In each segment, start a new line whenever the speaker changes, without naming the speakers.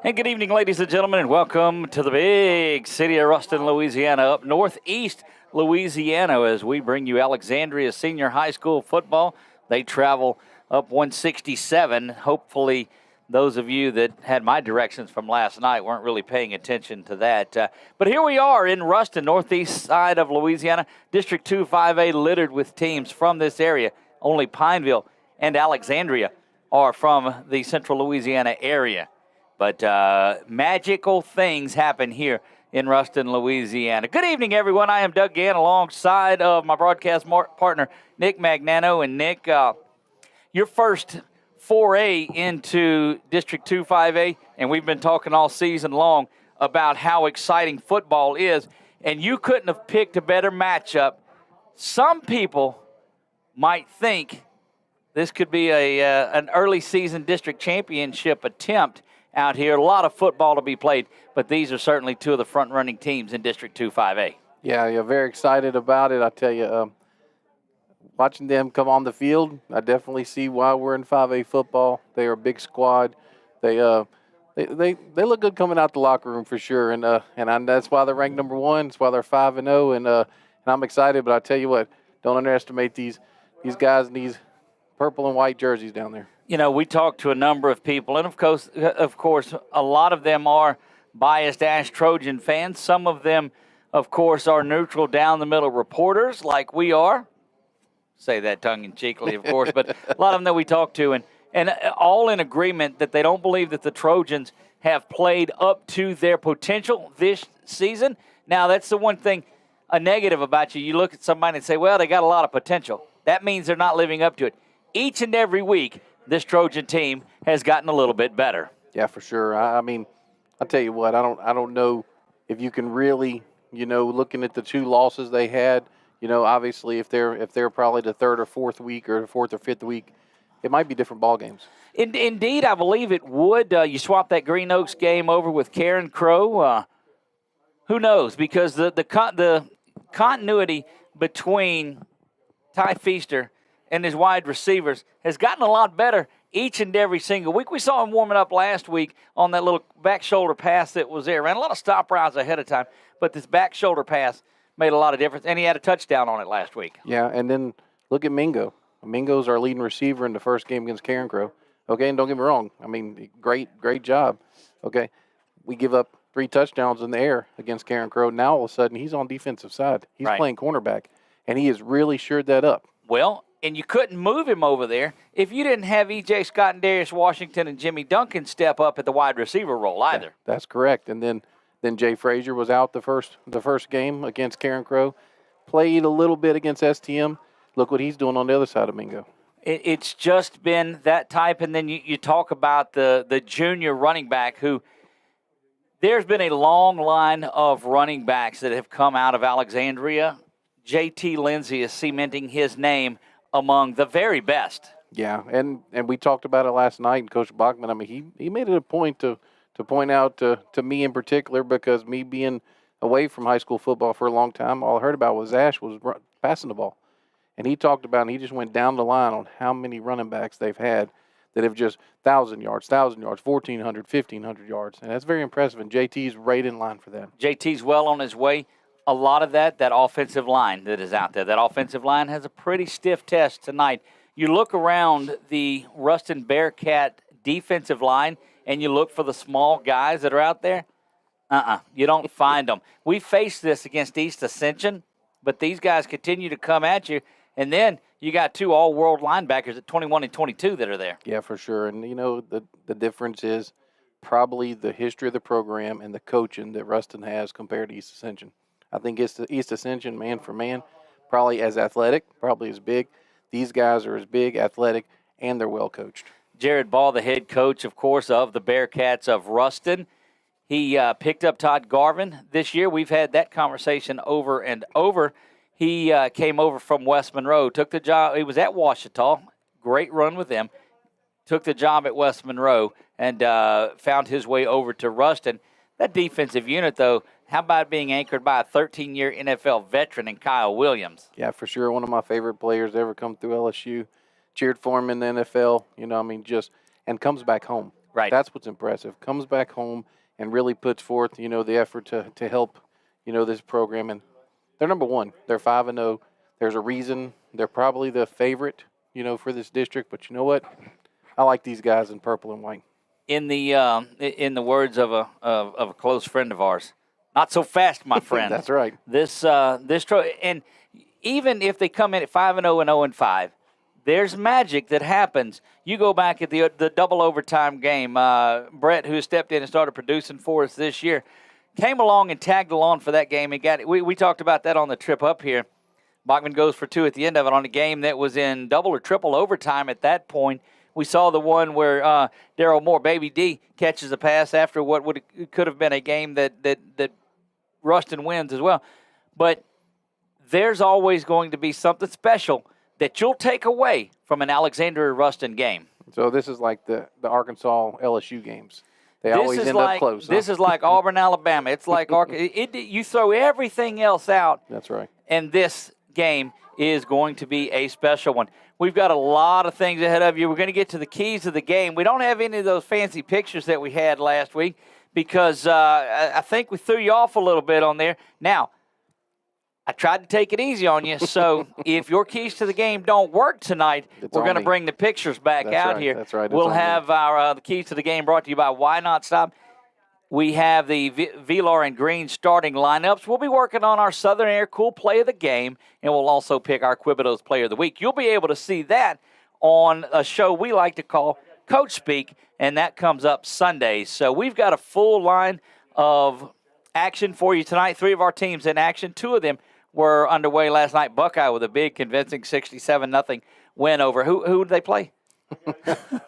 And good evening, ladies and gentlemen, and welcome to the big city of Ruston, Louisiana, up northeast Louisiana, as we bring you Alexandria Senior High School football. They travel up 167. Hopefully, those of you that had my directions from last night weren't really paying attention to that. But here we are in Ruston, northeast side of Louisiana, District 2 5A, littered with teams from this area. Only Pineville and Alexandria are from the central Louisiana area. But magical things happen here in Ruston, Louisiana. Good evening, everyone. I am Doug Gann alongside of my broadcast partner, Nick Magnano. And Nick, your first foray into District 2 5A, and we've been talking all season long about how exciting football is, and you couldn't have picked a better matchup. Some people might think this could be an early season district championship attempt out here. A lot of football to be played, but these are certainly two of the front-running teams in District 2 5A.
Yeah, very excited about it. I tell you, watching them come on the field, I definitely see why we're in 5A football. They are a big squad. They look good coming out the locker room for sure, and that's why they're ranked number one. That's why they're 5-0, and I'm excited. But I tell you what, don't underestimate these guys in these purple and white jerseys down there.
You know, we talked to a number of people, and of course, a lot of them are biased Ash Trojan fans. Some of them, of course, are neutral down the middle reporters like we are. Say that tongue-in-cheekly, of course, but a lot of them that we talk to, and all in agreement that they don't believe that the Trojans have played up to their potential this season. Now, that's the one thing, a negative about you. You look at somebody and say, well, they got a lot of potential. That means they're not living up to it. Each and every week, this Trojan team has gotten a little bit better.
Yeah, for sure. I mean, I'll tell you what, I don't know if you can really, looking at the two losses they had, obviously if they're probably the third or fourth week or the fourth or fifth week, it might be different ball games.
Indeed, I believe it would. You swap that Green Oaks game over with Karen Crow. Who knows? Because the continuity between Ty Feaster and his wide receivers has gotten a lot better each and every single week. We saw him warming up last week on that little back shoulder pass that was there. Ran a lot of stop routes ahead of time, but this back shoulder pass made a lot of difference, and he had a touchdown on it last week.
Yeah, and then look at Mingo. Mingo's our leading receiver in the first game against Karen Crow. Okay, and don't get me wrong. I mean, great job. Okay, we give up 3 touchdowns in the air against Karen Crow. Now, all of a sudden, he's on defensive side. He's playing cornerback, and he has really shored that up.
Well, and you couldn't move him over there if you didn't have E.J. Scott and Darius Washington and Jimmy Duncan step up at the wide receiver role either.
Yeah, that's correct. And then Jay Frazier was out the first game against Karen Crow. Played a little bit against STM. Look what he's doing on the other side of Mingo.
It's just been that type. And then you talk about the junior running back who there's been a long line of running backs that have come out of Alexandria. J.T. Lindsay is cementing his name among the very best.
Yeah, and we talked about it last night, and Coach Bachman, I mean, he made it a point to point out to me in particular, because me being away from high school football for a long time, all I heard about was Ash was passing the ball. And he talked about, and he just went down the line on how many running backs they've had that have just 1,000 yards, 1,400, 1,500 yards. And that's very impressive, and JT's right in line for that.
JT's well on his way. A lot of that offensive line that is out there. That offensive line has a pretty stiff test tonight. You look around the Ruston Bearcat defensive line, and you look for the small guys that are out there. You don't find them. We faced this against East Ascension, but these guys continue to come at you. And then you got two all-world linebackers at 21 and 22 that are there.
Yeah, for sure. And, the difference is probably the history of the program and the coaching that Ruston has compared to East Ascension. I think it's the East Ascension, man for man, probably as athletic, probably as big. These guys are as big, athletic, and they're well coached. Jared
Ball, the head coach, of course, of the Bearcats of Ruston. He picked up Todd Garvin this year. We've had that conversation over and over. He came over from West Monroe, took the job. He was at Ouachita. Great run with them. Took the job at West Monroe and found his way over to Ruston. That defensive unit, though, how about being anchored by a 13-year NFL veteran in Kyle Williams?
Yeah, for sure. One of my favorite players to ever come through LSU. Cheered for him in the NFL, and comes back home.
Right.
That's what's impressive. Comes back home and really puts forth, the effort to help, this program. And they're number one. They're 5-0. There's a reason. They're probably the favorite, for this district. But you know what? I like these guys in purple and white.
In the words of a close friend of ours, not so fast, my friend.
That's right.
And even if they come in at 5-0 and 0-5, there's magic that happens. You go back at the double overtime game. Brett, who stepped in and started producing for us this year, came along and tagged along for that game and got it. We talked about that on the trip up here. Bachman goes for two at the end of it on a game that was in double or triple overtime at that point. We saw the one where Daryl Moore, Baby D, catches a pass after what could have been a game that Ruston wins as well. But there's always going to be something special that you'll take away from an Alexandria Ruston game.
So this is like the Arkansas LSU games. They always end up close.
This is like Auburn, Alabama. It's like you throw everything else out.
That's right.
And this game is going to be a special one. We've got a lot of things ahead of you. We're going to get to the keys of the game. We don't have any of those fancy pictures that we had last week because I think we threw you off a little bit on there. Now, I tried to take it easy on you, so if your keys to the game don't work tonight, we're going to bring the pictures back out here.
That's right.
We'll have our the keys to the game brought to you by Why Not Stop. We have the Velar and Green starting lineups. We'll be working on our Southern Air Cool Play of the Game, and we'll also pick our Quibitos Player of the Week. You'll be able to see that on a show we like to call Coach Speak, and that comes up Sundays. So we've got a full line of action for you tonight. 3 of our teams in action. 2 of them were underway last night. Buckeye with a big, convincing 67-0 win over. Who did they play?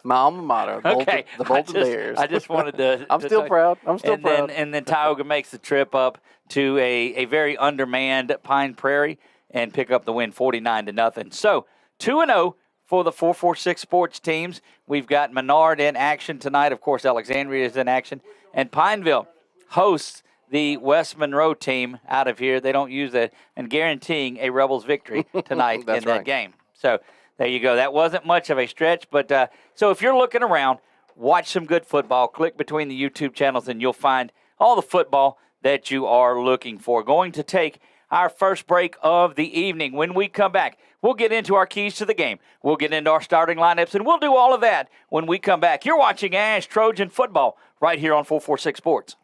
My alma mater,
okay.
the Bolton Bears.
I just wanted to.
I'm still proud.
And then Tioga makes the trip up to a very undermanned Pine Prairie and pick up the win 49-0. So 2-0 for the 446 sports teams. We've got Menard in action tonight. Of course, Alexandria is in action. And Pineville hosts the West Monroe team out of here. They don't use that, and guaranteeing a Rebels victory tonight in that game. So there you go. That wasn't much of a stretch, but so if you're looking around, watch some good football. Click between the YouTube channels, and you'll find all the football that you are looking for. Going to take our first break of the evening. When we come back, we'll get into our keys to the game. We'll get into our starting lineups, and we'll do all of that when we come back. You're watching Ash Trojan Football right here on 446 Sports.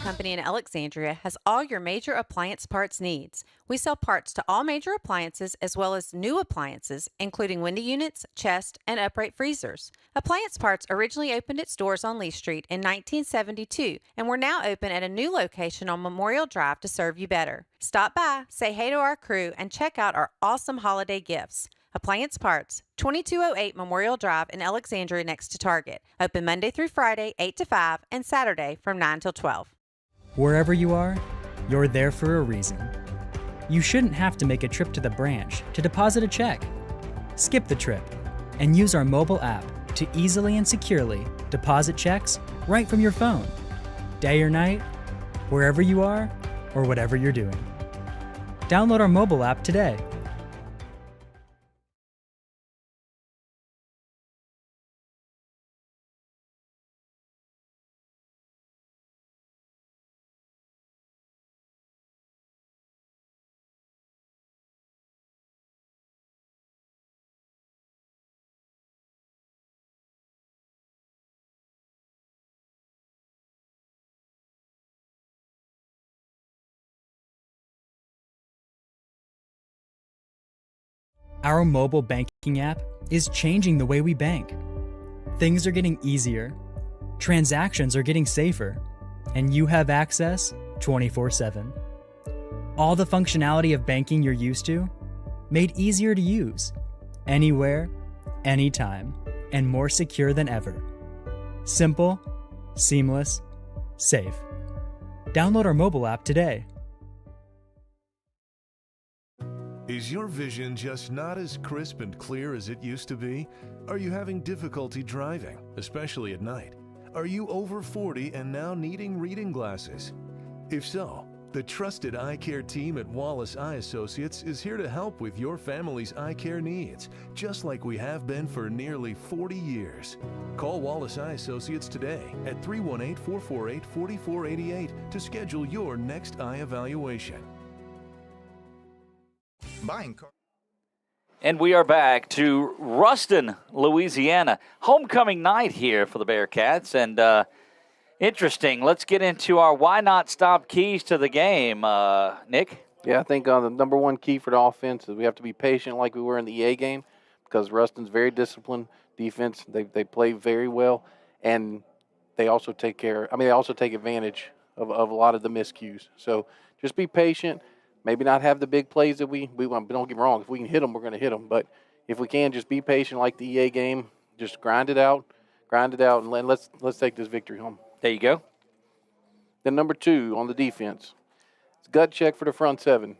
Company in Alexandria has all your major appliance parts needs. We sell parts to all major appliances as well as new appliances, including window units, chest, and upright freezers. Appliance Parts originally opened its doors on Lee Street in 1972, and we're now open at a new location on Memorial Drive to serve you better. Stop by, say hey to our crew, and check out our awesome holiday gifts. Appliance Parts, 2208 Memorial Drive in Alexandria next to Target. Open Monday through Friday, 8 to 5, and Saturday from 9 till 12.
Wherever you are, you're there for a reason. You shouldn't have to make a trip to the branch to deposit a check. Skip the trip and use our mobile app to easily and securely deposit checks right from your phone, day or night, wherever you are or whatever you're doing. Download our mobile app today. Our mobile banking app is changing the way we bank. Things are getting easier, transactions are getting safer, and you have access 24/7. All the functionality of banking you're used to, made easier to use, anywhere, anytime, and more secure than ever. Simple, seamless, safe. Download our mobile app today.
Is your vision just not as crisp and clear as it used to be? Are you having difficulty driving, especially at night? Are you over 40 and now needing reading glasses? If so, the trusted eye care team at Wallace Eye Associates is here to help with your family's eye care needs, just like we have been for nearly 40 years. Call Wallace Eye Associates today at 318-448-4488 to schedule your next eye evaluation.
And we are back to Ruston, Louisiana. Homecoming night here for the Bearcats. And interesting. Let's get into our why not stop keys to the game. Nick?
Yeah, I think the number one key for the offense is we have to be patient like we were in the EA game because Ruston's very disciplined defense. They play very well, and they also take advantage of a lot of the miscues. So just be patient. Maybe not have the big plays that we want. But don't get me wrong. If we can hit them, we're going to hit them. But if we can, just be patient like the EA game. Just grind it out, and let's take this victory home.
There you go.
Then number two on the defense, it's gut check for the front seven.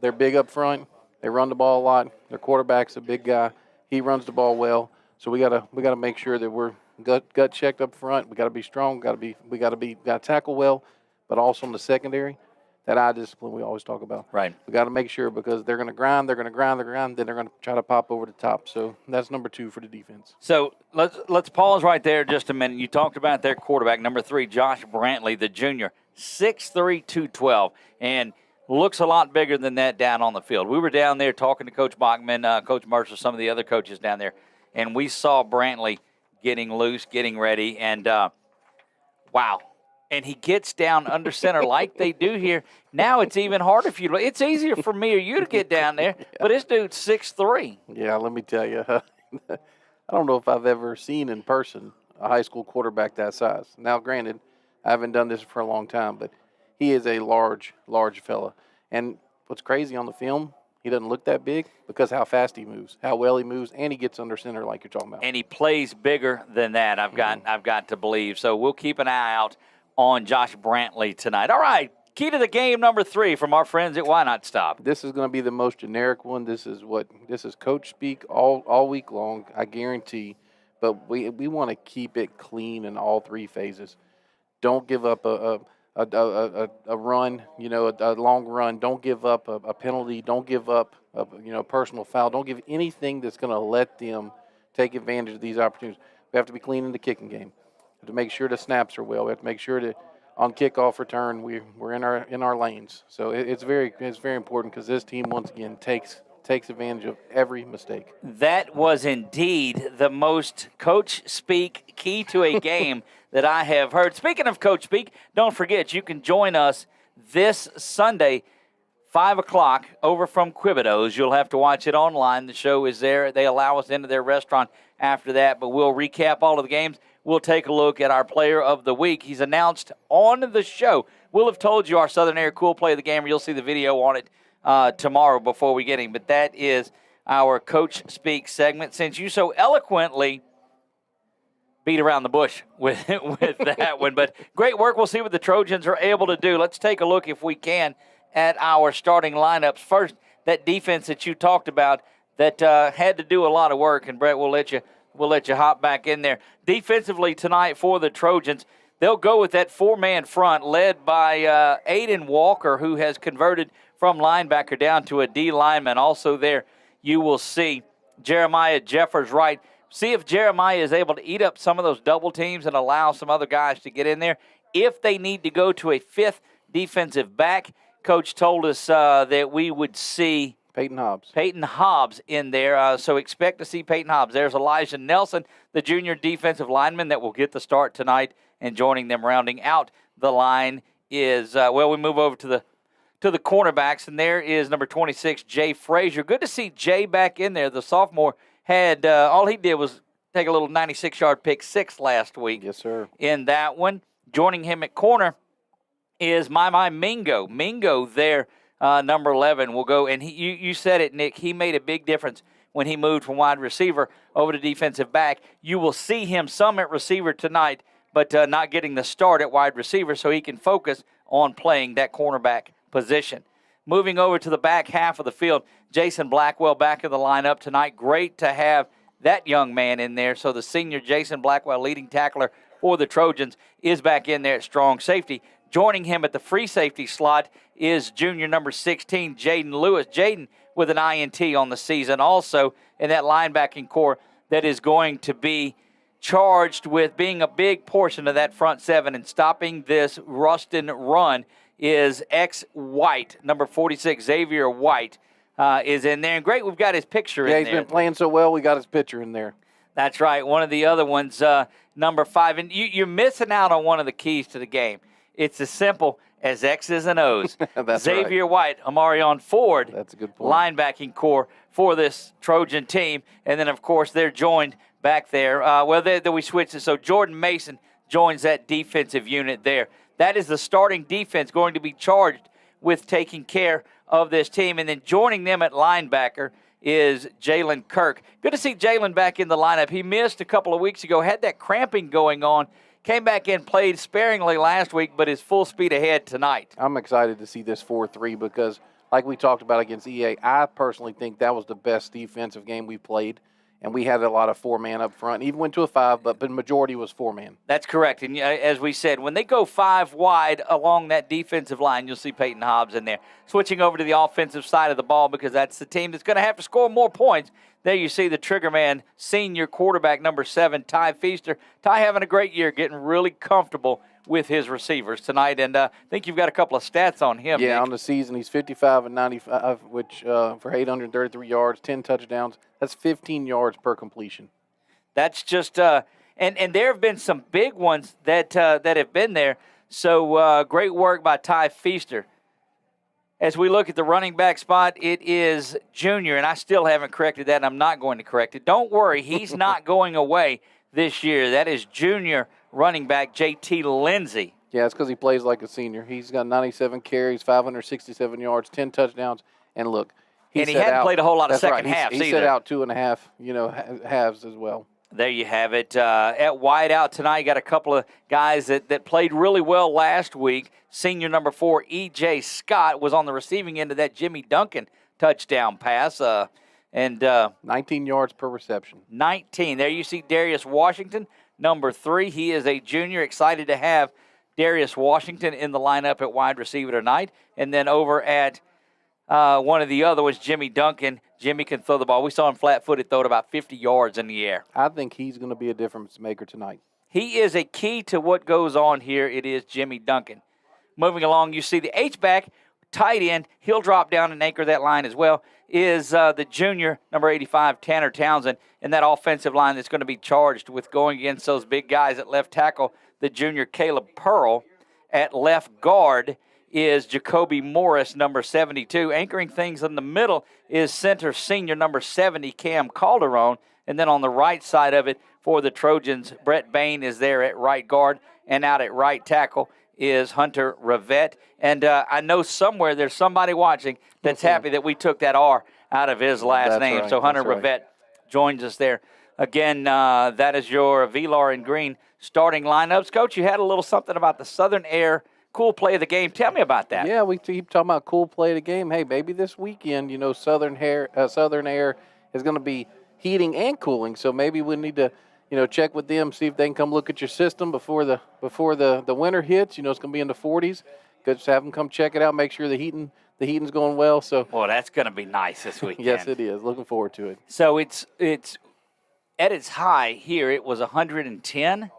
They're big up front. They run the ball a lot. Their quarterback's a big guy. He runs the ball well. So we gotta make sure that we're gut checked up front. We gotta be strong. We gotta tackle well, but also in the secondary. That eye discipline we always talk about.
Right.
We got to make sure because they're going to grind, then they're going to try to pop over the top. So that's number two for the defense.
So let's pause right there just a minute. You talked about their quarterback, number 3, Josh Brantley, the junior, 6'3", 212, and looks a lot bigger than that down on the field. We were down there talking to Coach Bachman, Coach Mercer, some of the other coaches down there, and we saw Brantley getting loose, getting ready, and wow. And he gets down under center like they do here. Now it's even harder for you. It's easier for me or you to get down there, but this dude's 6'3".
Yeah, let me tell you. I don't know if I've ever seen in person a high school quarterback that size. Now, granted, I haven't done this for a long time, but he is a large fella. And what's crazy on the film, he doesn't look that big because how fast he moves, how well he moves, and he gets under center like you're talking about.
And he plays bigger than that, I've got to believe. So we'll keep an eye out on Josh Brantley tonight. All right, key to the game number 3 from our friends at Why Not Stop.
This is going to be the most generic one. This is coach speak all week long, I guarantee. But we want to keep it clean in all 3 phases. Don't give up a run, a long run. Don't give up a penalty. Don't give up a personal foul. Don't give anything that's going to let them take advantage of these opportunities. We have to be clean in the kicking game. We have to make sure the snaps are well. We have to make sure that on kickoff return we're in our lanes. So it's very important because this team once again takes advantage of every mistake.
That was indeed the most coach speak key to a game that I have heard. Speaking of coach speak, don't forget you can join us this Sunday, 5 o'clock, over from Quibido's. You'll have to watch it online. The show is there. They allow us into their restaurant after that, but we'll recap all of the games. We'll take a look at our player of the week. He's announced on the show. We'll have told you our Southern Air Cool Play of the Game. You'll see the video on it tomorrow before we get him. But that is our Coach Speak segment. Since you so eloquently beat around the bush with that one. But great work. We'll see what the Trojans are able to do. Let's take a look, if we can, at our starting lineups. First, that defense that you talked about, that had to do a lot of work. And, Brett, we'll let you hop back in there. Defensively tonight for the Trojans, they'll go with that four-man front led by Aiden Walker, who has converted from linebacker down to a D lineman. Also there you will see Jeremiah Jeffers right. See if Jeremiah is able to eat up some of those double teams and allow some other guys to get in there. If they need to go to a fifth defensive back, Coach told us that we would see
Peyton
Hobbs in there, so expect to see Peyton Hobbs. There's Elijah Nelson, the junior defensive lineman that will get the start tonight, and joining them rounding out the line is, we move over to the cornerbacks, and there is number 26, Jay Frazier. Good to see Jay back in there. The sophomore had, all he did was take a little 96-yard pick six last week.
Yes, sir.
In that one. Joining him at corner is my Mingo. Mingo there, number 11, will go. And you said it, Nick. He made a big difference when he moved from wide receiver over to defensive back. You will see him some at receiver tonight, but not getting the start at wide receiver, so he can focus on playing that cornerback position. Moving over to the back half of the field, Jason Blackwell back in the lineup tonight. Great to have that young man in there. So the senior Jason Blackwell, leading tackler for the Trojans, is back in there at strong safety. Joining him at the free safety slot is junior number 16, Jaden Lewis. Jaden with an INT on the season also in that linebacking core that is going to be charged with being a big portion of that front seven and stopping this Rustin run is ex-White, number 46, Xavier White, is in there. And great, we've got his picture in there.
Yeah, he's been playing so well, we got his picture in there.
That's right. One of the other ones, number 5. And you're missing out on one of the keys to the game. It's as simple as X's and O's.
That's
Xavier
right.
White, Amarion Ford,
that's a good point.
Linebacking core for this Trojan team. And then, of course, they're joined back there. Then we switched it. So Jordan Mason joins that defensive unit there. That is the starting defense going to be charged with taking care of this team. And then joining them at linebacker is Jalen Kirk. Good to see Jalen back in the lineup. He missed a couple of weeks ago, had that cramping going on, came back in, played sparingly last week, but is full speed ahead tonight.
I'm excited to see this 4-3 because, like we talked about against EA, I personally think that was the best defensive game we played. And we had a lot of four-man up front. Even went to a 5, but the majority was four-man.
That's correct. And as we said, when they go 5 wide along that defensive line, you'll see Peyton Hobbs in there. Switching over to the offensive side of the ball because that's the team that's going to have to score more points. There you see the trigger man, senior quarterback number 7, Ty Feaster. Ty having a great year, getting really comfortable with his receivers tonight. And I think you've got a couple of stats on him,
Yeah,
Nick.
on the season, he's 55 and 95, which for 833 yards, 10 touchdowns. That's 15 yards per completion.
That's just and there have been some big ones that have been there. So great work by Ty Feaster. As we look at the running back spot, it is junior, and I still haven't corrected that, and I'm not going to correct it. Don't worry, he's not going away this year. That is junior running back J.T. Lindsey.
Yeah, it's because he plays like a senior. He's got 97 carries, 567 yards, 10 touchdowns, and look.
He hadn't played a whole lot of
That's
second
right.
halves
he
either.
set out 2.5, halves as well.
There you have it. At wide out tonight, you got a couple of guys that played really well last week. Senior number 4, E.J. Scott, was on the receiving end of that Jimmy Duncan touchdown pass.
19 yards per reception.
19. There you see Darius Washington, number 3. He is a junior. Excited to have Darius Washington in the lineup at wide receiver tonight. And then over at one of the other was Jimmy Duncan. Jimmy can throw the ball. We saw him flat-footed throw it about 50 yards in the air.
I think he's going to be a difference maker tonight.
He is a key to what goes on here. It is Jimmy Duncan. Moving along, you see the H-back, tight end. He'll drop down and anchor that line as well, is the junior, number 85, Tanner Townsend, and that offensive line that's going to be charged with going against those big guys at left tackle. The junior, Caleb Pearl. At left guard is Jacoby Morris, number 72. Anchoring things in the middle is center senior, number 70, Cam Calderon. And then on the right side of it for the Trojans, Brett Bain is there at right guard. And out at right tackle is Hunter Rivette. And I know somewhere there's somebody watching that's happy that we took that R out of his last name.
Right,
so Hunter
right.
Rivette joins us there. Again, that is your Velar and Green starting lineups. Coach, you had a little something about the Southern Air cool play of the game. Tell me about that.
Yeah, we keep talking about cool play of the game. Hey, maybe this weekend, Southern Air is going to be heating and cooling. So maybe we need to, check with them, see if they can come look at your system before the winter hits. It's going to be in the 40s. Just have them come check it out, make sure the heating's going well. So,
well, that's going to be nice this weekend.
Yes, it is. Looking forward to it.
So it's at its high here. It was 110,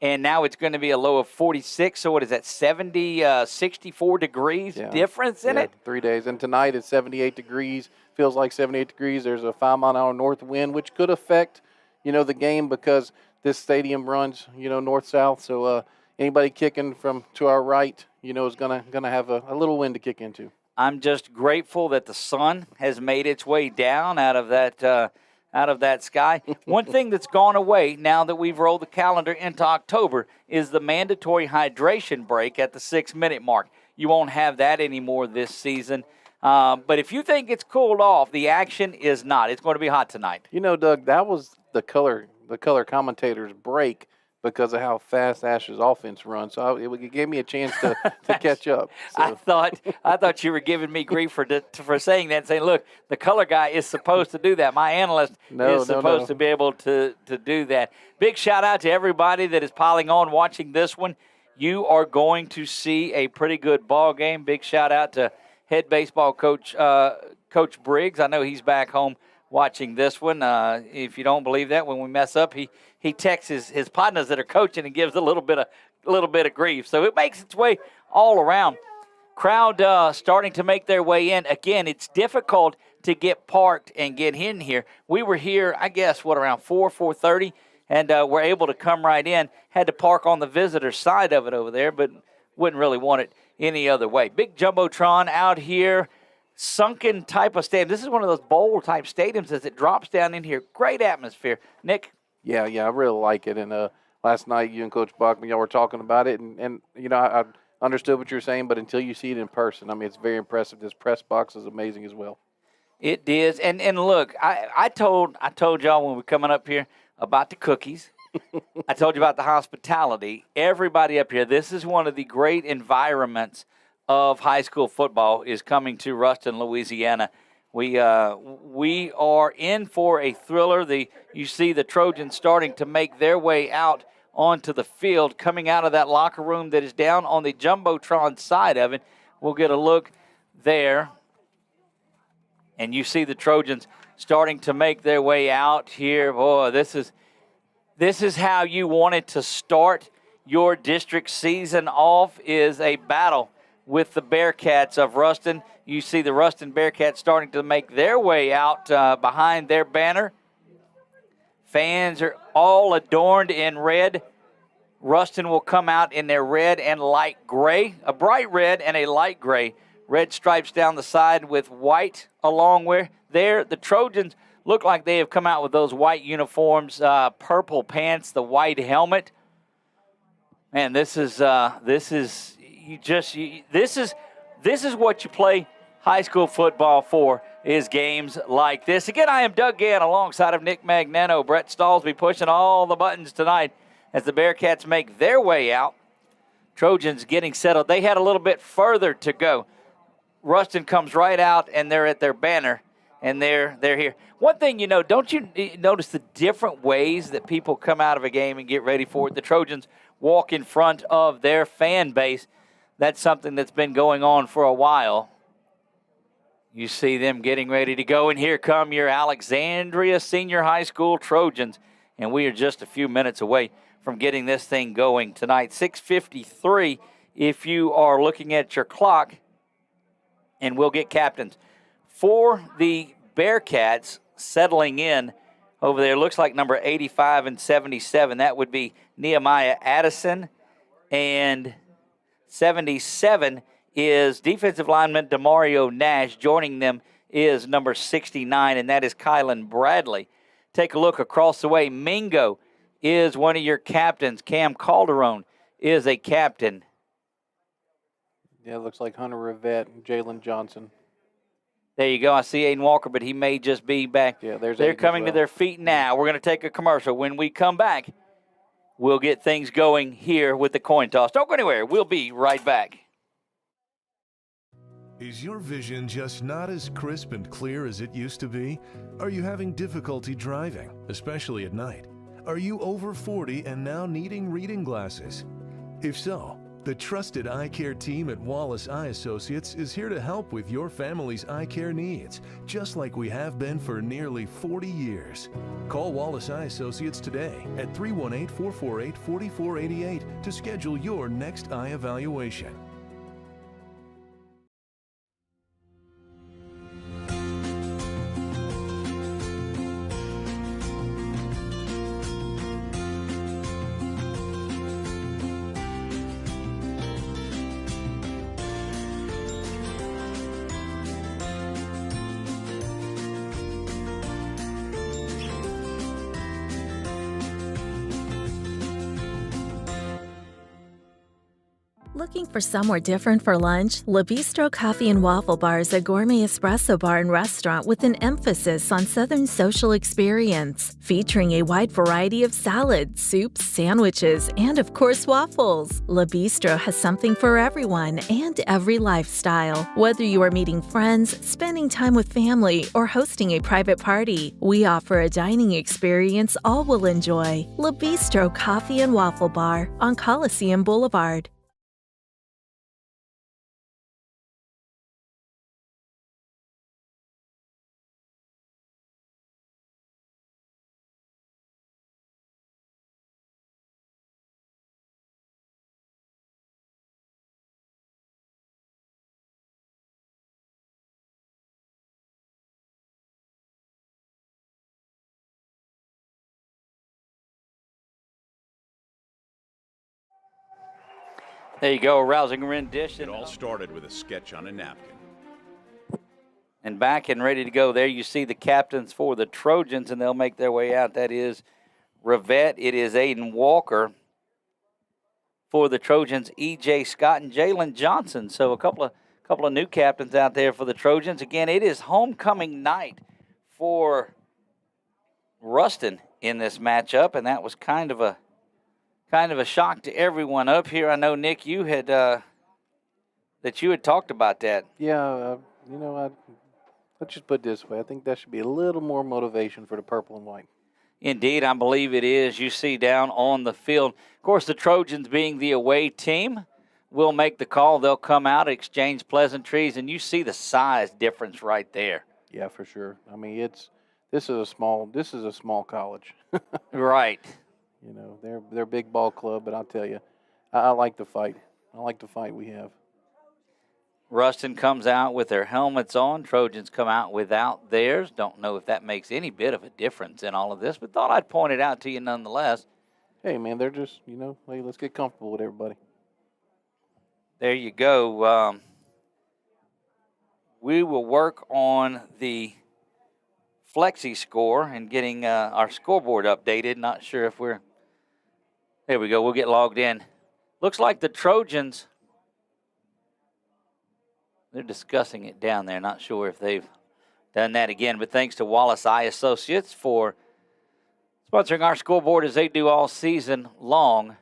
and now it's going to be a low of 46. So what is that? 64 degrees difference in it.
3 days, and tonight it's 78 degrees. Feels like 78 degrees. There's a 5-mile-an-hour north wind, which could affect the game because this stadium runs north-south. So anybody kicking from to our right, is gonna have a little wind to kick into.
I'm just grateful that the sun has made its way down out of that sky. One thing that's gone away now that we've rolled the calendar into October is the mandatory hydration break at the 6-minute mark. You won't have that anymore this season. But if you think it's cooled off, the action is not. It's going to be hot tonight.
Doug, that was the color commentators' break because of how fast Ash's offense runs. So it gave me a chance to catch up. So.
I thought you were giving me grief for saying that, saying, look, the color guy is supposed to do that. My analyst is supposed to be able to do that. Big shout out to everybody that is piling on watching this one. You are going to see a pretty good ball game. Big shout out to head baseball coach Coach Briggs. I know he's back home watching this one. If you don't believe that, when we mess up, he texts his partners that are coaching and gives a little bit of grief. So it makes its way all around. Crowd starting to make their way in. Again, it's difficult to get parked and get in here. We were here, I guess, around 4:30, and we're able to come right in. Had to park on the visitor side of it over there, but wouldn't really want it any other way. Big Jumbotron out here. Sunken type of stadium. This is one of those bowl type stadiums as it drops down in here. Great atmosphere. Nick?
Yeah, I really like it. And last night you and Coach Bachman, y'all were talking about it. And I understood what you're saying, but until you see it in person, it's very impressive. This press box is amazing as well.
It is. And look, I told y'all when we were coming up here about the cookies. I told you about the hospitality. Everybody up here, this is one of the great environments of high school football is coming to Ruston, Louisiana. We are in for a thriller. You see the Trojans starting to make their way out onto the field, coming out of that locker room that is down on the Jumbotron side of it. We'll get a look there. And you see the Trojans starting to make their way out here. Boy, this is how you wanted to start your district season off, is a battle with the Bearcats of Ruston. You see the Ruston Bearcats starting to make their way out behind their banner. Fans are all adorned in red. Ruston will come out in their red and light gray, a bright red and a light gray. Red stripes down the side with white along where there. The Trojans look like they have come out with those white uniforms, purple pants, the white helmet. Man, this is what you play high school football for, is games like this. Again, I am Doug Gann alongside of Nick Magnano. Brett Stallsby pushing all the buttons tonight as the Bearcats make their way out. Trojans getting settled. They had a little bit further to go. Rustin comes right out, and they're at their banner, and they're here. One thing, don't you notice the different ways that people come out of a game and get ready for it? The Trojans walk in front of their fan base. That's something that's been going on for a while. You see them getting ready to go, and here come your Alexandria Senior High School Trojans, and we are just a few minutes away from getting this thing going tonight. 6:53 if you are looking at your clock, and we'll get captains. For the Bearcats settling in over there, looks like number 85 and 77. That would be Nehemiah Addison, and 77 is defensive lineman DeMario Nash. Joining them is number 69, and that is Kylan Bradley. Take a look across the way. Mingo is one of your captains. Cam Calderon is a captain.
Yeah, it looks like Hunter Rivette and Jalen Johnson.
There you go. I see Aiden Walker, but he may just be back.
Yeah, they're
coming to their feet now. We're going to take a commercial. When we come back, we'll get things going here with the coin toss. Don't go anywhere. We'll be right back.
Is your vision just not as crisp and clear as it used to be? Are you having difficulty driving, especially at night? Are you over 40 and now needing reading glasses? If so, the trusted eye care team at Wallace Eye Associates is here to help with your family's eye care needs, just like we have been for nearly 40 years. Call Wallace Eye Associates today at 318-448-4488 to schedule your next eye evaluation.
Looking for somewhere different for lunch? Le Bistro Coffee and Waffle Bar is a gourmet espresso bar and restaurant with an emphasis on Southern social experience, featuring a wide variety of salads, soups, sandwiches, and of course waffles. Le Bistro has something for everyone and every lifestyle. Whether you are meeting friends, spending time with family, or hosting a private party, we offer a dining experience all will enjoy. Le Bistro Coffee and Waffle Bar on Coliseum Boulevard.
There you go, a rousing rendition.
It all started with a sketch on a napkin.
And back and ready to go. There you see the captains for the Trojans, and they'll make their way out. That is Rivette. It is Aiden Walker. For the Trojans, E.J. Scott and Jalen Johnson. So a couple of new captains out there for the Trojans. Again, it is homecoming night for Ruston in this matchup, and that was kind of a shock to everyone up here. I know, Nick, you had that you had talked about that.
Yeah, let's just put it this way. I think that should be a little more motivation for the purple and white.
Indeed, I believe it is. You see down on the field. Of course, the Trojans being the away team will make the call. They'll come out, exchange pleasantries, and you see the size difference right there.
Yeah, for sure. I mean, this is a small college.
Right.
You know, they're a big ball club, but I'll tell you, I like the fight. I like the fight we have.
Rustin comes out with their helmets on. Trojans come out without theirs. Don't know if that makes any bit of a difference in all of this, but thought I'd point it out to you nonetheless.
Hey, man, they're just, hey, let's get comfortable with everybody.
There you go. We will work on the Flexi score and getting our scoreboard updated. Not sure if we're... There we go. We'll get logged in. Looks like the Trojans... They're discussing it down there. Not sure if they've done that again, but thanks to Wallace Eye Associates for sponsoring our scoreboard as they do all season long.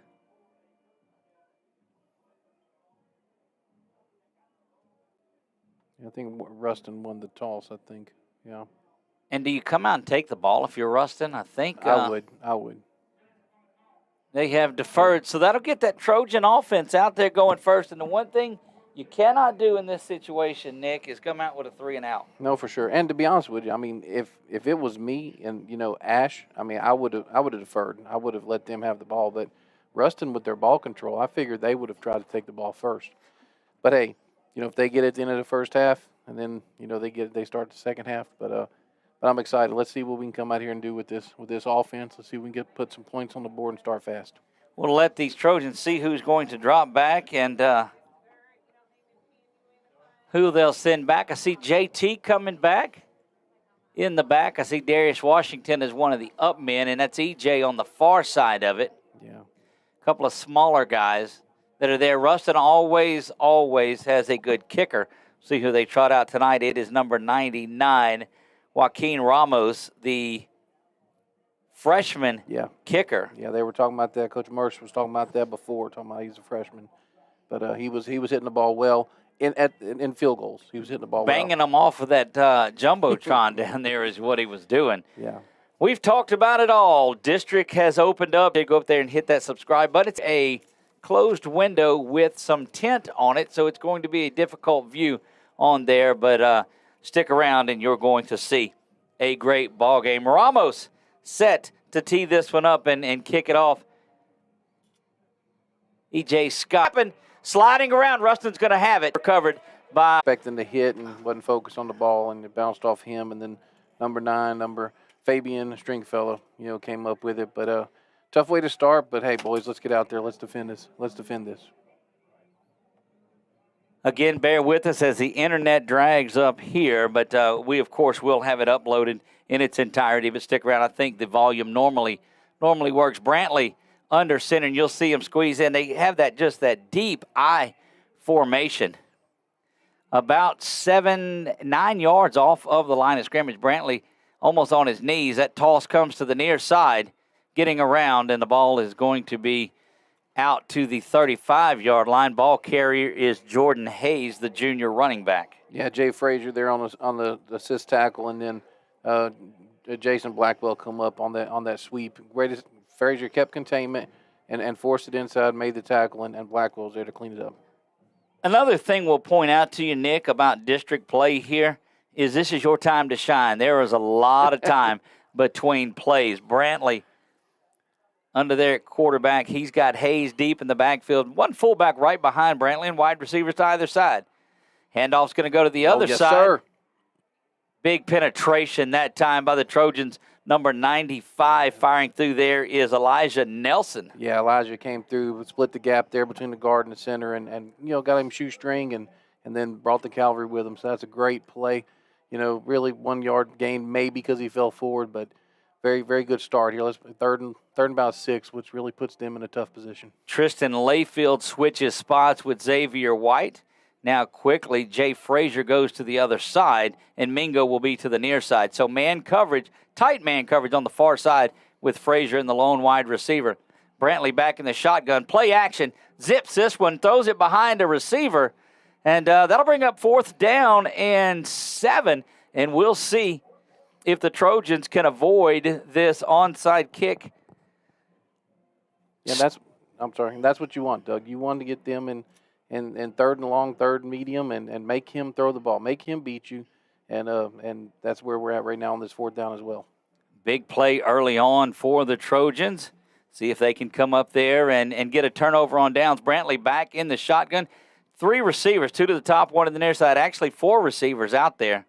I think Rustin won the toss, I think. Yeah.
And do you come out and take the ball if you're Rustin? I think
I would.
They have deferred, so that'll get that Trojan offense out there going first. And the one thing you cannot do in this situation, Nick, is come out with a 3-and-out.
No, for sure. And to be honest with you, I mean, if it was me and Ash, I mean, I would have deferred. I would have let them have the ball. But Rustin with their ball control, I figured they would have tried to take the ball first. But hey, if they get it at the end of the first half, and then they start the second half. But I'm excited. Let's see what we can come out here and do with this offense. Let's see if we can put some points on the board and start fast.
We'll let these Trojans see who's going to drop back and who they'll send back. I see JT coming back in the back. I see Darius Washington as one of the up men, and that's EJ on the far side of it.
Yeah.
A couple of smaller guys that are there. Rustin always has a good kicker. See who they trot out tonight. It is number 99, Joaquin Ramos, the freshman kicker.
Yeah, they were talking about that. Coach Mercer was talking about that before, talking about he's a freshman. But he was hitting the ball well. in field goals. He was hitting the ball
Banging them off of that Jumbotron down there is what he was doing.
Yeah.
We've talked about it all. District has opened up. They go up there and hit that subscribe button. It's a closed window with some tint on it, so it's going to be a difficult view on there, but stick around and you're going to see a great ball game. Ramos set to tee this one up and kick it off. E.J. Scott sliding around. Rustin's going to have it. Recovered by...
Expecting to hit and wasn't focused on the ball, and it bounced off him, and then number 9, Fabian Stringfellow, came up with it. But tough way to start, but hey, boys, let's get out there. Let's defend this. Let's defend this.
Again, bear with us as the internet drags up here, but we, of course, will have it uploaded in its entirety. But stick around. I think the volume normally works. Brantley under center, and you'll see him squeeze in. They have that deep I formation. About 9 yards off of the line of scrimmage. Brantley almost on his knees. That toss comes to the near side, getting around, and the ball is going to be out to the 35-yard line. Ball carrier is Jordan Hayes, the junior running back.
Yeah, Jay Frazier there on the assist tackle, and then Jason Blackwell come up on that sweep. Greatest Frazier kept containment and forced it inside, made the tackle, and Blackwell's there to clean it up.
Another thing we'll point out to you, Nick, about district play here is this is your time to shine. There is a lot of time between plays. Brantley under there at quarterback. He's got Hayes deep in the backfield. One fullback right behind Brantley and wide receivers to either side. Handoff's going to go to the other side.
Sir.
Big penetration that time by the Trojans. Number 95 firing through there is Elijah Nelson.
Yeah, Elijah came through, split the gap there between the guard and the center, and got him shoestring and then brought the cavalry with him. So that's a great play. Really 1 yard gain maybe because he fell forward, but very, very good start here. Let's third and about 6, which really puts them in a tough position.
Tristan Layfield switches spots with Xavier White. Now quickly, Jay Frazier goes to the other side, and Mingo will be to the near side. So man coverage, tight man coverage on the far side with Frazier and the lone wide receiver. Brantley back in the shotgun. Play action. Zips this one, throws it behind a receiver. And that'll bring up 4th down and 7. And we'll see if the Trojans can avoid this onside kick.
Yeah, that's what you want, Doug. You want to get them in 3rd and long, 3rd and medium, and make him throw the ball. Make him beat you. And that's where we're at right now on this 4th down as well.
Big play early on for the Trojans. See if they can come up there and get a turnover on downs. Brantley back in the shotgun. 3 receivers, 2 to the top, 1 to the near side. Actually, 4 receivers out there.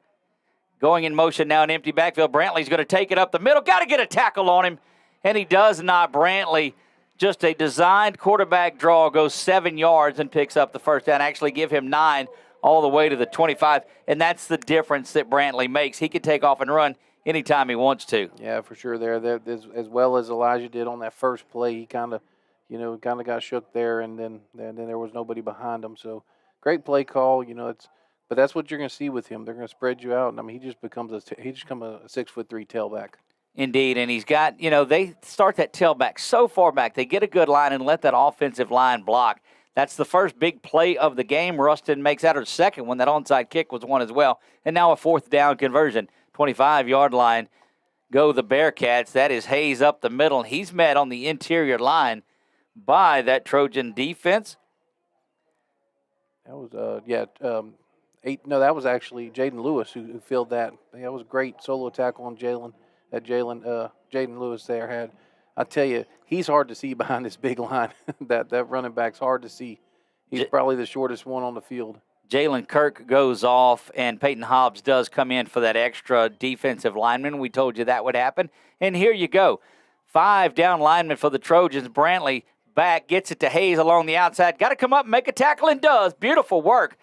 Going in motion now, an empty backfield. Brantley's going to take it up the middle. Got to get a tackle on him, and he does not. Brantley, just a designed quarterback draw, goes 7 yards and picks up the 1st down. Actually give him 9 all the way to the 25, and that's the difference that Brantley makes. He can take off and run anytime he wants to.
Yeah, for sure. There as well as Elijah did on that first play, he kind of got shook there, and then there was nobody behind him. So great play call. But that's what you're going to see with him. They're going to spread you out, and he just becomes a 6'3" tailback.
Indeed, and he's got, they start that tailback so far back. They get a good line and let that offensive line block. That's the first big play of the game. Rustin makes out her second one. That onside kick was one as well. And now a 4th down conversion. 25-yard line. Go the Bearcats. That is Hayes up the middle. He's met on the interior line by that Trojan defense.
That was, that was actually Jaden Lewis who filled that. That was a great solo tackle on Jalen. That Jaden Lewis there had. I tell you, he's hard to see behind this big line. that running back's hard to see. He's probably the shortest one on the field.
Jalen Kirk goes off, and Peyton Hobbs does come in for that extra defensive lineman. We told you that would happen. And here you go. 5 down linemen for the Trojans. Brantley back, gets it to Hayes along the outside. Got to come up and make a tackle, and does. Beautiful work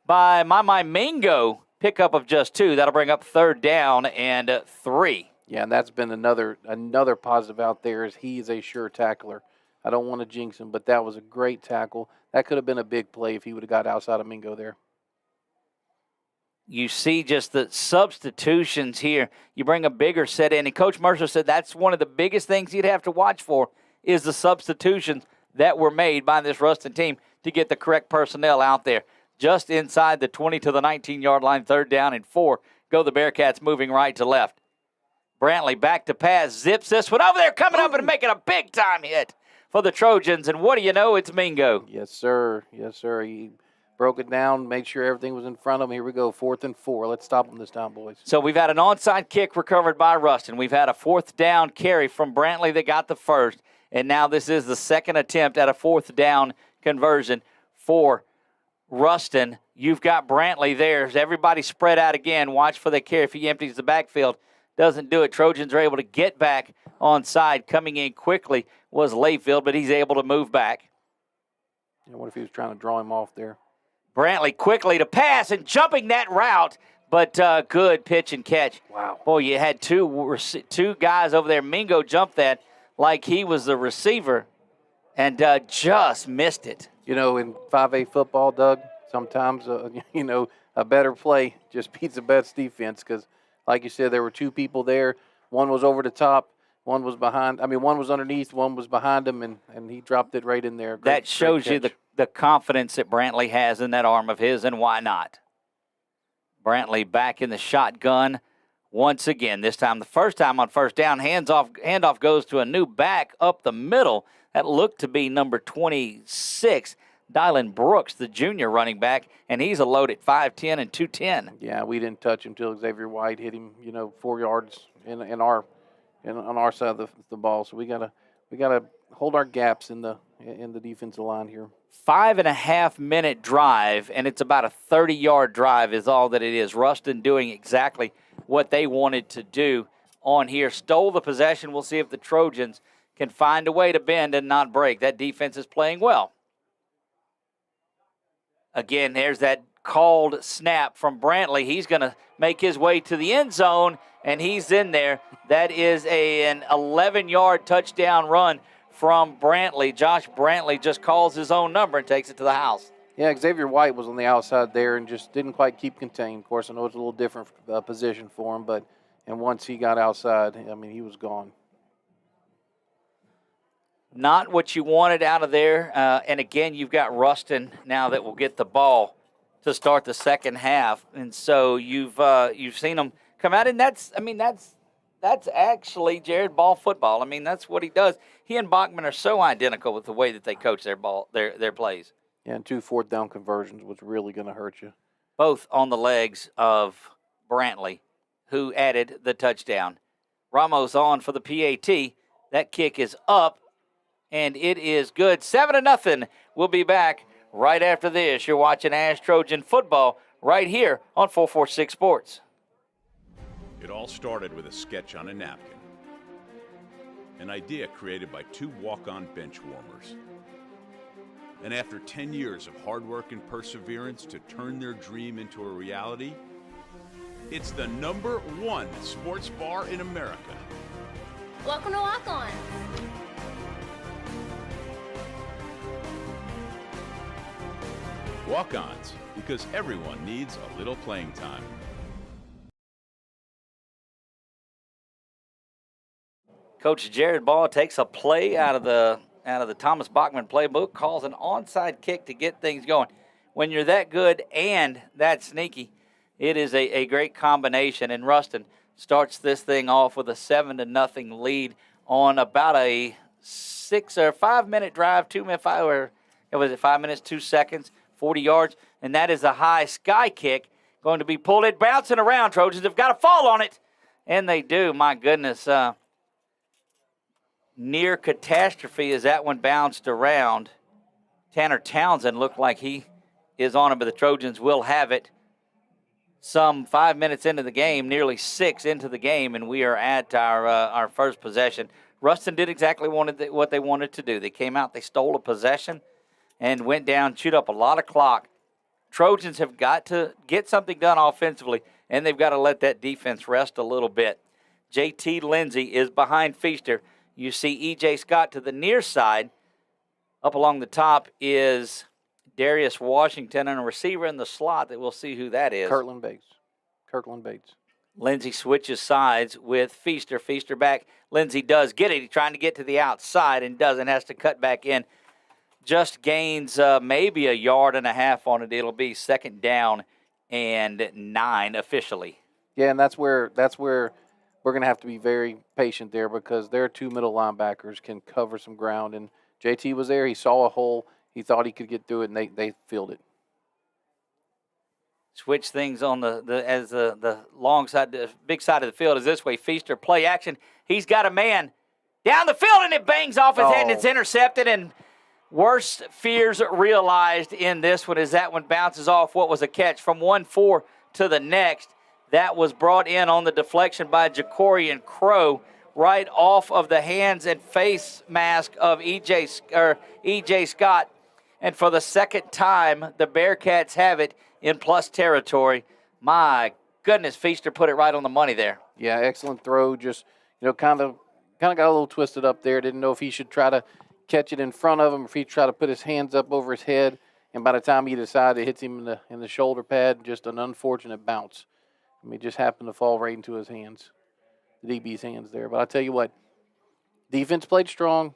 by my Mingo. Pickup of just 2. That'll bring up 3rd down and 3.
Yeah, and that's been another positive out there is he is a sure tackler. I don't want to jinx him, but that was a great tackle. That could have been a big play if he would have got outside of Mingo there.
You see just the substitutions here. You bring a bigger set in, and Coach Mercer said that's one of the biggest things you'd have to watch for is the substitutions that were made by this Ruston team to get the correct personnel out there. just inside the 20 to the 19-yard line, 3rd down and 4. Go the Bearcats moving right to left. Brantley back to pass, zips this one over there, coming up and making a big-time hit for the Trojans. And what do you know? It's Mingo.
Yes, sir. Yes, sir. He broke it down, made sure everything was in front of him. Here we go, 4th and 4. Let's stop him this time, boys.
So we've had an onside kick recovered by Rustin. We've had a 4th down carry from Brantley that got the first. And now this is the second attempt at a 4th down conversion for Rustin. You've got Brantley there. Everybody spread out again. Watch for the carry. If he empties the backfield, doesn't do it. Trojans are able to get back onside. Coming in quickly was Layfield, but he's able to move back.
I wonder if he was trying to draw him off there.
Brantley quickly to pass and jumping that route, but good pitch and catch.
Wow.
Boy, you had two guys over there. Mingo jumped that like he was the receiver and just missed it.
You know, in 5A football, Doug, sometimes, a better play just beats the best defense because, like you said, there were 2 people there. One was over the top. One was one was underneath, one was behind him, and he dropped it right in there.
That shows you the confidence that Brantley has in that arm of his, and why not? Brantley back in the shotgun once again. This time, the first time on 1st down, handoff goes to a new back up the middle. That looked to be number 26, Dylan Brooks, the junior running back, and he's a load at 5'10" and 210.
Yeah, we didn't touch him until Xavier White hit him, 4 yards on our side of the ball. So we gotta hold our gaps in the defensive line here.
5.5-minute drive, and it's about a 30-yard drive is all that it is. Rustin doing exactly what they wanted to do on here. Stole the possession. We'll see if the Trojans can find a way to bend and not break. That defense is playing well. Again, there's that called snap from Brantley. He's going to make his way to the end zone, and he's in there. That is an 11-yard touchdown run from Brantley. Josh Brantley just calls his own number and takes it to the house.
Yeah, Xavier White was on the outside there and just didn't quite keep contained. Of course, I know it's a little different position for him, and once he got outside, he was gone.
Not what you wanted out of there. And again, you've got Rustin now that will get the ball to start the second half. And so you've seen him come out, and that's actually Jared Ball football. That's what he does. He and Bachman are so identical with the way that they coach their plays.
Yeah, and 2 4th down conversions was really going to hurt you.
Both on the legs of Brantley, who added the touchdown. Ramos on for the PAT. That kick is up, and it is good. 7-0. We'll be back right after this. You're watching Ash Trojan football right here on 446 Sports.
It all started with a sketch on a napkin. An idea created by 2 walk-on bench warmers. And after 10 years of hard work and perseverance to turn their dream into a reality, it's the #1 sports bar in America.
Welcome to Walk On.
Walk-ons, because everyone needs a little playing time.
Coach Jared Ball takes a play out of the Thomas Bachman playbook, calls an onside kick to get things going. When you're that good and that sneaky, it is a great combination. And Rustin starts this thing off with a 7-0 lead on about a 6 or 5 minute drive, 5 minutes, 2 seconds, 40 yards, and that is a high sky kick going to be pulled. It bouncing around. Trojans have got to fall on it, and they do. My goodness. Near catastrophe as that one bounced around. Tanner Townsend looked like he is on it, but the Trojans will have it some 5 minutes into the game, nearly 6 into the game, and we are at our first possession. Rustin did exactly what they wanted to do. They came out, they stole a possession, and went down, chewed up a lot of clock. Trojans have got to get something done offensively, and they've got to let that defense rest a little bit. J.T. Lindsey is behind Feaster. You see E.J. Scott to the near side. Up along the top is Darius Washington, and a receiver in the slot that we'll see who that is.
Kirkland Bates.
Lindsey switches sides with Feaster. Feaster back. Lindsey does get it. He's trying to get to the outside and doesn't. Has to cut back in. just gains maybe a yard and a half on it. It'll be 2nd down and 9 officially.
Yeah, and that's where we're going to have to be very patient there because their 2 middle linebackers can cover some ground. And JT was there. He saw a hole. He thought he could get through it, and they filled it.
Switch things on the long side, the big side of the field is this way. Feaster, play action. He's got a man down the field, and it bangs off his head, and it's intercepted. And worst fears realized in this one as that one bounces off what was a catch from 1-4 to the next. That was brought in on the deflection by Jacorian Crow right off of the hands and face mask of E.J. Scott. And for the 2nd time, the Bearcats have it in plus territory. My goodness, Feaster put it right on the money there.
Yeah, excellent throw. Just, kind of got a little twisted up there. Didn't know if he should try to catch it in front of him or if he'd try to put his hands up over his head. And by the time he decided, it hits him in the shoulder pad. Just an unfortunate bounce. It just happened to fall right into his hands, the DB's hands there. But I'll tell you what, defense played strong.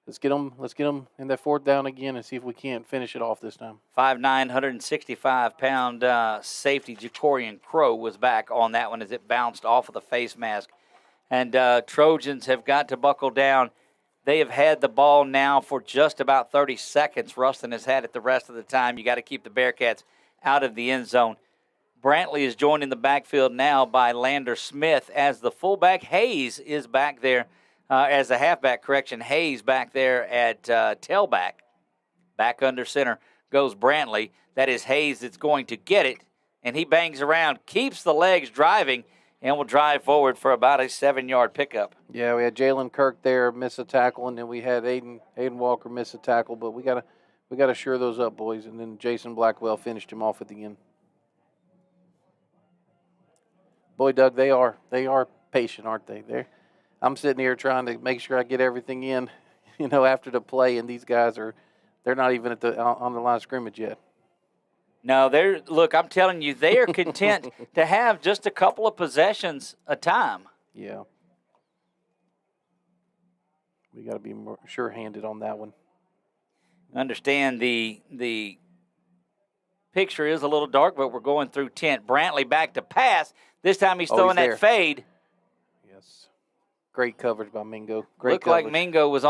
Let's get them in that 4th down again and see if we can't finish it off this time.
5'9", 165-pound safety Jacorian Crow was back on that one as it bounced off of the face mask. And Trojans have got to buckle down. They have had the ball now for just about 30 seconds. Rustin has had it the rest of the time. You got to keep the Bearcats out of the end zone. Brantley is joined in the backfield now by Lander Smith as the fullback. Hayes is back there as a halfback. Hayes back there at tailback. Back under center goes Brantley. That is Hayes that's going to get it, and he bangs around, keeps the legs driving, and will drive forward for about a 7-yard pickup.
Yeah, we had Jalen Kirk there miss a tackle, and then we had Aiden Walker miss a tackle, but we gotta shore those up, boys. And then Jason Blackwell finished him off at the end. Boy, Doug, they are patient, aren't they? I'm sitting here trying to make sure I get everything in, after the play, and these guys they're not even on the line of scrimmage yet.
No, look, I'm telling you, they are content to have just a couple of possessions a time.
Yeah. We got to be more sure-handed on that one.
Understand the picture is a little dark, but we're going through tint. Brantley back to pass. This time he's throwing that fade.
Yes. Great coverage by Mingo.
Looked like Mingo was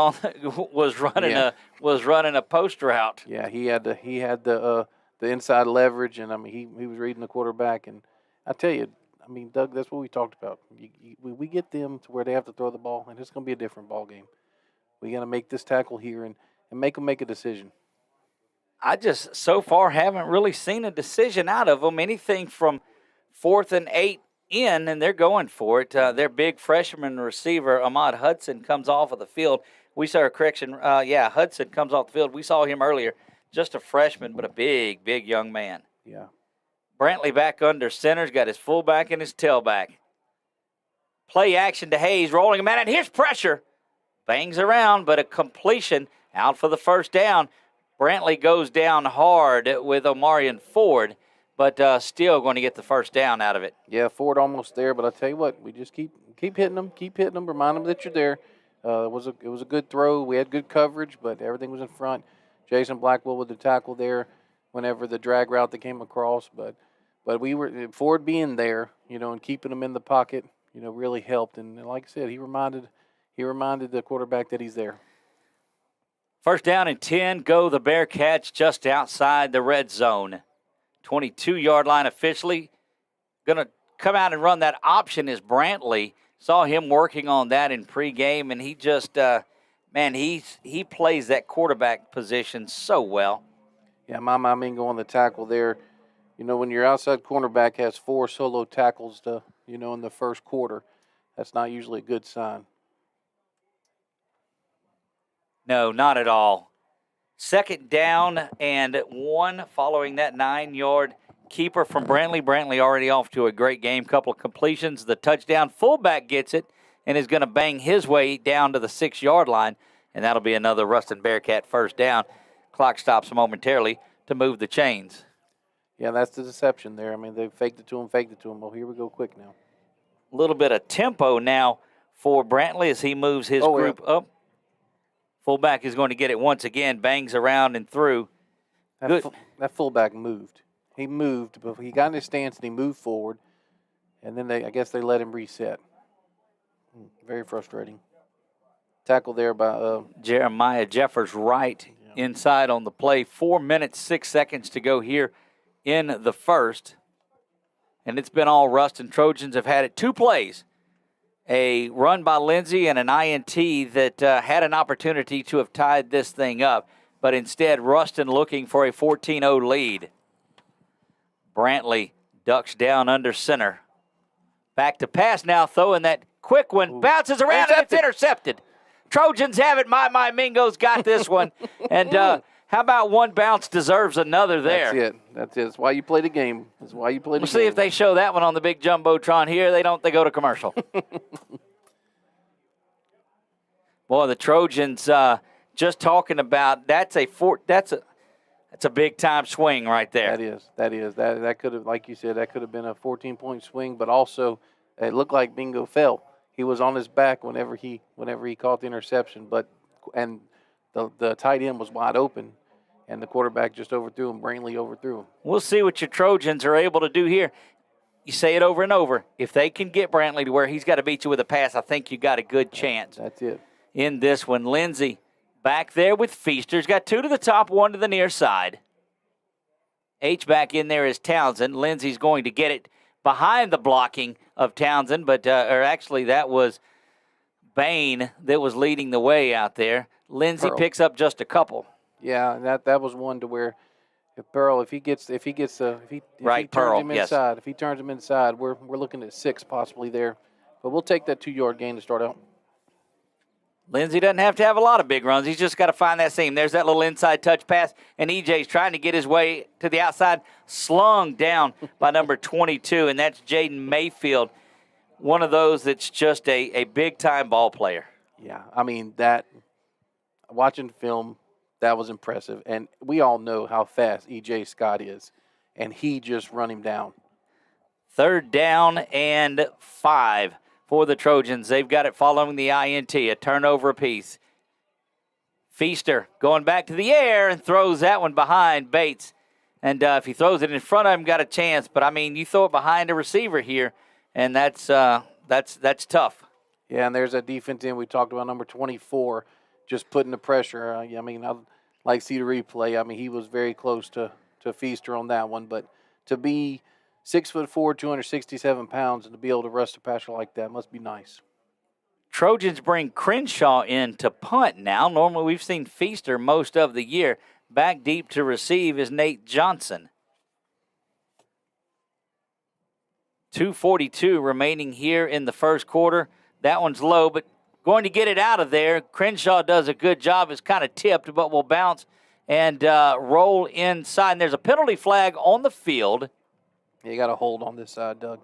running a post route.
Yeah, he had the inside leverage, and he was reading the quarterback. And I tell you, Doug, that's what we talked about. We get them to where they have to throw the ball, and it's going to be a different ball game. We got to make this tackle here and make them make a decision.
I just so far haven't really seen a decision out of them. Anything from 4th and 8 in, and they're going for it. Their big freshman receiver, Ahmad Hudson, comes off of the field. We saw a correction. Hudson comes off the field. We saw him earlier. Just a freshman, but a big, big young man.
Yeah.
Brantley back under center's got his fullback and his tailback. Play action to Hayes, rolling him out, and here's pressure. Bangs around, but a completion out for the 1st down. Brantley goes down hard with Omarion Ford, but still going to get the 1st down out of it.
Yeah, Ford almost there, but I tell you what, we just keep hitting them, remind them that you're there. It was a good throw. We had good coverage, but everything was in front. Jason Blackwell with the tackle there whenever the drag route that came across, but Ford being there, and keeping him in the pocket, really helped. And like I said, he reminded the quarterback that he's there.
1st down and 10, go the Bearcats just outside the red zone. 22-yard line officially. Going to come out and run that option is Brantley. Saw him working on that in pregame, and he just, he plays that quarterback position so well.
Yeah, Mama Mingo on the tackle there. When your outside cornerback has 4 solo tackles in the first quarter, that's not usually a good sign.
No, not at all. 2nd down and 1 following that 9-yard keeper from Brantley. Brantley already off to a great game. Couple of completions. The touchdown fullback gets it and is going to bang his way down to the 6-yard line, and that'll be another Ruston Bearcat 1st down. Clock stops momentarily to move the chains.
Yeah, that's the deception there. They faked it to him. Well, here we go quick now.
A little bit of tempo now for Brantley as he moves his group up. Fullback is going to get it once again, bangs around and through.
That fullback moved. He moved, but he got in his stance and he moved forward, and then I guess they let him reset. Very frustrating. Tackle there by
Jeremiah Jeffers right inside on the play. 4 minutes, 6 seconds to go here in the first. And it's been all Ruston. Trojans have had it 2 plays. A run by Lindsey and an INT that had an opportunity to have tied this thing up. But instead, Ruston looking for a 14-0 lead. Brantley ducks down under center. Back to pass now, throwing that quick one. Ooh. Bounces around and it's intercepted. Trojans have it. My Mingo's got this one. And how about one bounce deserves another there?
That's it. That's why you play the game. That's why you play the game.
We'll see if they show that one on the big Jumbotron here. They don't. They go to commercial. Boy, the Trojans just talking about that's a big time swing right there.
That is. That could have, like you said, that could have been a 14-point swing, but also it looked like Mingo fell. He was on his back whenever he caught the interception, and the tight end was wide open, and the quarterback just overthrew him. Brantley overthrew him.
We'll see what your Trojans are able to do here. You say it over and over. If they can get Brantley to where he's got to beat you with a pass, I think you got a good chance.
That's it.
In this one, Lindsey back there with Feaster. He's got 2 to the top, 1 to the near side. H-back in there is Townsend. Lindsey's going to get it behind the blocking of Townsend, but actually that was Bain that was leading the way out there. Lindsey picks up just a couple.
Yeah, and that was one to where if he turns him inside, if he turns him inside, we're looking at 6 possibly there. But we'll take that 2-yard gain to start out.
Lindsey doesn't have to have a lot of big runs. He's just got to find that seam. There's that little inside touch pass, and EJ's trying to get his way to the outside, slung down by number 22, and that's Jaden Mayfield, one of those that's just a big-time ball player.
Yeah, I mean, watching film, that was impressive. And we all know how fast EJ Scott is, and he just run him down.
3rd down and 5. For the Trojans. They've got it following the INT, a turnover apiece. Feaster going back to the air and throws that one behind Bates. And if he throws it in front of him, got a chance. But, I mean, you throw it behind a receiver here, and that's tough.
Yeah, and there's a defense end we talked about, number 24, just putting the pressure. I like to see the replay. I mean, he was very close to Feaster on that one. But to be 6'4", 267 pounds, and to be able to rush a passer like that must be nice.
Trojans bring Crenshaw in to punt now. Normally we've seen Feaster most of the year. Back deep to receive is Nate Johnson. 2:42 remaining here in the first quarter. That one's low, but going to get it out of there. Crenshaw does a good job. It's kind of tipped, but will bounce and roll inside. And there's a penalty flag on the field.
You got a hold on this side, Doug.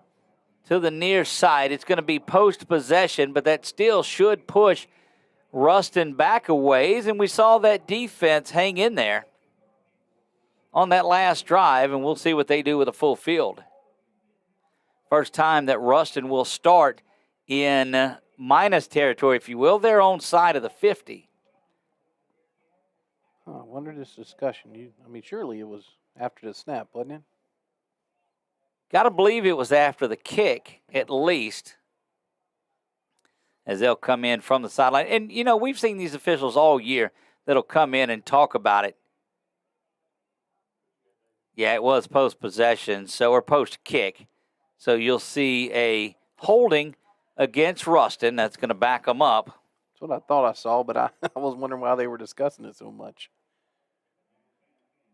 To the near side. It's going to be post-possession, but that still should push Rustin back a ways, and we saw that defense hang in there on that last drive, and we'll see what they do with a full field. First time that Rustin will start in minus territory, if you will, their own side of the 50.
I wonder this discussion. Surely it was after the snap, wasn't it?
Got to believe it was after the kick, at least, as they'll come in from the sideline. And, we've seen these officials all year that'll come in and talk about it. Yeah, it was post-possession, or post-kick. So you'll see a holding against Rustin. That's going to back them up.
That's what I thought I saw, but I was wondering why they were discussing it so much.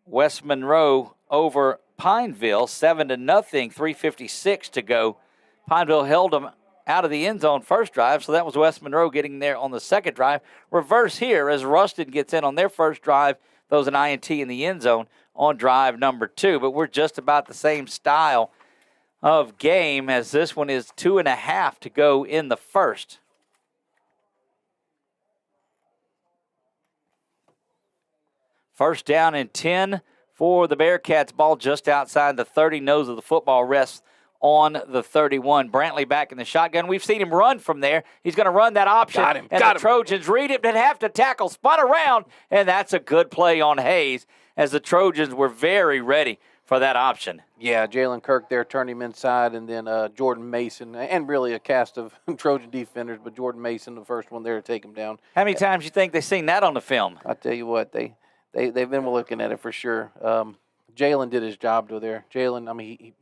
West Monroe over Pineville, 7-0, 3:56 to go. Pineville held them out of the end zone first drive, so that was West Monroe getting there on the second drive. Reverse here as Rustin gets in on their first drive, throws an INT in the end zone on drive number 2. But we're just about the same style of game as this one is 2.5 to go in the first. First down and 10 for the Bearcats. Ball just outside the 30. Nose of the football rests on the 31. Brantley back in the shotgun. We've seen him run from there. He's going to run that option.
Got him.
And the Trojans read it, didn't have to tackle, spun around, and that's a good play on Hayes as the Trojans were very ready for that option.
Yeah, Jalen Kirk there turned him inside, and then Jordan Mason, and really a cast of Trojan defenders, but Jordan Mason, the first one there to take him down.
How many times you think they've seen that on the film?
I tell you what, they've been looking at it for sure. Jalen did his job to there. Jalen, I mean,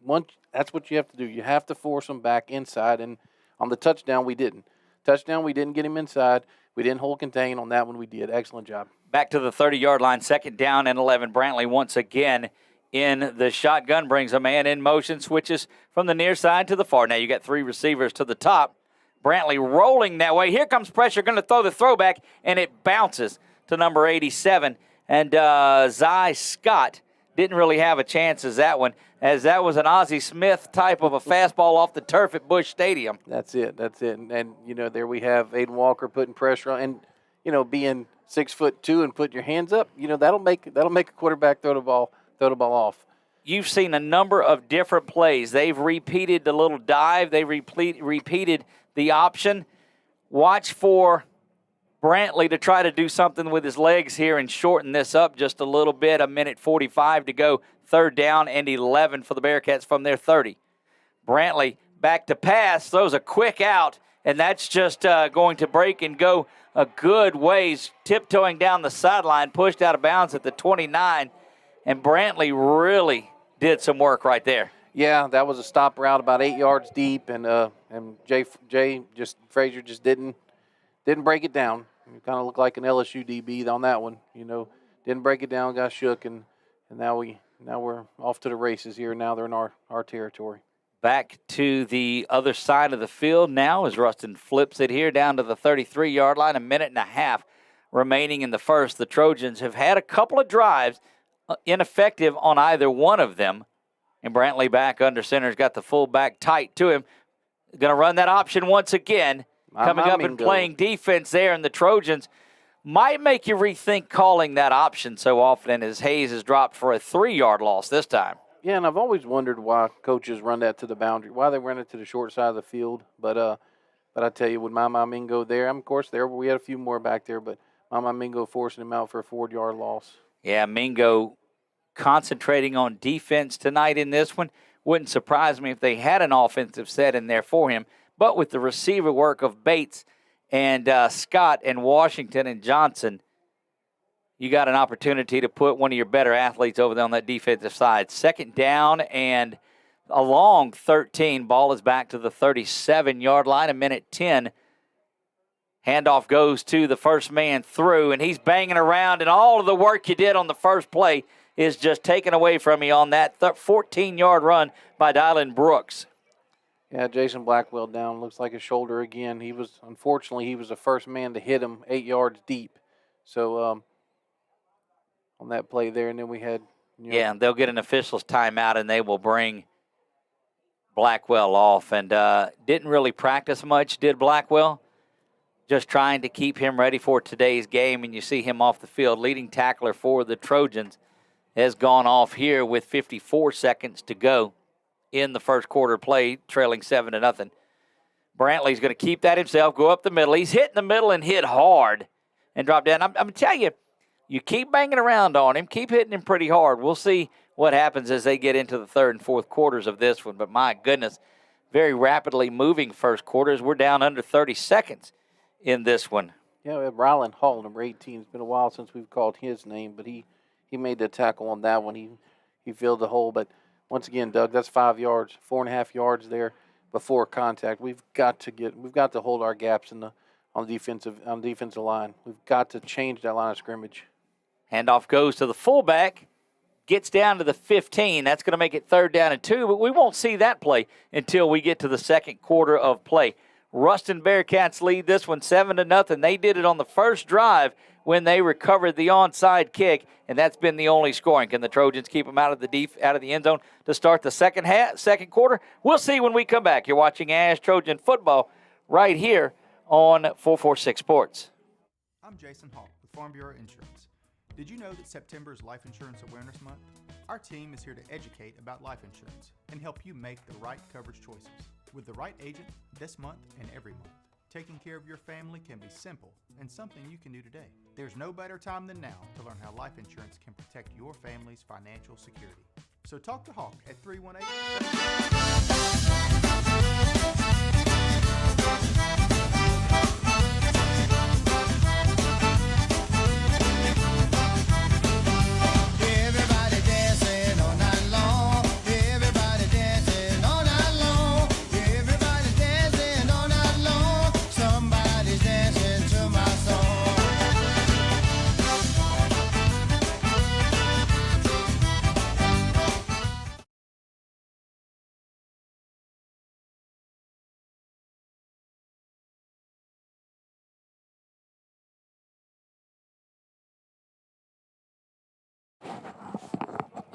that's what you have to do. You have to force him back inside, and on the touchdown, we didn't. We didn't get him inside. We didn't hold contain. On that one, we did. Excellent job.
Back to the 30-yard line, 2nd down and 11. Brantley once again in the shotgun, brings a man in motion, switches from the near side to the far. Now you got 3 receivers to the top. Brantley rolling that way. Here comes pressure, going to throw the throwback, and it bounces to number 87. And Zy Scott didn't really have a chance as that one, as that was an Ozzie Smith type of a fastball off the turf at Busch Stadium.
That's it. And there we have Aiden Walker putting pressure on, and, being 6'2" and putting your hands up, that'll make a quarterback throw the ball off.
You've seen a number of different plays. They've repeated the little dive. They repeated the option. Watch for Brantley to try to do something with his legs here and shorten this up just a little bit. 1:45 to go. 3rd down and 11 for the Bearcats from their 30. Brantley back to pass, throws a quick out, and that's just going to break and go a good ways, tiptoeing down the sideline, pushed out of bounds at the 29. And Brantley really did some work right there.
Yeah, that was a stop route about 8 yards deep, and Frazier just didn't break it down. It kind of looked like an LSU DB on that one. Didn't break it down, got shook, and now we're off to the races here. Now they're in our territory.
Back to the other side of the field now as Rustin flips it here down to the 33-yard line. 1.5 minutes remaining in the first. The Trojans have had a couple of drives ineffective on either one of them. And Brantley back under center has got the fullback tight to him. Going to run that option once again. Coming up and playing defense there, and the Trojans might make you rethink calling that option so often as Hayes has dropped for a 3-yard loss this time.
Yeah, and I've always wondered why coaches run that to the boundary, why they run it to the short side of the field. But I tell you, with Mama Mingo there, of course, we had a few more back there, but Mama Mingo forcing him out for a 4-yard loss.
Yeah, Mingo concentrating on defense tonight in this one. Wouldn't surprise me if they had an offensive set in there for him. But with the receiver work of Bates and Scott and Washington and Johnson, you got an opportunity to put one of your better athletes over there on that defensive side. 2nd down and a long 13. Ball is back to the 37-yard line, 1:10. Handoff goes to the first man through, and he's banging around, and all of the work you did on the first play is just taken away from you on that 14-yard run by Dylan Brooks.
Yeah, Jason Blackwell down. Looks like his shoulder again. Unfortunately, he was the first man to hit him 8 yards deep. So on that play there, and then we had.
Yeah, they'll get an official's timeout, and they will bring Blackwell off. And didn't really practice much, did Blackwell? Just trying to keep him ready for today's game, and you see him off the field. Leading tackler for the Trojans has gone off here with 54 seconds to go in the first quarter play, trailing 7-0. Brantley's going to keep that himself, go up the middle. He's hit in the middle and hit hard and drop down. I'm going to tell you, you keep banging around on him, keep hitting him pretty hard. We'll see what happens as they get into the 3rd and 4th quarters of this one. But my goodness, very rapidly moving first quarters. We're down under 30 seconds in this one.
Yeah, we have Rylan Hall, number 18. It's been a while since we've called his name, but he made the tackle on that one. He filled the hole, but once again, Doug, that's 5 yards, 4.5 yards there before contact. We've got to hold our gaps on the defensive line. We've got to change that line of scrimmage.
Handoff goes to the fullback, gets down to the 15. That's going to make it 3rd down and 2, but we won't see that play until we get to the 2nd quarter of play. Ruston Bearcats lead this one 7-0. They did it on the first drive when they recovered the onside kick, and that's been the only scoring. Can the Trojans keep them out of the end zone to start the second quarter? We'll see when we come back. You're watching Ash Trojan football right here on 446 Sports.
I'm Jason Hall with Farm Bureau Insurance. Did you know that September is Life Insurance Awareness Month? Our team is here to educate about life insurance and help you make the right coverage choices with the right agent this month and every month. Taking care of your family can be simple and something you can do today. There's no better time than now to learn how life insurance can protect your family's financial security. So talk to Hawk at 318.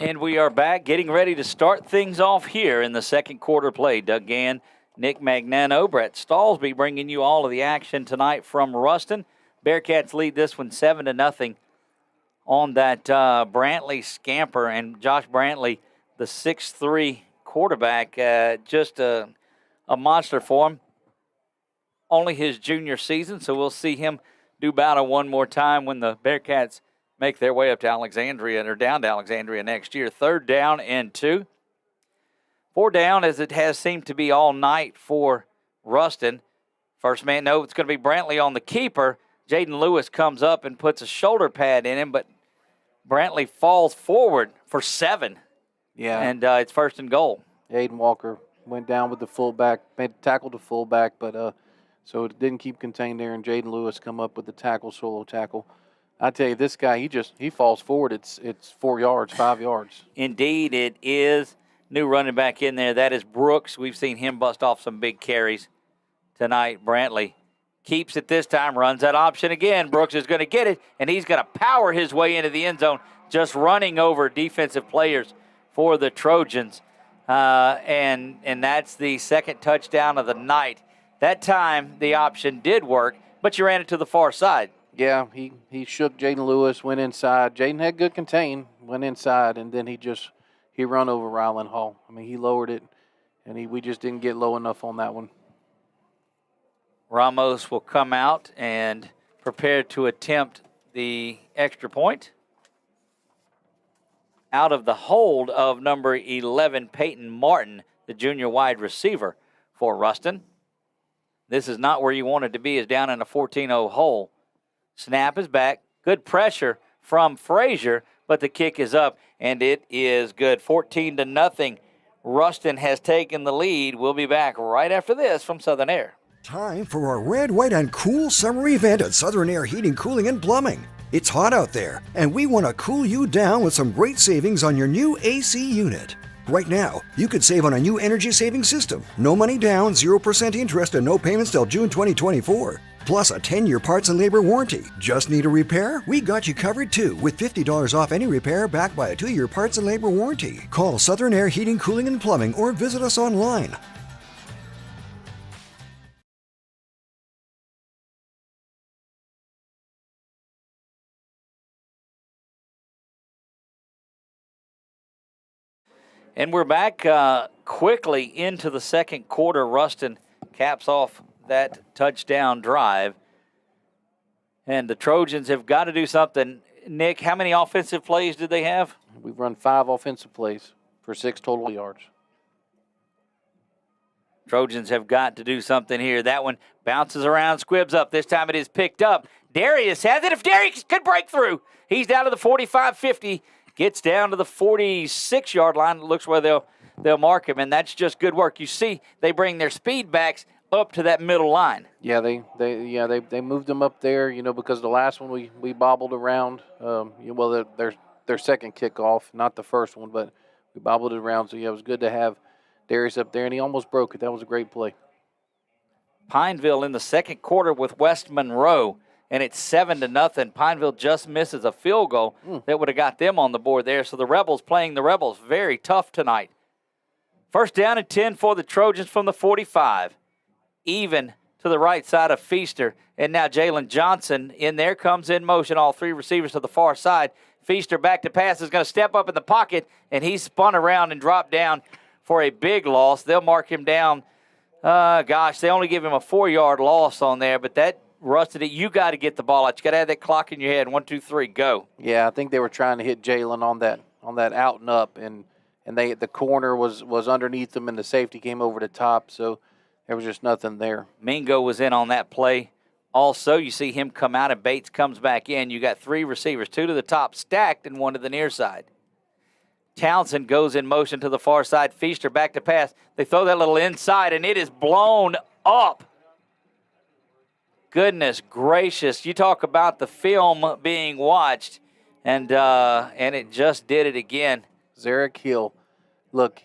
And we are back, getting ready to start things off here in the second quarter play. Doug Gann, Nick Magnano, Brett Stallsby bringing you all of the action tonight from Ruston. Bearcats lead this one 7-0 on that Brantley scamper. And Josh Brantley, the 6'3" quarterback, just a monster for him. Only his junior season, so we'll see him do battle one more time when the Bearcats make their way up to Alexandria, or down to Alexandria next year. 3rd down and 2. 4 down, as it has seemed to be all night for Ruston. First man, no, it's going to be Brantley on the keeper. Jaden Lewis comes up and puts a shoulder pad in him, but Brantley falls forward for 7.
Yeah.
And it's 1st and goal.
Aiden Walker went down with the fullback, tackled the fullback, but so it didn't keep contained there, and Jaden Lewis come up with the tackle, solo tackle. I tell you, this guy, he falls forward. It's 4 yards, 5 yards.
Indeed, it is. New running back in there. That is Brooks. We've seen him bust off some big carries tonight. Brantley keeps it this time, runs that option again. Brooks is going to get it, and he's going to power his way into the end zone, just running over defensive players for the Trojans. And that's the second touchdown of the night. That time, the option did work, but you ran it to the far side.
Yeah, he shook Jaden Lewis, went inside. Jaden had good contain, went inside, and then he run over Ryland Hall. I mean, he lowered it, and we just didn't get low enough on that one.
Ramos will come out and prepare to attempt the extra point. Out of the hold of number 11, Peyton Martin, the junior wide receiver for Ruston. This is not where you wanted to be, is down in a 14-0 hole. Snap is back. Good pressure from Frazier, but the kick is up, and it is good. 14-0. Ruston has taken the lead. We'll be back right after this from Southern Air.
Time for our red, white, and cool summer event at Southern Air Heating, Cooling, and Plumbing. It's hot out there, and we want to cool you down with some great savings on your new AC unit. Right now, you could save on a new energy-saving system. No money down, 0% interest, and no payments till June 2024. Plus a 10-year parts and labor warranty. Just need a repair? We got you covered too, with $50 off any repair backed by a 2-year parts and labor warranty. Call Southern Air Heating, Cooling, and Plumbing or visit us online.
And we're back quickly into the second quarter. Ruston caps off that touchdown drive. And the Trojans have got to do something. Nick, how many offensive plays did they have?
We've run 5 offensive plays for 6 total yards.
Trojans have got to do something here. That one bounces around, squibs up. This time it is picked up. Darius has it. If Darius could break through, he's down to the 45-50. Gets down to the 46-yard line. It looks where they'll mark him, and that's just good work. You see, they bring their speed backs up to that middle line.
Yeah, they moved them up there, because the last one we bobbled around. Their second kickoff, not the first one, but we bobbled it around. So yeah, it was good to have Darius up there, and he almost broke it. That was a great play.
Pineville in the second quarter with West Monroe. And it's 7-0. Pineville just misses a field goal that would have got them on the board there. So the Rebels playing the Rebels very tough tonight. First down and 10 for the Trojans from the 45. Even to the right side of Feaster. And now Jalen Johnson in there, comes in motion, all three receivers to the far side. Feaster back to pass, is going to step up in the pocket, and he's spun around and dropped down for a big loss. They'll mark him down. They only give him a 4-yard loss on there, but that rusted it. You got to get the ball out. You got to have that clock in your head. 1, 2, 3, go.
Yeah, I think they were trying to hit Jalen on that out and up, and the corner was underneath them, and the safety came over the top, so there was just nothing there.
Mingo was in on that play. Also, you see him come out, and Bates comes back in. You got 3 receivers, 2 to the top stacked and 1 to the near side. Townsend goes in motion to the far side. Feaster back to pass. They throw that little inside, and it is blown up. Goodness gracious. You talk about the film being watched, and it just did it again.
Zarek Hill, look,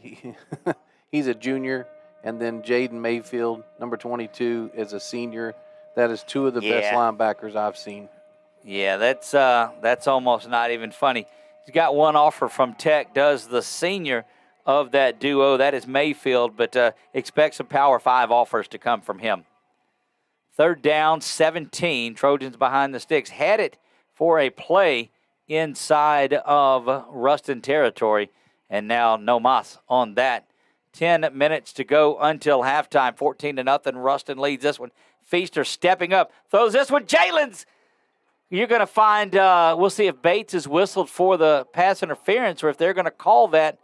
he's a junior, and then Jaden Mayfield, number 22, is a senior. That is 2 of the best linebackers I've seen.
Yeah, that's almost not even funny. He's got 1 offer from Tech, does the senior of that duo. That is Mayfield, but expect some Power 5 offers to come from him. 3rd down, 17. Trojans behind the sticks. Had it for a play inside of Ruston territory, and now no mas on that. 10 minutes to go until halftime. 14-0. Ruston leads this one. Feaster stepping up, throws this one. Jalen's. You're going to find, we'll see if Bates is whistled for the pass interference or if they're going to call that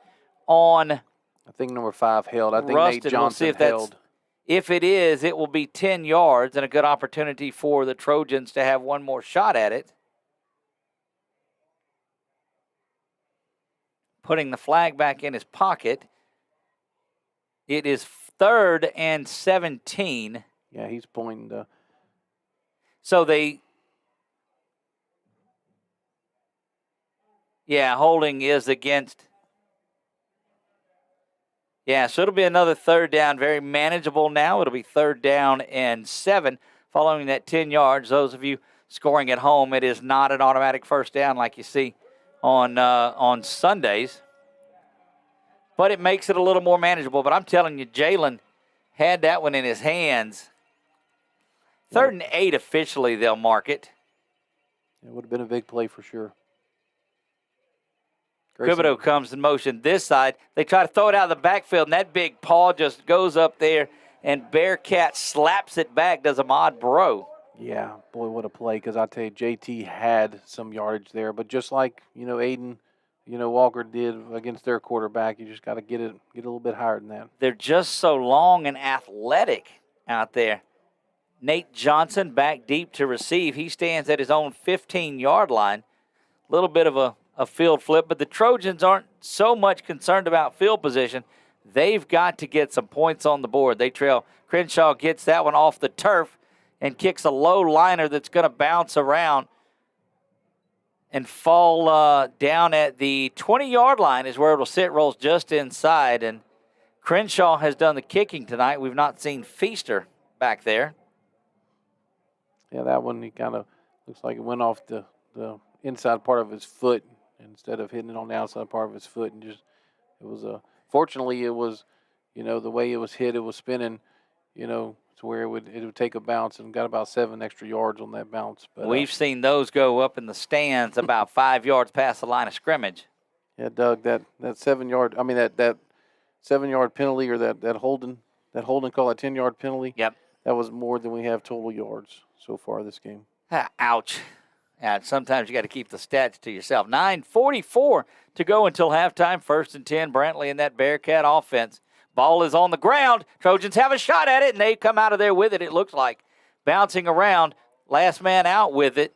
on.
I think number 5 held. I think
Rustin.
Nate Johnson
we'll see if
held.
If it is, it will be 10 yards and a good opportunity for the Trojans to have one more shot at it. Putting the flag back in his pocket. It is 3rd and 17.
Yeah, he's pointing.
So holding is against. Yeah, so it'll be another 3rd down, very manageable now. It'll be 3rd down and 7 following that 10 yards. Those of you scoring at home, it is not an automatic 1st down like you see on Sundays. But it makes it a little more manageable. But I'm telling you, Jalen had that one in his hands. 3rd and 8 officially, they'll mark it.
It would have been a big play for sure.
Thibodeau comes in motion this side. They try to throw it out of the backfield, and that big paw just goes up there, and Bearcat slaps it back, does Ahmad Bro.
Yeah, boy, what a play, because I tell you, JT had some yardage there. But just like, Aiden, Walker did against their quarterback, you just got to get a little bit higher than that.
They're just so long and athletic out there. Nate Johnson back deep to receive. He stands at his own 15-yard line. A little bit of a field flip, but the Trojans aren't so much concerned about field position. They've got to get some points on the board. They trail. Crenshaw gets that one off the turf and kicks a low liner that's going to bounce around and fall down at the 20-yard line is where it'll sit, rolls just inside. And Crenshaw has done the kicking tonight. We've not seen Feaster back there.
Yeah, that one, he kind of looks like it went off the inside part of his foot instead of hitting it on the outside part of his foot. And fortunately, it was, the way it was hit, it was spinning, to where it would take a bounce and got about 7 extra yards on that bounce. But
we've seen those go up in the stands about 5 yards past the line of scrimmage.
Yeah, Doug, that 7-yard, that 7-yard penalty or that holding call, that 10-yard penalty.
Yep.
That was more than we have total yards so far this game.
Ouch. Yeah, sometimes you got to keep the stats to yourself. 9:44 to go until halftime. 1st and 10, Brantley in that Bearcat offense. Ball is on the ground. Trojans have a shot at it, and they come out of there with it, it looks like. Bouncing around. Last man out with it.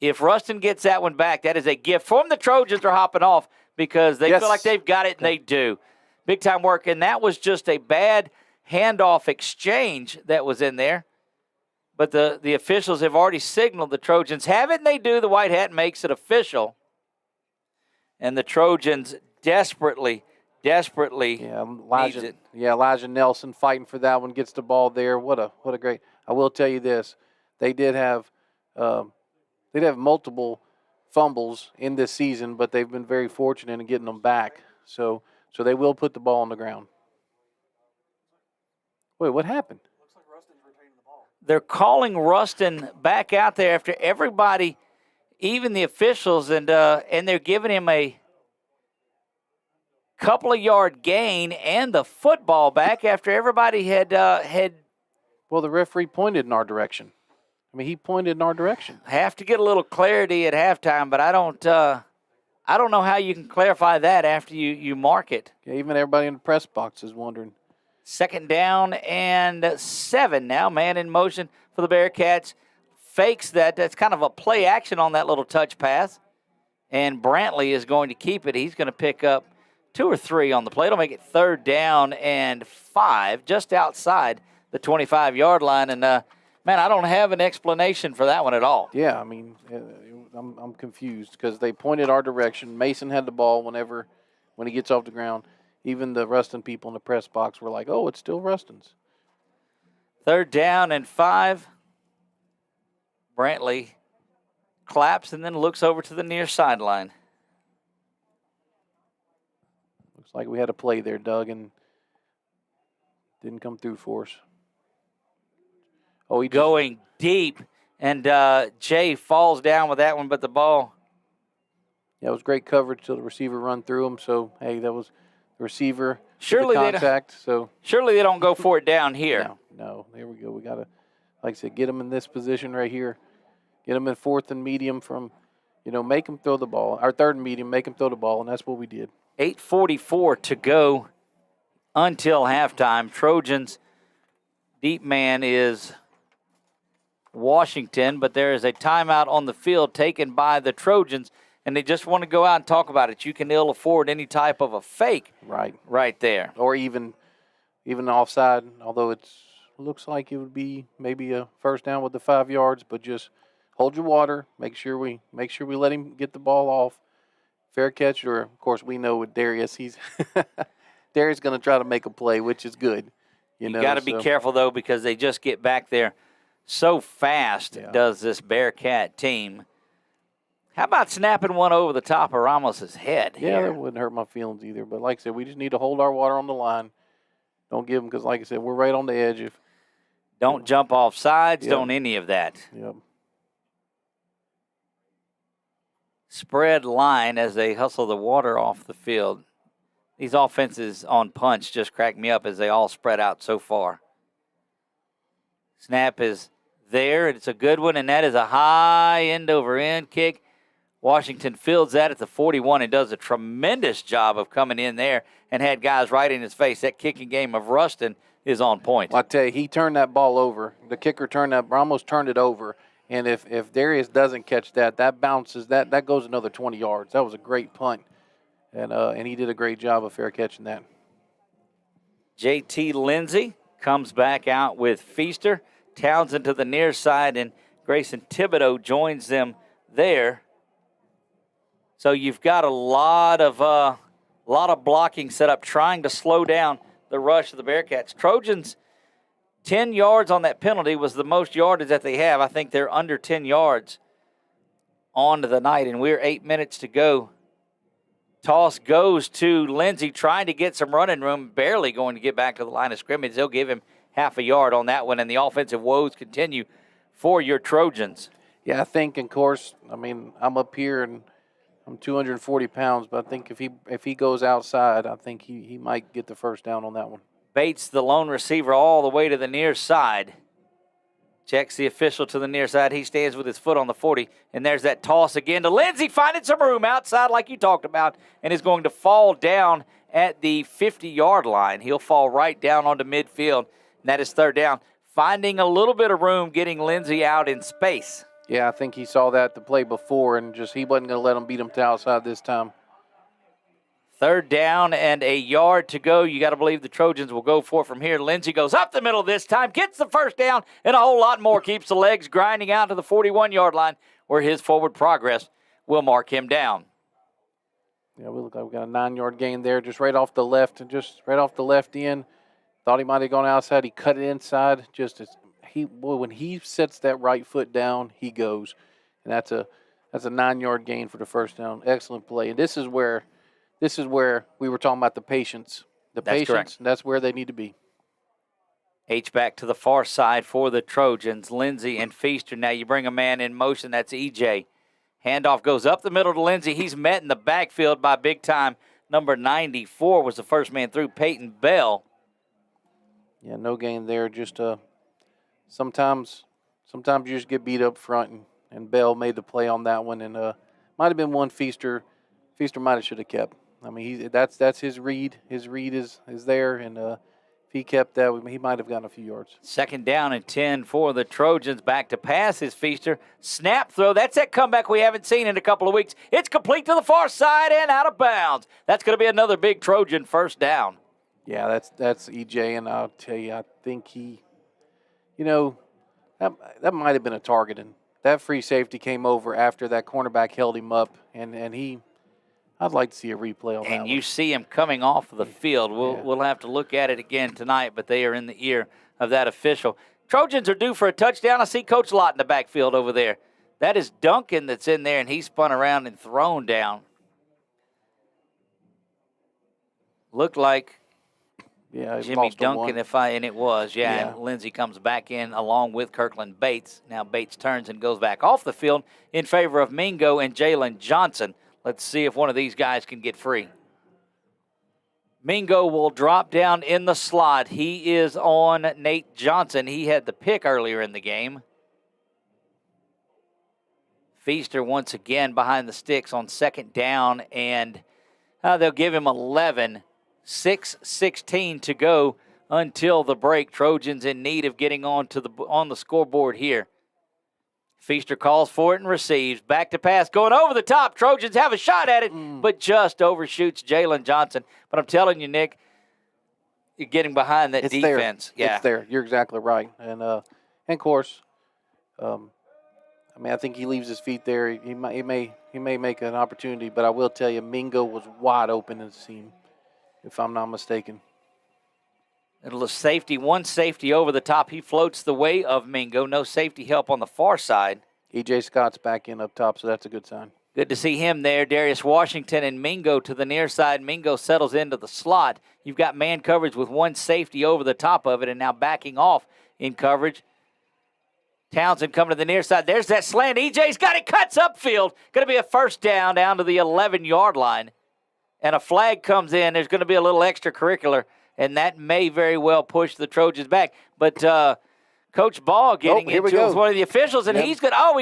If Rustin gets that one back, that is a gift from the Trojans. Are hopping off because they feel like they've got it, and they do. Big-time work, and that was just a bad handoff exchange that was in there. But the officials have already signaled the Trojans have it, and they do. The white hat makes it official. And the Trojans desperately needs it.
Yeah, Elijah Nelson fighting for that one, gets the ball there. What a great. I will tell you this. They did have multiple fumbles in this season, but they've been very fortunate in getting them back. So they will put the ball on the ground. Wait, what happened?
they're calling Rustin back out there after everybody, even the officials, and they're giving him a couple of yard gain and the football back after everybody had.
Well, the referee pointed in our direction. I mean, he pointed in our direction.
Have to get a little clarity at halftime, but I don't know how you can clarify that after you mark it.
Yeah, even everybody in the press box is wondering.
2nd down and 7 now. Man in motion for the Bearcats. Fakes that. That's kind of a play action on that little touch pass. And Brantley is going to keep it. He's going to pick up 2 or 3 on the play. It'll make it 3rd down and 5, just outside the 25-yard line. And, man, I don't have an explanation for that one at all.
Yeah, I mean, I'm confused because they pointed our direction. Mason had the ball when he gets off the ground. Even the Rustin people in the press box were like, oh, it's still Rustin's.
3rd down and 5. Brantley claps and then looks over to the near sideline.
Looks like we had a play there, Doug, and didn't come through for us. Oh, he
going deep, and Jay falls down with that one, but the ball.
Yeah, it was great coverage till the receiver run through him. So, hey, that was the receiver.
Surely
the contact.
Surely they don't go for it down here.
No. There we go. We got to, like I said, get him in this position right here. Get him in 4th and medium from, make him throw the ball. Our 3rd and medium, make him throw the ball, and that's what we did.
8:44 to go until halftime. Trojans, deep man is Washington, but there is a timeout on the field taken by the Trojans, and they just want to go out and talk about it. You can ill afford any type of a fake right there.
Or even offside, although it looks like it would be maybe a 1st down with the 5 yards, but just hold your water. Make sure we let him get the ball off. Fair catch, or of course we know with Darius, Darius going to try to make a play, which is good.
You got to be careful though, because they just get back there so fast. Does this Bearcat team? How about snapping one over the top of Ramos's head?
Yeah, that wouldn't hurt my feelings either. But like I said, we just need to hold our water on the line. Don't give them, because like I said, we're right on the edge.
Don't jump off sides. Don't any of that.
Yep.
Spread line as they hustle the water off the field. These offenses on punch just crack me up as they all spread out so far. Snap is there. It's a good one, and that is a high end-over-end kick. Washington fields that at the 41 and does a tremendous job of coming in there and had guys right in his face. That kicking game of Rustin is on point.
Well, I tell you, he turned that ball over. The kicker almost turned it over. And if Darius doesn't catch that bounces, that goes another 20 yards. That was a great punt, and he did a great job of fair catching that.
J.T. Lindsey comes back out with Feaster. Townsend to the near side, and Grayson Thibodeau joins them there. So you've got a lot of blocking set up, trying to slow down the rush of the Bearcats. Trojans, 10 yards on that penalty was the most yardage that they have. I think they're under 10 yards on to the night, and we're 8 minutes to go. Toss goes to Lindsey, trying to get some running room, barely going to get back to the line of scrimmage. They'll give him half a yard on that one, and the offensive woes continue for your Trojans.
Yeah, I think, of course, I mean, I'm up here, and I'm 240 pounds, but I think if he goes outside, I think he might get the 1st down on that one.
Bates, the lone receiver, all the way to the near side. Checks the official to the near side. He stands with his foot on the 40, and there's that toss again to Lindsey, finding some room outside like you talked about, and is going to fall down at the 50-yard line. He'll fall right down onto midfield, and that is 3rd down. Finding a little bit of room, getting Lindsey out in space.
Yeah, I think he saw that the play before, and just he wasn't going to let him beat him to outside this time.
3rd down and a yard to go. You got to believe the Trojans will go for it from here. Lindsey goes up the middle this time, gets the 1st down, and a whole lot more. Keeps the legs grinding out to the 41-yard line, where his forward progress will mark him down.
Yeah, we look like we got a 9-yard gain there, just right off the left, and just right off the left end. Thought he might have gone outside. He cut it inside. When he sets that right foot down, he goes, and that's a 9-yard gain for the 1st down. Excellent play, and this is where we were talking about the patience.
That's correct.
That's where they need to be.
H-back to the far side for the Trojans. Lindsey and Feaster. Now you bring a man in motion. That's EJ. Handoff goes up the middle to Lindsey. He's met in the backfield by big-time number 94 was the first man through, Peyton Bell.
Yeah, no gain there. Just sometimes you just get beat up front, and Bell made the play on that one, and might have been one Feaster might have should have kept. I mean, that's his read. His read is there, and if he kept that, he might have gotten a few yards.
2nd down and 10 for the Trojans. Back to pass is Feaster. Snap throw. That's that comeback we haven't seen in a couple of weeks. It's complete to the far side and out of bounds. That's going to be another big Trojan first down.
Yeah, that's EJ, and I'll tell you, I think that might have been a targeting. That free safety came over after that cornerback held him up, and I'd like to see a replay on that.
And you see him coming off of the field. We'll have to look at it again tonight, but they are in the ear of that official. Trojans are due for a touchdown. I see Coach Lott in the backfield over there. That is Duncan that's in there, and he spun around and thrown down. Looked like Jimmy Duncan, and it was, and Lindsey comes back in along with Kirkland Bates. Now Bates turns and goes back off the field in favor of Mingo and Jalen Johnson. Let's see if one of these guys can get free. Mingo will drop down in the slot. He is on Nate Johnson. He had the pick earlier in the game. Feaster once again behind the sticks on 2nd down, and they'll give him 11. 6:16 to go until the break. Trojans in need of getting on the scoreboard here. Feaster calls for it and receives. Back to pass, going over the top. Trojans have a shot at it, but just overshoots Jalen Johnson. But I'm telling you, Nick, you're getting behind that defense.
Yeah, it's there. You're exactly right. And of course, I think he leaves his feet there. He may make an opportunity, but I will tell you, Mingo was wide open in the seam, if I'm not mistaken.
It'll a safety, one safety over the top. He floats the way of Mingo. No safety help on the far side.
E.J. Scott's back in up top, so that's a good sign.
Good to see him there. Darius Washington and Mingo to the near side. Mingo settles into the slot. You've got man coverage with one safety over the top of it, and now backing off in coverage. Townsend coming to the near side. There's that slant. E.J.'s got it. Cuts upfield. Going to be a first down to the 11-yard line. And a flag comes in. There's going to be a little extracurricular, and that may very well push the Trojans back. But Coach Ball getting into it with one of the officials, and he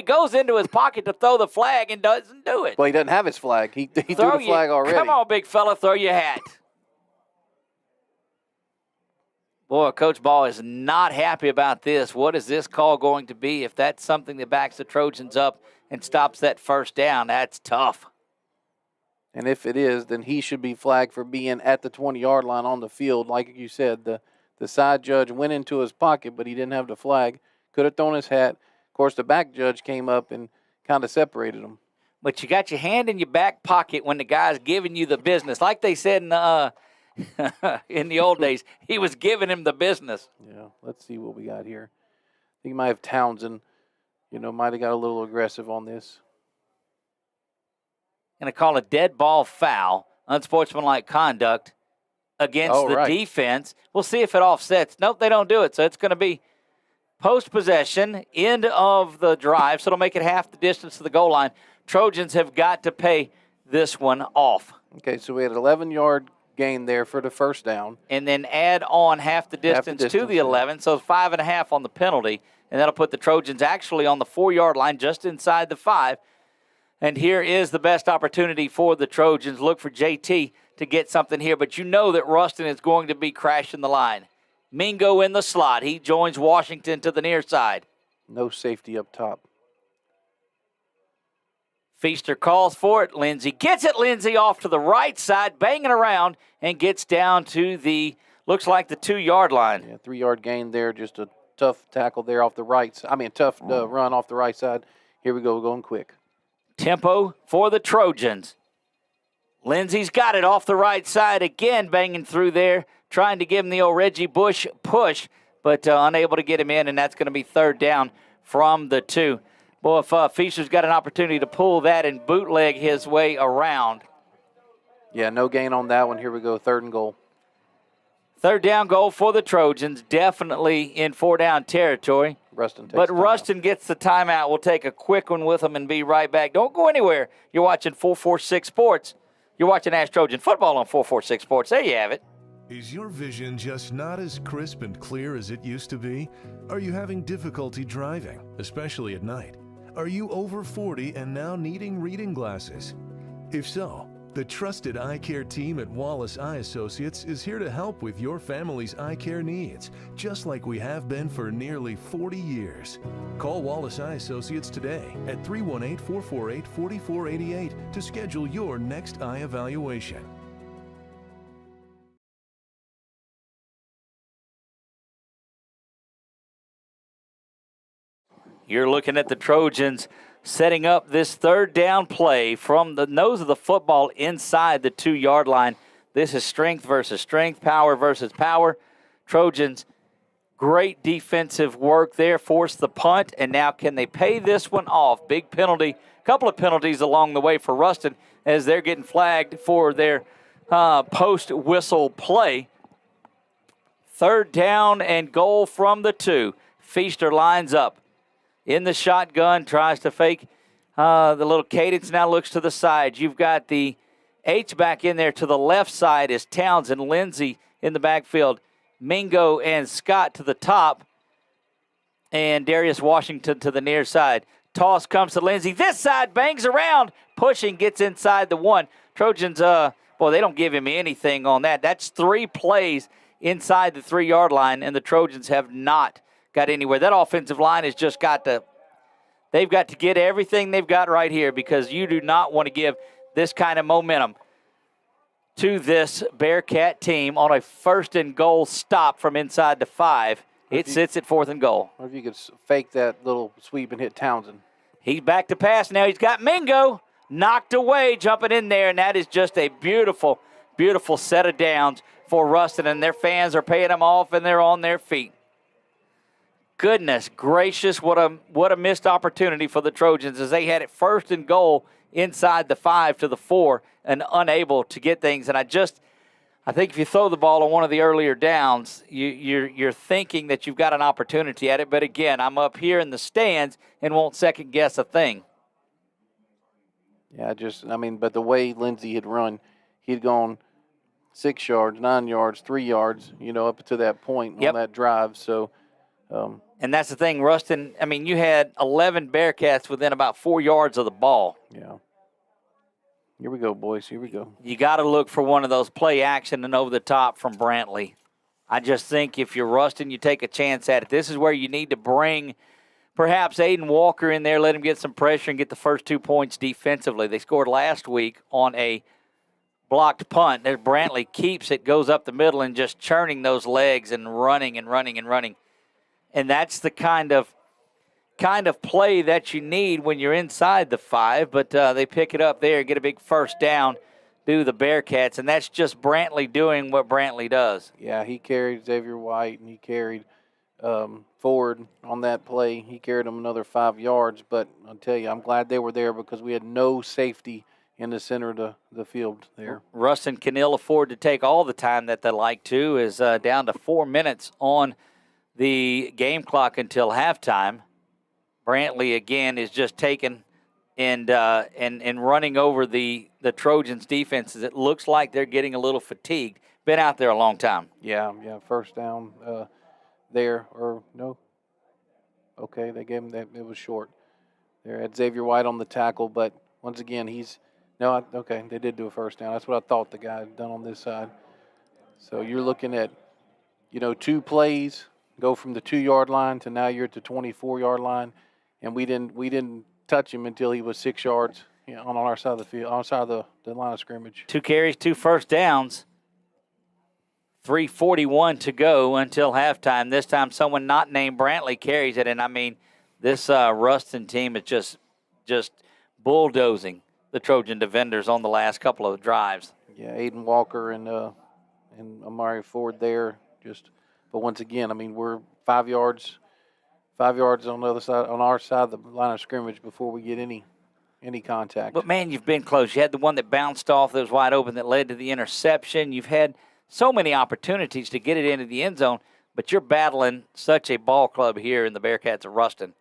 goes into his pocket to throw the flag and doesn't do it.
Well, he doesn't have his flag. He threw the flag already.
Come on, big fella, throw your hat. Boy, Coach Ball is not happy about this. What is this call going to be? If that's something that backs the Trojans up and stops that first down, that's tough.
And if it is, then he should be flagged for being at the 20-yard line on the field. Like you said, the side judge went into his pocket, but he didn't have the flag. Could have thrown his hat. Of course, the back judge came up and kind of separated them.
But you got your hand in your back pocket when the guy's giving you the business. Like they said in the old days, he was giving him the business.
Yeah, let's see what we got here. I think you might have Townsend, might have got a little aggressive on this.
Going to call a dead ball foul, unsportsmanlike conduct against the defense. We'll see if it offsets. Nope, they don't do it. So it's going to be post-possession, end of the drive, so it'll make it half the distance to the goal line. Trojans have got to pay this one off.
Okay, so we had an 11-yard gain there for the first down.
And then add on half the distance to the 11, so 5.5 on the penalty, and that'll put the Trojans actually on the 4-yard line just inside the 5. And here is the best opportunity for the Trojans. Look for JT to get something here, but you know that Rustin is going to be crashing the line. Mingo in the slot. He joins Washington to the near side.
No safety up top.
Feaster calls for it. Lindsey gets it. Lindsey off to the right side, banging around, and gets down to looks like the 2-yard line.
Yeah, 3-yard gain there. Just a tough tackle there off the right side. Tough run off the right side. Here we go, going quick.
Tempo for the Trojans. Lindsey's got it off the right side again, banging through there, trying to give him the old Reggie Bush push, but unable to get him in, and that's going to be 3rd down from the 2. Boy, if Feaster's got an opportunity to pull that and bootleg his way around.
Yeah, no gain on that one. Here we go, 3rd and goal.
Third down goal for the Trojans, definitely in 4-down territory.
Rustin takes
But
timeout.
Rustin gets the timeout. We'll take a quick one with them and be right back. Don't go anywhere. You're watching 446 Sports. You're watching Ash Trojan Football on 446 Sports. There you have it.
Is your vision just not as crisp and clear as it used to be? Are you having difficulty driving, especially at night? Are you over 40 and now needing reading glasses? If so, the trusted eye care team at Wallace Eye Associates is here to help with your family's eye care needs, just like we have been for nearly 40 years. Call Wallace Eye Associates today at 318-448-4488 to schedule your next eye evaluation.
You're looking at the Trojans setting up this third down play from the nose of the football inside the 2-yard line. This is strength versus strength, power versus power. Trojans, great defensive work there, force the punt, and now can they pay this one off? Big penalty, couple of penalties along the way for Ruston as they're getting flagged for their post-whistle play. Third down and goal from the 2. Feaster lines up in the shotgun, tries to fake the little cadence, now looks to the side. You've got the H-back in there to the left side is Townsend, Lindsey in the backfield, Mingo and Scott to the top, and Darius Washington to the near side. Toss comes to Lindsey. This side bangs around, pushing, gets inside the 1. Trojans, they don't give him anything on that. That's 3 plays inside the 3-yard line, and the Trojans have not got anywhere. That offensive line has just they've got to get everything they've got right here, because you do not want to give this kind of momentum to this Bearcat team on a 1st and goal stop from inside the 5. It sits at 4th and goal.
Or if you could fake that little sweep and hit Townsend.
He's back to pass now. He's got Mingo knocked away, jumping in there, and that is just a beautiful, beautiful set of downs for Rustin, and their fans are paying them off, and they're on their feet. Goodness gracious, what a missed opportunity for the Trojans as they had it 1st and goal inside the 5 to the 4 and unable to get things. And I think if you throw the ball on one of the earlier downs, you're thinking that you've got an opportunity at it. But again, I'm up here in the stands and won't second guess a thing.
Yeah, but the way Lindsey had run, he'd gone 6 yards, 9 yards, 3 yards, up to that point on that drive. So.
And that's the thing, Rustin. You had 11 Bearcats within about 4 yards of the ball.
Yeah. Here we go, boys. Here we go.
You got to look for one of those play action and over the top from Brantley. I just think if you're Rustin, you take a chance at it. This is where you need to bring perhaps Aiden Walker in there, let him get some pressure and get the first 2 points defensively. They scored last week on a blocked punt. There, Brantley keeps it, goes up the middle, and just churning those legs and running and running and running. And that's the kind of play that you need when you're inside the 5. But they pick it up there, get a big first down, do the Bearcats. And that's just Brantley doing what Brantley does.
Yeah, he carried Xavier White, and he carried Ford on that play. He carried him another 5 yards. But I'll tell you, I'm glad they were there because we had no safety in the center of the field there.
Rustin can ill afford to take all the time that they like to. Is down to 4 minutes on the game clock until halftime. Brantley again is just taking and running over the Trojans' defenses. It looks like they're getting a little fatigued. Been out there a long time.
Yeah, first down there, or no. Okay, they gave him that. It was short. They had Xavier White on the tackle, but once again, they did do a first down. That's what I thought the guy had done on this side. So you're looking at, 2 plays, go from the 2-yard line to now you're at the 24-yard line, and we didn't touch him until he was 6 yards on our side of the field, on our side of the line of scrimmage.
2 carries, 2 first downs. 3:41 to go until halftime. This time someone not named Brantley carries it, and this Rustin team is just bulldozing the Trojan defenders on the last couple of drives.
Yeah, Aiden Walker and Amari Ford there But once again, we're 5 yards on the other side, on our side of the line of scrimmage before we get any contact.
But man, you've been close. You had the one that bounced off that was wide open that led to the interception. You've had so many opportunities to get it into the end zone, but you're battling such a ball club here in the Bearcats of Ruston.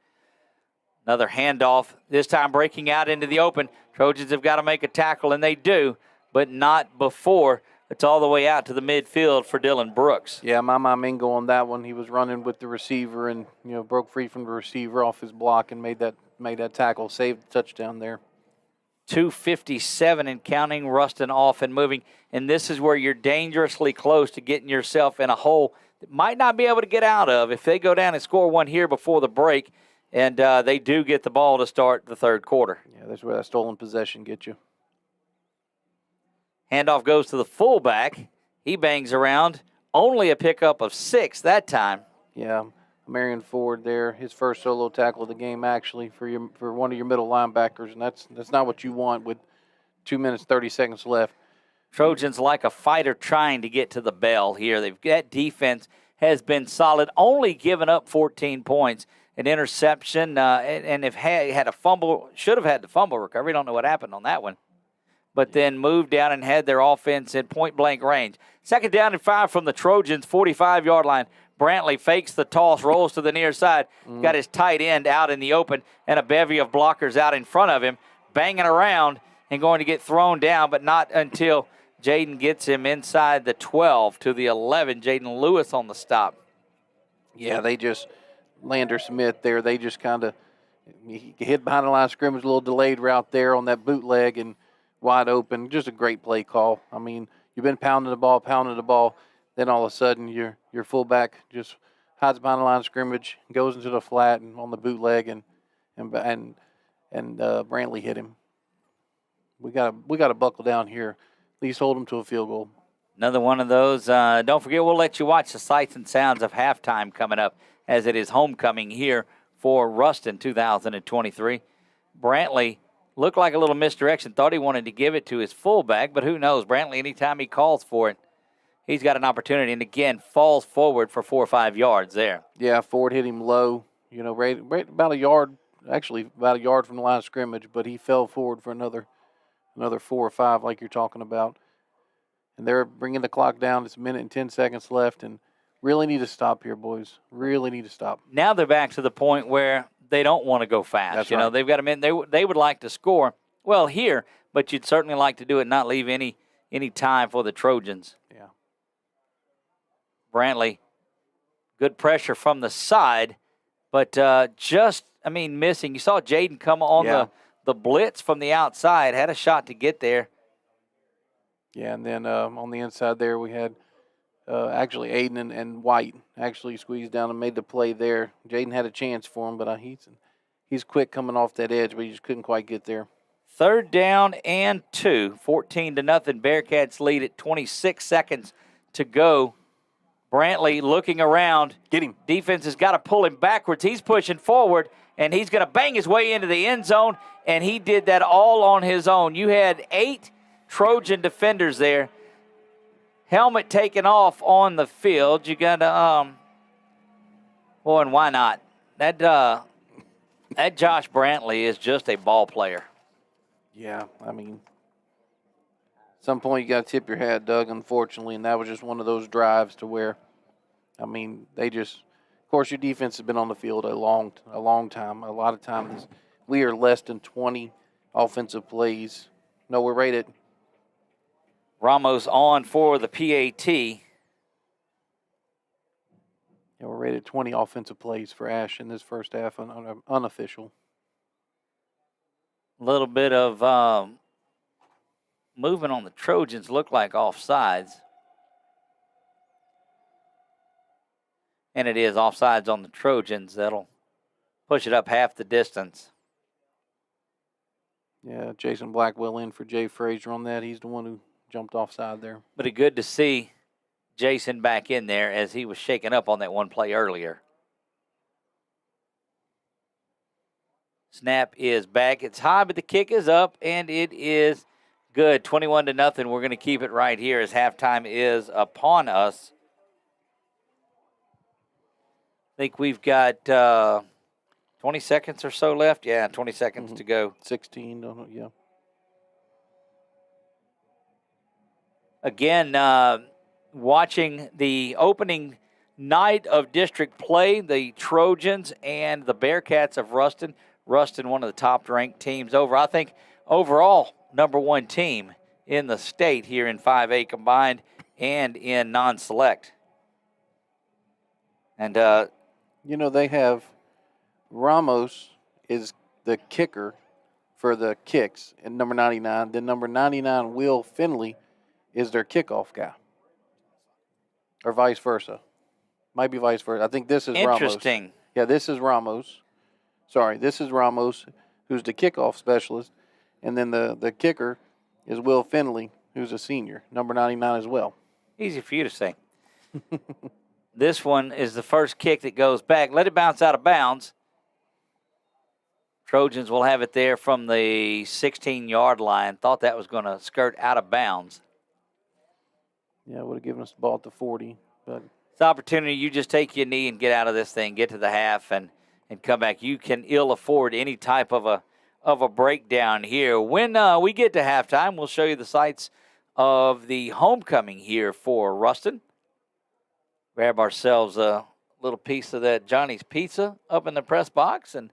Another handoff, this time breaking out into the open. Trojans have got to make a tackle, and they do, but not before it's all the way out to the midfield for Dylan Brooks.
Yeah, Mama Mingo on that one. He was running with the receiver and, broke free from the receiver off his block and made that tackle, saved the touchdown there.
2:57 and counting, Rustin off and moving. And this is where you're dangerously close to getting yourself in a hole that might not be able to get out of if they go down and score one here before the break. And they do get the ball to start the third quarter.
Yeah, that's where that stolen possession gets you.
Handoff goes to the fullback. He bangs around. Only a pickup of 6 that time.
Yeah, Marion Ford there, his first solo tackle of the game actually for one of your middle linebackers, and that's not what you want with 2 minutes 30 seconds left.
Trojans like a fighter trying to get to the bell here. That defense has been solid, only given up 14 points. An interception, and if had a fumble, should have had the fumble recovery. Don't know what happened on that one. But then moved down and had their offense in point-blank range. 2nd down and 5 from the Trojans, 45-yard line. Brantley fakes the toss, rolls to the near side, got his tight end out in the open, and a bevy of blockers out in front of him, banging around and going to get thrown down, but not until Jaden gets him inside the 12 to the 11. Jaden Lewis on the stop.
Yeah, they just – Lander Smith there, they just kind of hid behind the line of scrimmage, a little delayed route there on that bootleg and wide open. Just a great play call. I mean, you've been pounding the ball, then all of a sudden your fullback just hides behind the line of scrimmage, goes into the flat and on the bootleg, and Brantley hit him. We got to buckle down here, at least hold them to a field goal.
Another one of those. Don't forget, we'll let you watch the sights and sounds of halftime coming up, as it is homecoming here for Rustin 2023. Brantley looked like a little misdirection, thought he wanted to give it to his fullback, but who knows? Brantley, anytime he calls for it, he's got an opportunity, and again, falls forward for 4 or 5 yards there.
Yeah, Ford hit him low, right about a yard, actually about a yard from the line of scrimmage, but he fell forward for another 4 or 5 like you're talking about. And they're bringing the clock down. It's a minute and 10 seconds left, and really need to stop here, boys. Really need to stop.
Now they're back to the point where they don't want to go fast.
That's
right.
Right.
They've got them in. They would like to score well here, but you'd certainly like to do it, not leave any time for the Trojans.
Yeah.
Brantley, good pressure from the side, but missing. You saw Jaden come on the blitz from the outside, had a shot to get there.
Yeah, and then on the inside there we had actually Aiden and White actually squeezed down and made the play there. Jaden had a chance for him, but he's quick coming off that edge, but he just couldn't quite get there.
3rd down and 2, 14-0. Bearcats lead at 26 seconds to go. Brantley looking around.
Get him.
Defense has got to pull him backwards. He's pushing forward, and he's going to bang his way into the end zone, and he did that all on his own. You had 8 Trojan defenders there. Helmet taken off on the field. You got to, boy, and why not? That Josh Brantley is just a ball player.
Yeah, I mean, at some point you got to tip your hat, Doug, unfortunately, and that was just one of those drives to where, I mean, of course, your defense has been on the field a long time. A lot of times we are less than 20 offensive plays. No, we're rated.
Ramos on for the PAT.
Yeah, we're rated 20 offensive plays for Ash in this first half, unofficial.
A little bit of movement on the Trojans, look like offsides. And it is offsides on the Trojans. That'll push it up half the distance.
Yeah, Jason Blackwell in for Jay Frazier on that. He's the one who jumped offside there.
But it's good to see Jason back in there as he was shaken up on that one play earlier. Snap is back. It's high, but the kick is up, and it is good. 21-0. We're going to keep it right here as halftime is upon us. I think we've got 20 seconds or so left. Yeah, 20 seconds to go.
16, don't know, yeah.
Again, watching the opening night of district play, the Trojans and the Bearcats of Ruston. Ruston, one of the top-ranked teams I think, overall, number one team in the state here in 5A combined and in non-select. And,
they have Ramos is the kicker for the kicks in number 99. Then number 99, Will Finley, is their kickoff guy. Or vice versa. Might be vice versa. I think this is Ramos.
Interesting.
Yeah, this is Ramos. Sorry, this is Ramos, who's the kickoff specialist. And then the kicker is Will Finley, who's a senior, number 99 as well.
Easy for you to say. This one is the first kick that goes back. Let it bounce out of bounds. Trojans will have it there from the 16-yard line. Thought that was going to skirt out of bounds.
Yeah, would have given us the ball at the 40. But
it's an opportunity. You just take your knee and get out of this thing, get to the half, and come back. You can ill afford any type of a breakdown here. When we get to halftime, we'll show you the sights of the homecoming here for Ruston. Grab ourselves a little piece of that Johnny's Pizza up in the press box, and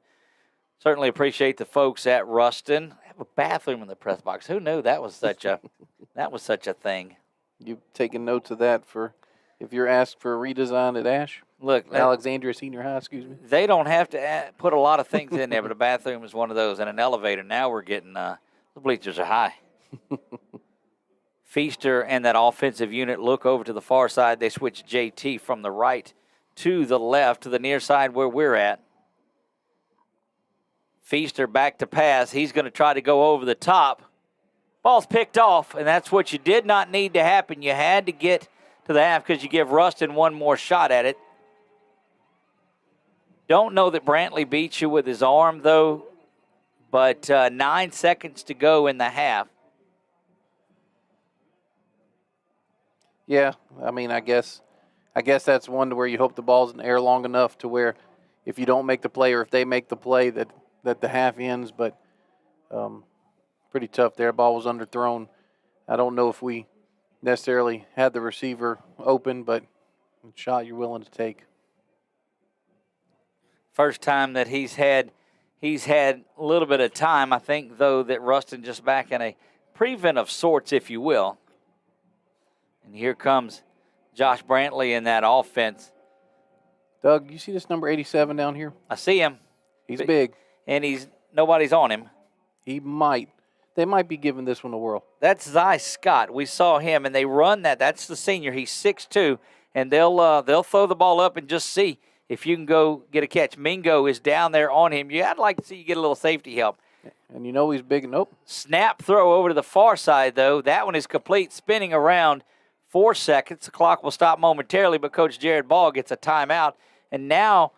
certainly appreciate the folks at Ruston. Have a bathroom in the press box. Who knew that was such a thing?
You've taken notes of that for if you're asked for a redesign at Ash?
Look,
Alexandria Senior High, excuse me.
They don't have to put a lot of things in there, but a bathroom is one of those, and an elevator. Now we're getting the bleachers are high. Feaster and that offensive unit look over to the far side. They switch JT from the right to the left, to the near side where we're at. Feaster back to pass. He's going to try to go over the top. Ball's picked off, and that's what you did not need to happen. You had to get to the half because you give Rustin one more shot at it. Don't know that Brantley beat you with his arm, though, but 9 seconds to go in the half.
Yeah, I mean, I guess that's one to where you hope the ball's in the air long enough to where if you don't make the play or if they make the play that the half ends, but pretty tough there. Ball was underthrown. I don't know if we necessarily had the receiver open, but a shot you're willing to take.
First time that he's had a little bit of time. I think, though, that Rustin just back in a prevent of sorts, if you will. And here comes Josh Brantley in that offense.
Doug, you see this number 87 down here?
I see him.
He's big.
And nobody's on him.
They might be giving this one a whirl.
That's Zy Scott. We saw him, and they run that. That's the senior. He's 6'2", and they'll throw the ball up and just see if you can go get a catch. Mingo is down there on him. I'd like to see you get a little safety help.
And you know he's big. Nope.
Snap throw over to the far side, though. That one is complete, spinning around 4 seconds. The clock will stop momentarily, but Coach Jared Ball gets a timeout, and now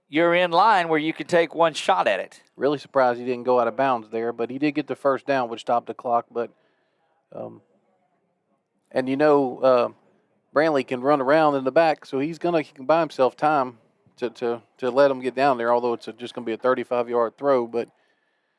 you're in line where you can take one shot at it.
Really surprised he didn't go out of bounds there, but he did get the first down, which stopped the clock. But, Brantley can run around in the back, so he can buy himself time to let him get down there. Although it's just going to be a 35-yard throw, but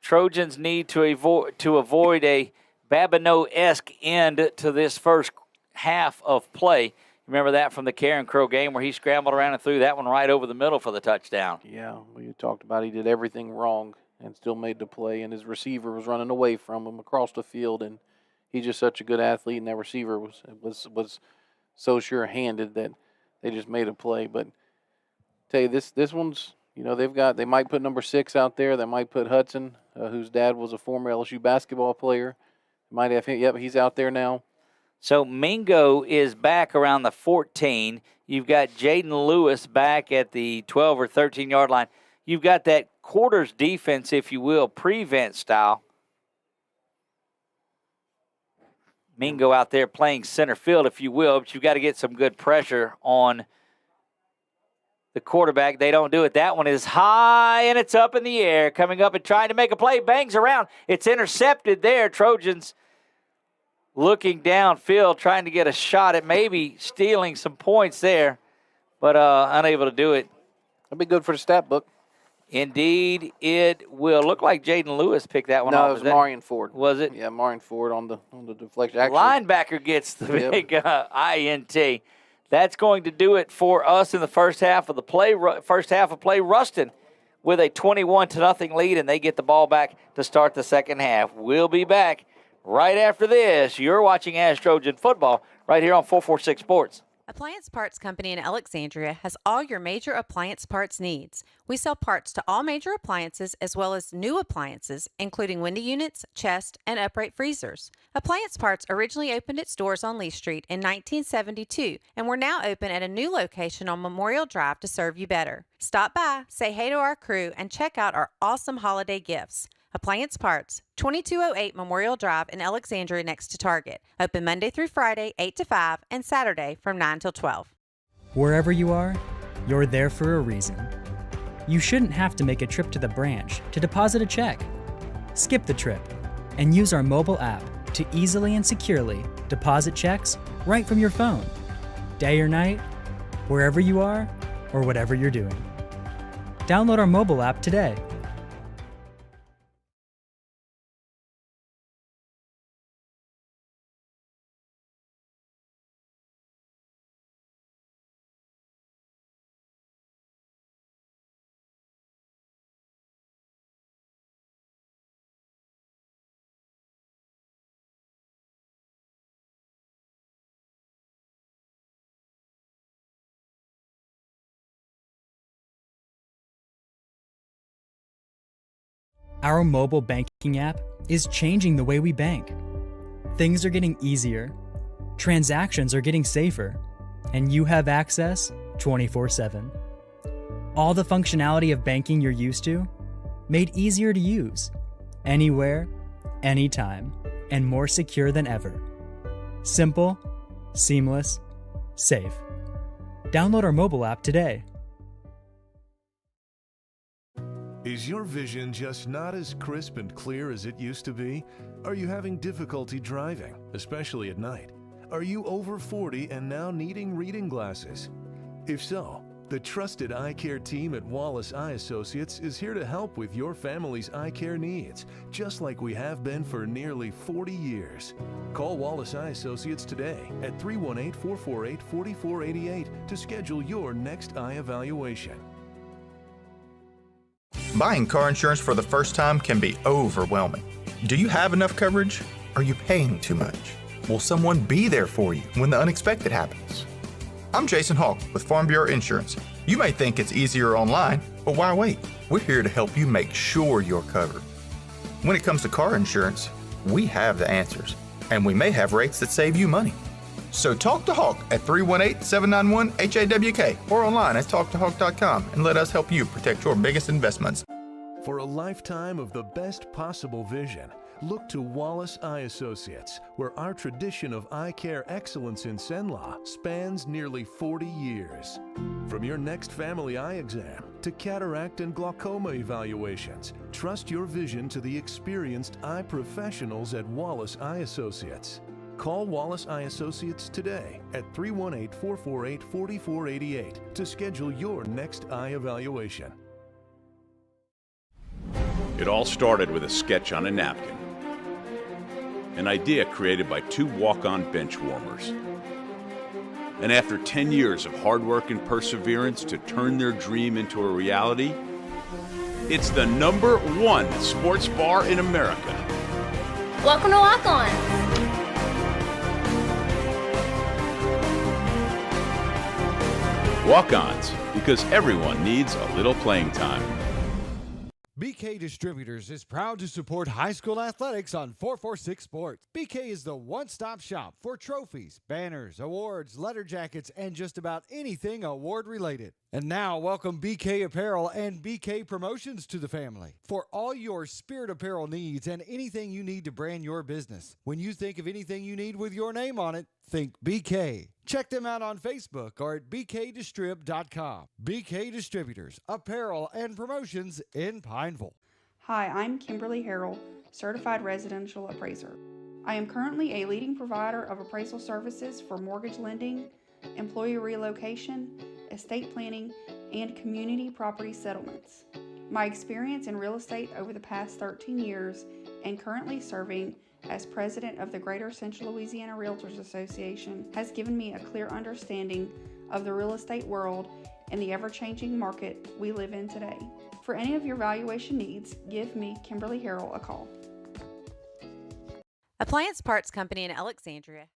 Trojans need to avoid a Babineau-esque end to this first half of play. Remember that from the Karen Crow game where he scrambled around and threw that one right over the middle for the touchdown.
Yeah, we talked about he did everything wrong and still made the play, and his receiver was running away from him across the field, and he's just such a good athlete, and that receiver was so sure-handed that they just made a play. But tell you, this one's, they might put number 6 out there. They might put Hudson, whose dad was a former LSU basketball player. Might have him. Yep, he's out there now.
So Mingo is back around the 14. You've got Jaden Lewis back at the 12 or 13-yard line. You've got that quarters defense, if you will, prevent style. Mingo out there playing center field, if you will, but you've got to get some good pressure on the quarterback. They don't do it. That one is high, and it's up in the air, coming up and trying to make a play. Bangs around. It's intercepted there. Trojans looking downfield, trying to get a shot at maybe stealing some points there, but unable to do it.
That'd be good for the stat book.
Indeed, it will. Look like Jaden Lewis picked that one
No,
off.
it was Marion Ford.
Was it?
Yeah, Marion Ford on the deflection. Actually,
Linebacker gets the big INT. That's going to do it for us in the first half of play. Ruston with a 21-0 lead, and they get the ball back to start the second half. We'll be back right after this. You're watching Trojan football right here on 446 Sports.
Appliance Parts Company in Alexandria has all your major appliance parts needs. We sell parts to all major appliances as well as new appliances, including window units, chest, and upright freezers. Appliance Parts originally opened its doors on Lee Street in 1972, and we're now open at a new location on Memorial Drive to serve you better. Stop by, say hey to our crew, and check out our awesome holiday gifts. Appliance Parts, 2208 Memorial Drive in Alexandria next to Target. Open Monday through Friday, 8 to 5, and Saturday from 9 till 12.
Wherever you are, you're there for a reason. You shouldn't have to make a trip to the branch to deposit a check. Skip the trip and use our mobile app to easily and securely deposit checks right from your phone. Day or night, wherever you are, or whatever you're doing. Download our mobile app today. Our mobile banking app is changing the way we bank. Things are getting easier, transactions are getting safer, and you have access 24/7. All the functionality of banking you're used to, made easier to use, anywhere, anytime, and more secure than ever. Simple, seamless, safe. Download our mobile app today.
Is your vision just not as crisp and clear as it used to be? Are you having difficulty driving, especially at night? Are you over 40 and now needing reading glasses? If so, the trusted eye care team at Wallace Eye Associates is here to help with your family's eye care needs, just like we have been for nearly 40 years. Call Wallace Eye Associates today at 318-448-4488 to schedule your next eye evaluation.
Buying car insurance for the first time can be overwhelming. Do you have enough coverage? Are you paying too much? Will someone be there for you when the unexpected happens? I'm Jason Hawk with Farm Bureau Insurance. You may think it's easier online, but why wait? We're here to help you make sure you're covered. When it comes to car insurance, we have the answers, and we may have rates that save you money. So talk to Hawk at 318-791-HAWK or online at talktohawk.com and let us help you protect your biggest investments.
For a lifetime of the best possible vision, look to Wallace Eye Associates, where our tradition of eye care excellence in Cenla spans nearly 40 years. From your next family eye exam to cataract and glaucoma evaluations, trust your vision to the experienced eye professionals at Wallace Eye Associates. Call Wallace Eye Associates today at 318-448-4488 to schedule your next eye evaluation.
It all started with a sketch on a napkin. An idea created by two walk-on bench warmers. And after 10 years of hard work and perseverance to turn their dream into a reality, it's the #1 sports bar in America.
Welcome to Walk On.
Walk-ons, because everyone needs a little playing time.
BK Distributors is proud to support high school athletics on 446 Sports. BK is the one-stop shop for trophies, banners, awards, letter jackets, and just about anything award-related. And now, welcome BK Apparel and BK Promotions to the family for all your spirit apparel needs and anything you need to brand your business. When you think of anything you need with your name on it, think BK. Check them out on Facebook or at bkdistrib.com. BK Distributors, Apparel and Promotions in Pineville.
Hi, I'm Kimberly Harrell, Certified Residential Appraiser. I am currently a leading provider of appraisal services for mortgage lending, employee relocation, estate planning, and community property settlements. My experience in real estate over the past 13 years and currently serving as president of the Greater Central Louisiana Realtors Association has given me a clear understanding of the real estate world and the ever-changing market we live in today. For any of your valuation needs, give me, Kimberly Harrell, a call.
Appliance Parts Company in Alexandria.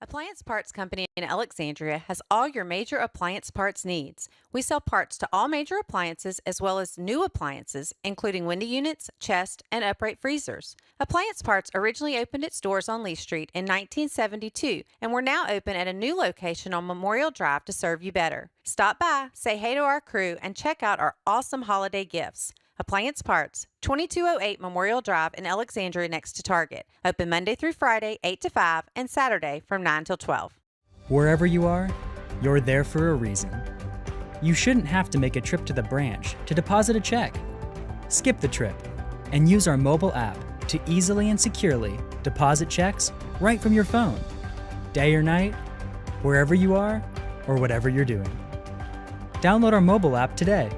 Appliance Parts Company in Alexandria has all your major appliance parts needs. We sell parts to all major appliances as well as new appliances, including window units, chest, and upright freezers. Appliance Parts originally opened its doors on Lee Street in 1972, and we're now open at a new location on Memorial Drive to serve you better. Stop by, say hey to our crew, and check out our awesome holiday gifts. Appliance Parts, 2208 Memorial Drive in Alexandria next to Target. Open Monday through Friday, 8 to 5, and Saturday from 9 till 12.
Wherever you are, you're there for a reason. You shouldn't have to make a trip to the branch to deposit a check. Skip the trip and use our mobile app to easily and securely deposit checks right from your phone. Day or night, wherever you are, or whatever you're doing. Download our mobile app today.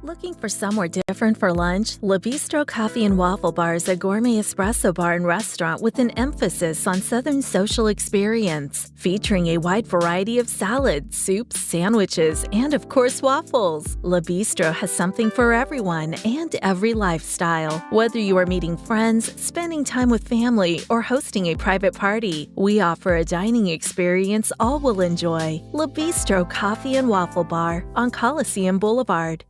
Looking for somewhere different for lunch? Le Bistro Coffee and Waffle Bar is a gourmet espresso bar and restaurant with an emphasis on Southern social experience, featuring a wide variety of salads, soups, sandwiches, and of course waffles. Le Bistro has something for everyone and every lifestyle. Whether you are meeting friends, spending time with family, or hosting a private party, we offer a dining experience all will enjoy. Le Bistro Coffee and Waffle Bar on Coliseum Boulevard.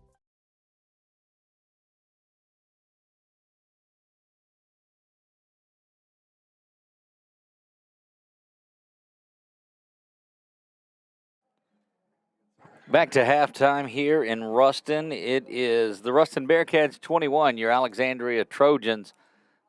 Back to halftime here in Ruston. It is the Ruston Bearcats 21, your Alexandria Trojans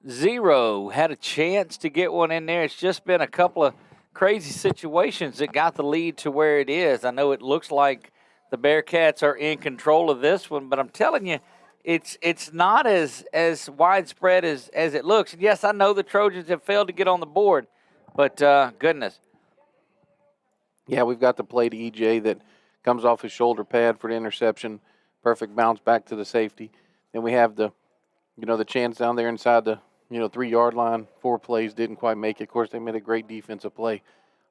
0. Had a chance to get one in there. It's just been a couple of crazy situations that got the lead to where it is. I know it looks like the Bearcats are in control of this one, but I'm telling you, it's not as widespread as it looks. And yes, I know the Trojans have failed to get on the board, but goodness.
Yeah, we've got the play to EJ that comes off his shoulder pad for the interception. Perfect bounce back to the safety. Then we have the chance down there inside the 3-yard line. 4 plays, didn't quite make it. Of course, they made a great defensive play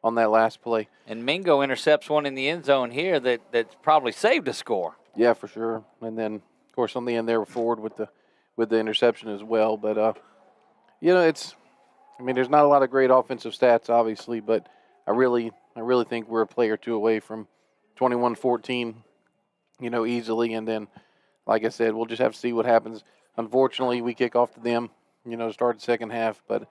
on that last play.
And Mingo intercepts one in the end zone here that's probably saved a score.
Yeah, for sure. And then, of course, on the end there, forward with the interception as well. But there's not a lot of great offensive stats, obviously, but I really think we're a play or two away from 21-14, easily. And then, like I said, we'll just have to see what happens. Unfortunately, we kick off to them, start the second half. But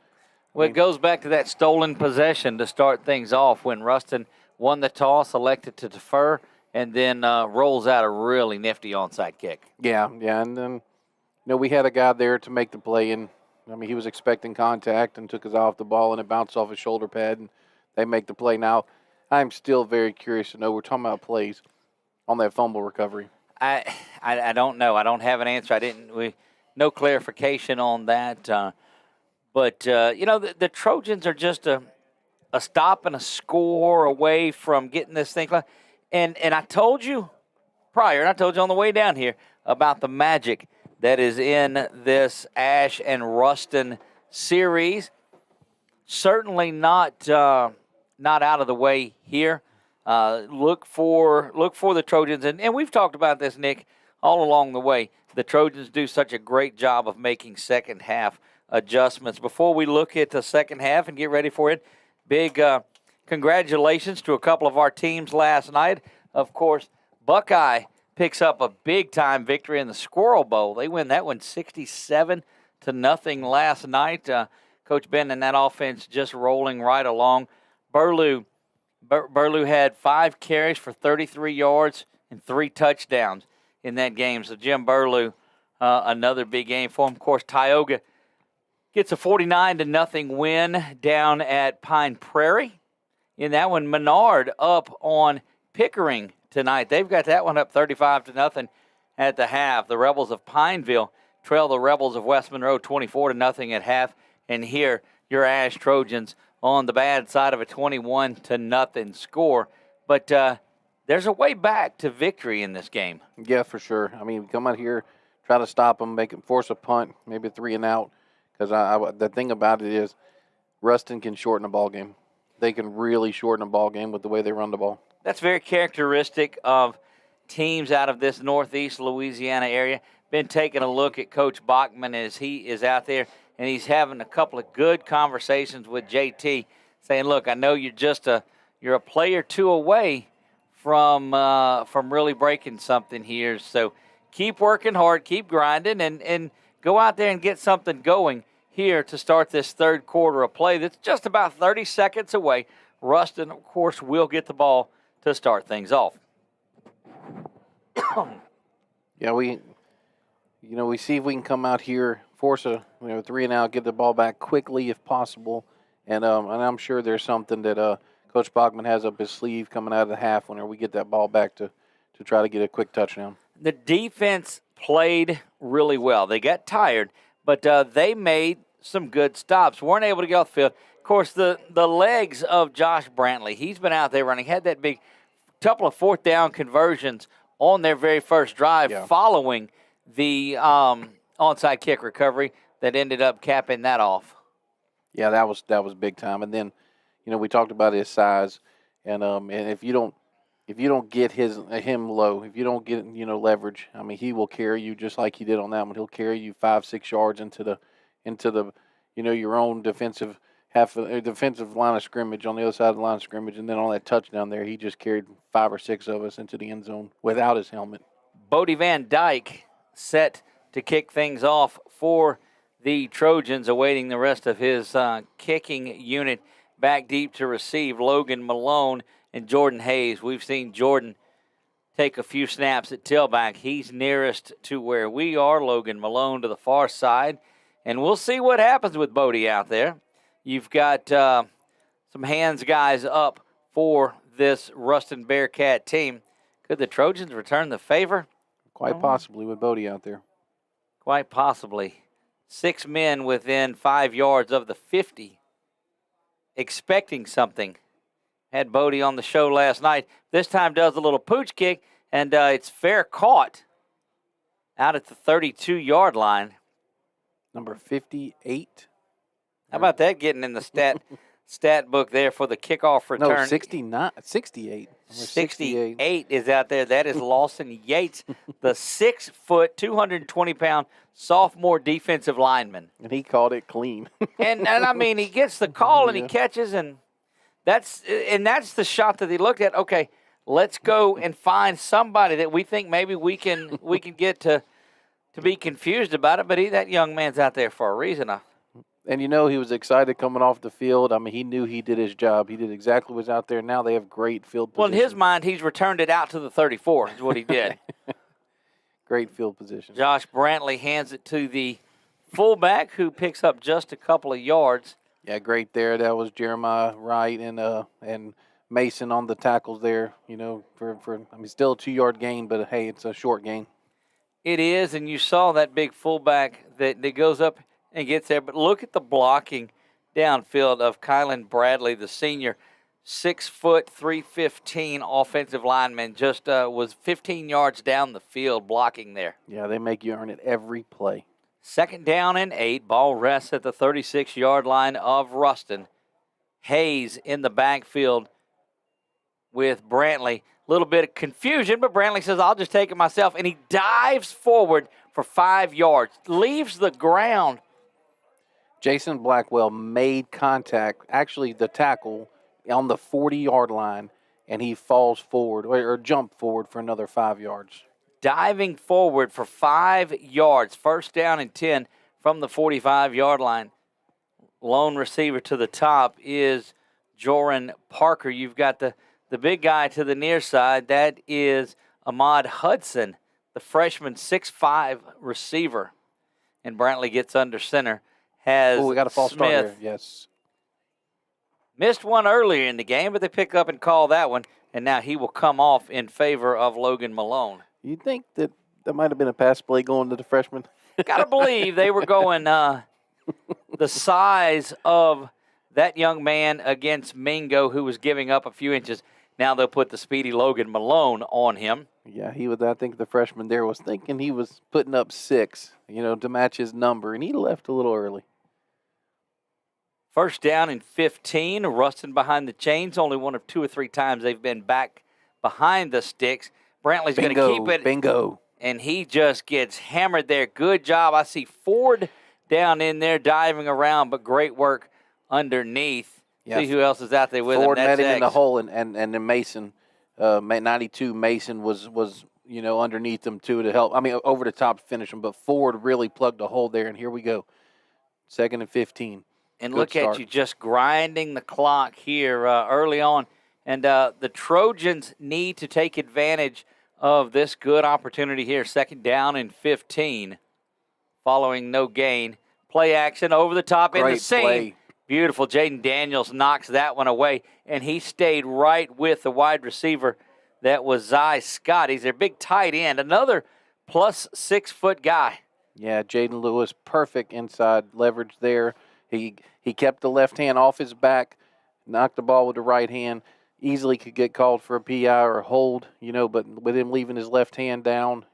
it goes back to that stolen possession to start things off when Rustin won the toss, elected to defer, and then rolls out a really nifty onside kick.
Yeah. And then, we had a guy there to make the play, and, he was expecting contact and took his eye off the ball, and it bounced off his shoulder pad, and they make the play. Now, I'm still very curious to know. We're talking about plays on that fumble recovery.
I don't know. I don't have an answer. No clarification on that. But the Trojans are just a stop and a score away from getting this thing. And I told you prior, and I told you on the way down here about the magic that is in this Ash and Ruston series. Certainly not out of the way here. Look for the Trojans, and we've talked about this, Nick, all along the way. The Trojans do such a great job of making second half adjustments. Before we look at the second half and get ready for it, big congratulations to a couple of our teams last night. Of course, Buckeye picks up a big-time victory in the Squirrel Bowl. They win that one 67-0 last night. Coach Ben and that offense just rolling right along. Burlew had 5 carries for 33 yards and 3 touchdowns in that game. So Jim Burlew, another big game for him. Of course, Tioga gets a 49-0 win down at Pine Prairie. In that one, Menard up on Pickering tonight. They've got that one up 35-0 at the half. The Rebels of Pineville trail the Rebels of West Monroe 24-0 at half. And here, your Ash Trojans on the bad side of a 21-0 score. But there's a way back to victory in this game.
Yeah, for sure. I mean, come out here, try to stop them, force a punt, maybe a 3 and out. Because the thing about it is, Ruston can shorten a ball game. They can really shorten a ball game with the way they run the ball.
That's very characteristic of teams out of this northeast Louisiana area. Been taking a look at Coach Bachman as he is out there, and he's having a couple of good conversations with JT, saying, "Look, I know you're a play or two away from really breaking something here. So keep working hard, keep grinding, and go out there and get something going here to start this third quarter of play that's just about 30 seconds away." Rustin, of course, will get the ball to start things off.
Yeah, we see if we can come out here, force a 3 and out, get the ball back quickly if possible, and I'm sure there's something that Coach Bachman has up his sleeve coming out of the half whenever we get that ball back to try to get a quick touchdown.
The defense played really well. They got tired, but they made some good stops. Weren't able to get off the field. Of course, the legs of Josh Brantley, he's been out there running, had that big couple of fourth down conversions on their very first drive following the onside kick recovery that ended up capping that off.
Yeah, that was big time. And then, we talked about his size, and if you don't get him low, if you don't get leverage, I mean, he will carry you just like he did on that one. He'll carry you 5-6 yards into the your own defensive line of scrimmage on the other side of the line of scrimmage, and then on that touchdown there, he just carried 5 or 6 of us into the end zone without his helmet.
Bodie Van Dyke set to kick things off for the Trojans, awaiting the rest of his kicking unit. Back deep to receive Logan Malone and Jordan Hayes. We've seen Jordan take a few snaps at tailback. He's nearest to where we are. Logan Malone to the far side. And we'll see what happens with Bodie out there. You've got some hands guys up for this Ruston Bearcat team. Could the Trojans return the favor?
Quite possibly with Bodie out there.
Quite possibly. 6 men within 5 yards of the 50. Expecting something. Had Bodie on the show last night. This time does a little pooch kick, and it's fair caught out at the 32-yard line.
Number 58.
How about that getting in the stat book there for the kickoff return?
No, 68.
68 is out there. That is Lawson Yates, the 6-foot, 220-pound sophomore defensive lineman.
And he called it clean.
and I mean, he gets the call and he catches, and that's the shot that he looked at. Okay, let's go and find somebody that we think maybe we can get to be confused about it. But that young man's out there for a reason.
And he was excited coming off the field. I mean, he knew he did his job. He did exactly what was out there. Now they have great field position.
Well, in his mind, he's returned it out to the 34 is what he did.
Great field position.
Josh Brantley hands it to the fullback, who picks up just a couple of yards.
Yeah, great there. That was Jeremiah Wright and Mason on the tackles there. Still a 2-yard gain, but hey, it's a short gain.
It is, and you saw that big fullback that goes up and gets there. But look at the blocking downfield of Kylan Bradley, the senior, 6', 315 offensive lineman, just was 15 yards down the field blocking there.
Yeah, they make you earn it every play.
2nd down and 8. Ball rests at the 36-yard line of Ruston. Hayes in the backfield with Brantley. A little bit of confusion, but Brantley says, "I'll just take it myself." And he dives forward for 5 yards, leaves the ground.
Jason Blackwell made contact, actually the tackle, on the 40-yard line, and he falls forward or jump forward for another 5 yards.
Diving forward for 5 yards. 1st down and 10 from the 45-yard line. Lone receiver to the top is Joran Parker. You've got the big guy to the near side. That is Ahmad Hudson, the freshman 6'5" receiver. And Brantley gets under center.
We got a false start here. Yes.
Missed one earlier in the game, but they pick up and call that one. And now he will come off in favor of Logan Malone.
You think that might have been a pass play going to the freshman?
Got to believe they were going the size of that young man against Mingo, who was giving up a few inches. Now they'll put the speedy Logan Malone on him.
Yeah, I think the freshman there was thinking he was putting up 6, to match his number, and he left a little early.
First down and 15. Rustin behind the chains. Only one of 2 or 3 times they've been back behind the sticks. Brantley's going to keep it.
Bingo.
And he just gets hammered there. Good job. I see Ford down in there diving around, but great work underneath. Yeah. See who else is out there with
Ford
him.
met him in the hole, and then Mason, 92, Mason was underneath him too to help. Over the top to finish him, but Ford really plugged a hole there, and here we go. 2nd and 15.
And look at you just grinding the clock here early on. And the Trojans need to take advantage of this good opportunity here. 2nd down and 15 following no gain. Play action over the top in the seam.
Play.
Beautiful. Jaden Daniels knocks that one away, and he stayed right with the wide receiver. That was Zy Scott. He's their big tight end, another plus 6-foot guy.
Yeah, Jaden Lewis, perfect inside leverage there. He kept the left hand off his back, knocked the ball with the right hand. Easily could get called for a PI or a hold, but with him leaving his left hand down,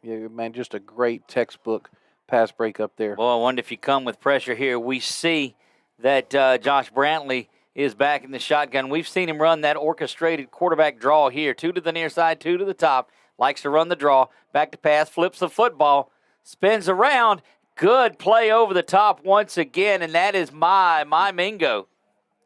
just a great textbook pass break up there.
Well, I wonder if you come with pressure here. We see that Josh Brantley is back in the shotgun. We've seen him run that orchestrated quarterback draw here. 2 to the near side, 2 to the top. Likes to run the draw. Back to pass, flips the football, spins around. Good play over the top once again, and that is my Mingo.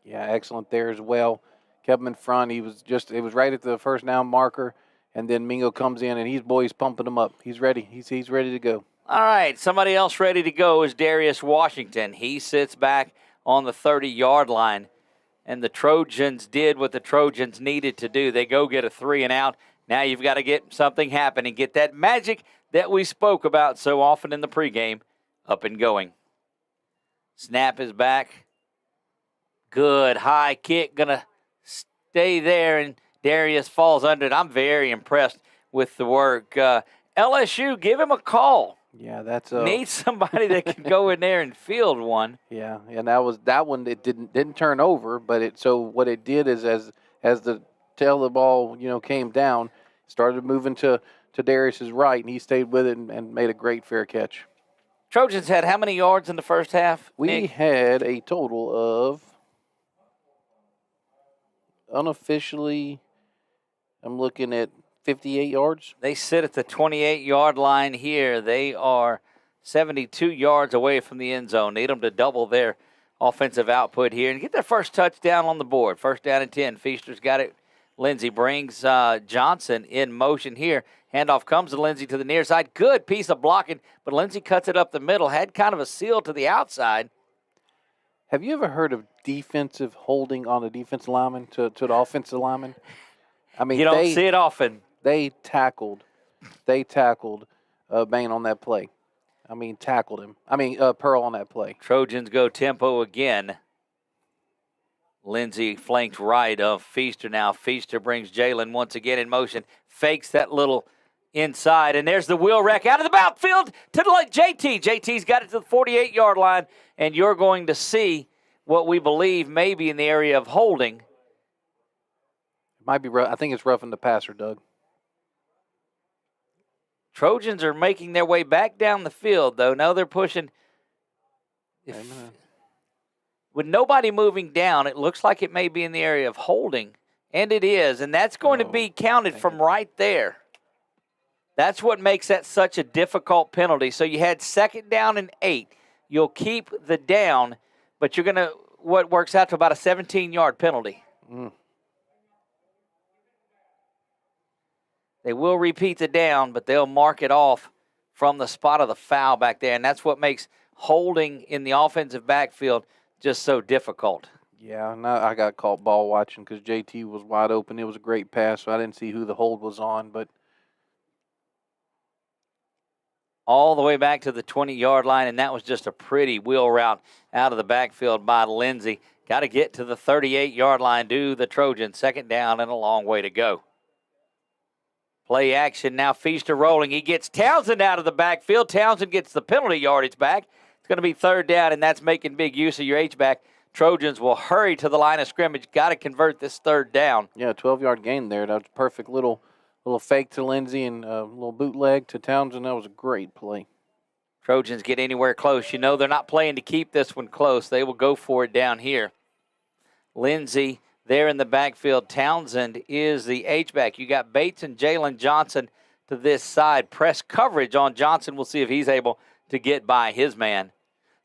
Yeah, excellent there as well. Kept him in front. It was right at the first down marker, and then Mingo comes in, and he's pumping him up. He's ready. He's ready to go.
All right, somebody else ready to go is Darius Washington. He sits back on the 30-yard line, and the Trojans did what the Trojans needed to do. They go get a 3 and out. Now you've got to get something happening, get that magic that we spoke about so often in the pregame up and going. Snap is back. Good high kick, gonna stay there, and Darius falls under it. I'm very impressed with the work. LSU, give him a call.
Yeah, that's
need somebody that can go in there and field one.
Yeah, and that one. It didn't turn over, but what it did is as the tail of the ball came down, started moving to Darius's right, and he stayed with it and made a great fair catch.
Trojans had how many yards in the first half?
We had a total of, unofficially, I'm looking at 58 yards.
They sit at the 28-yard line here. They are 72 yards away from the end zone. Need them to double their offensive output here and get their first touchdown on the board. 1st down and 10. Feaster's got it. Lindsey brings Johnson in motion here. Handoff comes to Lindsey to the near side. Good piece of blocking, but Lindsey cuts it up the middle. Had kind of a seal to the outside.
Have you ever heard of defensive holding on a defensive lineman to the offensive lineman?
You don't see it often.
They tackled Bain on that play. Tackled him. Pearl on that play.
Trojans go tempo again. Lindsey flanked right of Feaster now. Feaster brings Jalen once again in motion. Fakes that little inside, and there's the wheel wreck out of the backfield to the JT. JT's got it to the 48-yard line, and you're going to see what we believe may be in the area of holding.
It might be rough. I think it's roughing the passer, Doug.
Trojans are making their way back down the field, though. No, they're pushing. With nobody moving down, it looks like it may be in the area of holding, and it is, and that's going to be counted from right there. That's what makes that such a difficult penalty. So you had 2nd down and 8. You'll keep the down, but you're going to, what works out to about a 17-yard penalty. They will repeat the down, but they'll mark it off from the spot of the foul back there, and that's what makes holding in the offensive backfield just so difficult.
Yeah, and I got caught ball watching because JT was wide open. It was a great pass, so I didn't see who the hold was on, but
all the way back to the 20-yard line, and that was just a pretty wheel route out of the backfield by Lindsey. Got to get to the 38-yard line, do the Trojans. Second down and a long way to go. Play action now, Feaster rolling. He gets Townsend out of the backfield. Townsend gets the penalty yardage back. It's going to be third down, and that's making big use of your H-back. Trojans will hurry to the line of scrimmage. Got to convert this third down.
Yeah, 12-yard gain there. That was a perfect little fake to Lindsey and a little bootleg to Townsend. That was a great play.
Trojans get anywhere close. You know they're not playing to keep this one close. They will go for it down here. Lindsey there in the backfield. Townsend is the H-back. You got Bates and Jalen Johnson to this side. Press coverage on Johnson. We'll see if he's able to get by his man.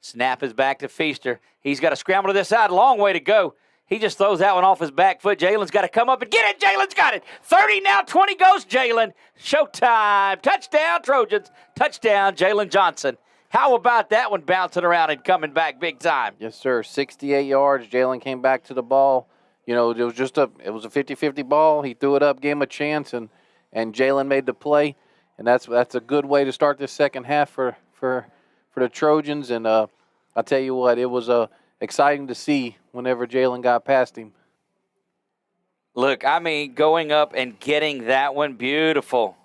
Snap is back to Feaster. He's got to scramble to this side. Long way to go. He just throws that one off his back foot. Jalen's got to come up and get it. Jalen's got it. 30 now, 20 goes Jalen. Showtime. Touchdown, Trojans. Touchdown, Jalen Johnson. How about that one bouncing around and coming back big time?
Yes, sir. 68 yards. Jalen came back to the ball. You know, it was a 50-50 ball. He threw it up, gave him a chance, and Jalen made the play. And that's a good way to start this second half for the Trojans. And I'll tell you what, it was exciting to see whenever Jalen got past him.
Look, I mean, going up and getting that one, beautiful.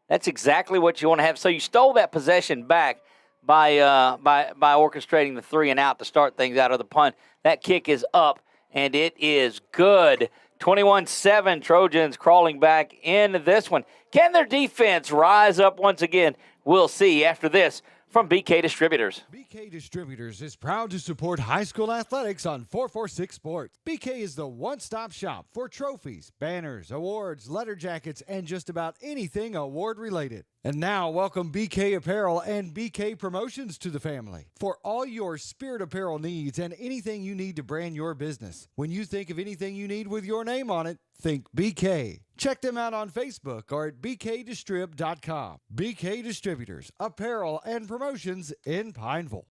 That's exactly what you want to have. So you stole that possession back by orchestrating the 3 and out to start things out of the punt. That kick is up, and it is good. 21-7, Trojans crawling back into this one. Can their defense rise up once again? We'll see after this from BK Distributors.
BK Distributors is proud to support high school athletics on 446 Sports. BK is the one-stop shop for trophies, banners, awards, letter jackets, and just about anything award-related. And now, welcome BK Apparel and BK Promotions to the family. For all your spirit apparel needs and anything you need to brand your business. When you think of anything you need with your name on it, think BK. Check them out on Facebook or at bkdistrib.com. BK Distributors, apparel and promotions in Pineville.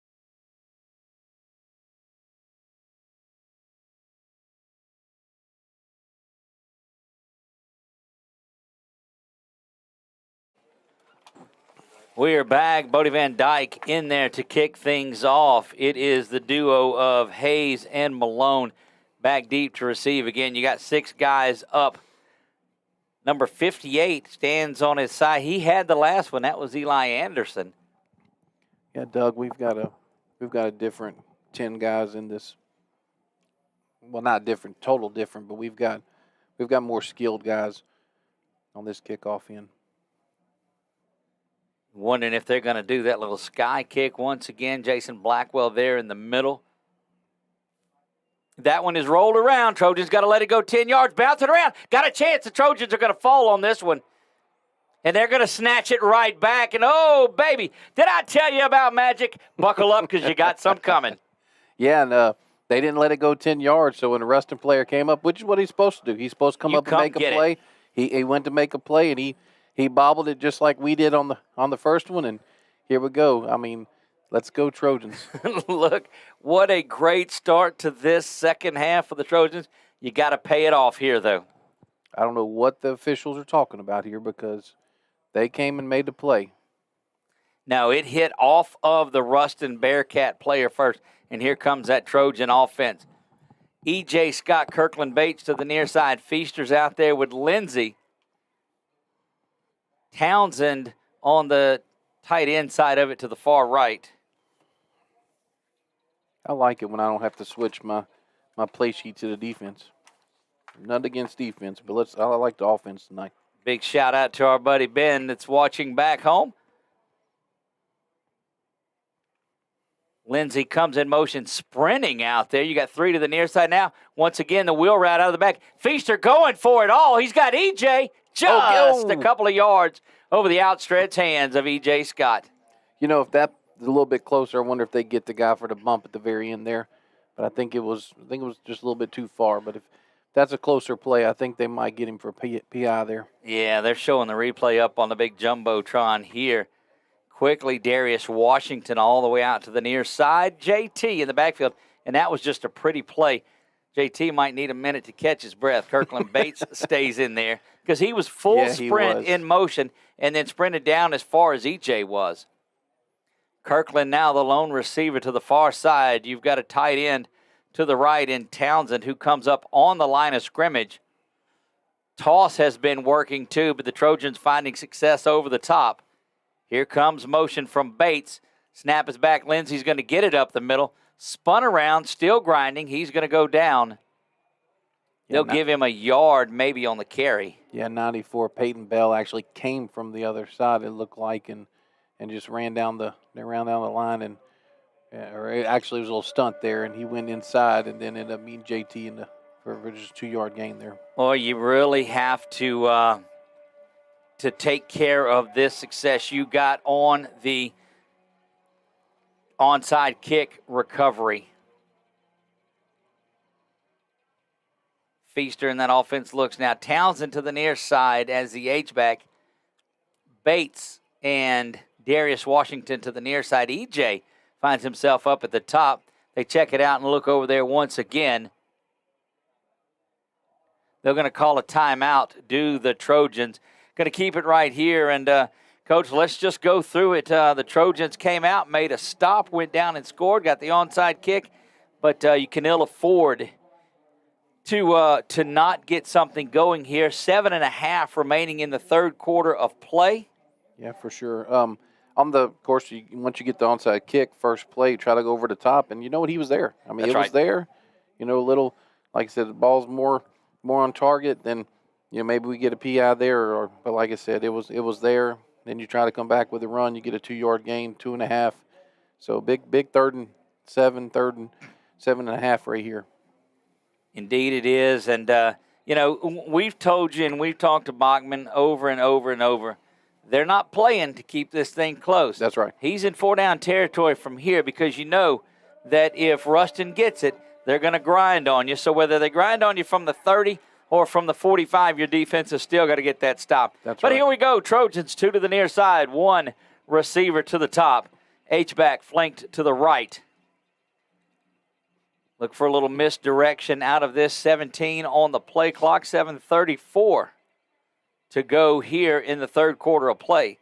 We are back. Bodie Van Dyke in there to kick things off. It is the duo of Hayes and Malone back deep to receive. Again, you got 6 guys up. Number 58 stands on his side. He had the last one. That was Eli Anderson.
Yeah, Doug, we've got a different 10 guys in this. Well, not different, total different, but we've got more skilled guys on this kickoff end.
Wondering if they're going to do that little sky kick once again. Jason Blackwell there in the middle. That one is rolled around. Trojans got to let it go 10 yards. Bounce it around. Got a chance. The Trojans are going to fall on this one. And they're going to snatch it right back. And, oh, baby, did I tell you about magic? Buckle up because you got some coming.
Yeah, and they didn't let it go 10 yards. So when the Rustin player came up, which is what he's supposed to do. He's supposed to come up and make a play. He went to make a play, and he bobbled it just like we did on the first one. And here we go. I mean, let's go Trojans.
Look, what a great start to this second half of the Trojans. You got to pay it off here, though.
I don't know what the officials are talking about here because they came and made the play.
No, it hit off of the Rustin Bearcat player first, and here comes that Trojan offense. E.J. Scott, Kirkland Bates to the near side. Feaster's out there with Lindsey. Townsend on the tight end side of it to the far right.
I like it when I don't have to switch my play sheet to the defense. Nothing against defense, but I like the offense tonight.
Big shout out to our buddy Ben that's watching back home. Lindsey comes in motion, sprinting out there. You got 3 to the near side now. Once again, the wheel route out of the back. Feaster going for it all. He's got E.J. just a couple of yards over the outstretched hands of E.J. Scott.
You know, if that's a little bit closer, I wonder if they get the guy for the bump at the very end there. But I think it was just a little bit too far. But if that's a closer play, I think they might get him for PI there.
Yeah, they're showing the replay up on the big Jumbotron here. Quickly, Darius Washington all the way out to the near side. JT in the backfield, and that was just a pretty play. JT might need a minute to catch his breath. Kirkland Bates stays in there because he was full sprint in motion and then sprinted down as far as EJ was. Kirkland now the lone receiver to the far side. You've got a tight end to the right in Townsend who comes up on the line of scrimmage. Toss has been working too, but the Trojans finding success over the top. Here comes motion from Bates. Snap is back. Lindsey's going to get it up the middle. Spun around, still grinding. He's going to go down. They'll give him a yard maybe on the carry.
Yeah, 94. Peyton Bell actually came from the other side, it looked like, and just ran down the line. And or it actually was a little stunt there, and he went inside and then ended up meeting JT for just a 2-yard gain there.
Well, you really have to take care of this success you got on the onside kick recovery. Feaster in that offense looks now. Townsend to the near side as the H-back. Bates and Darius Washington to the near side. EJ finds himself up at the top. They check it out and look over there once again. They're going to call a timeout, do the Trojans. Going to keep it right here. And, Coach, let's just go through it. The Trojans came out, made a stop, went down and scored, got the onside kick. But you can ill afford to not get something going here. 7.5 remaining in the third quarter of play.
Yeah, for sure. Of course, once you get the onside kick, first play, try to go over the top, and you know what, he was there. I mean, was there. You know, a little, like I said, the ball's more on target than, you know, maybe we get a PI there, but like I said, it was there. Then you try to come back with a run, you get a 2-yard gain, 2.5. So big 3rd and 7, 3rd and 7.5 right here.
Indeed it is. And, you know, we've told you and we've talked to Bachman over and over and over. They're not playing to keep this thing close.
That's right.
He's in 4-down territory from here because you know that if Rustin gets it, they're going to grind on you. So whether they grind on you from the 30 or from the 45, your defense has still got to get that stop.
That's
but
right.
Here we go. Trojans 2 to the near side, 1 receiver to the top. H-back flanked to the right. Look for a little misdirection out of this. 17 on the play clock, 7:34 to go here in the third quarter of play.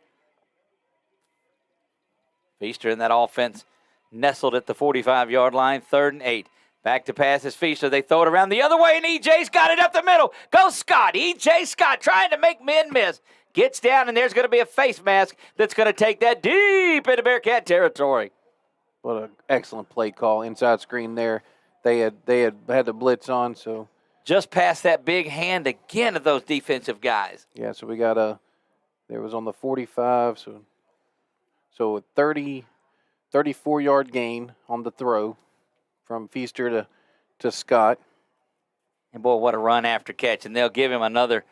Feaster in that offense nestled at the 45-yard line, 3rd and 8. Back to pass is Feaster. They throw it around the other way, and EJ's got it up the middle. Go Scott. EJ Scott trying to make men miss. Gets down, and there's going to be a face mask that's going to take that deep into Bearcat territory.
What an excellent play call. Inside screen there. They had the blitz on, so.
Just past that big hand again of those defensive guys.
Yeah, so we got there was on the 45, so a 34-yard gain on the throw from Feaster to Scott.
And, boy, what a run after catch. And they'll give him another,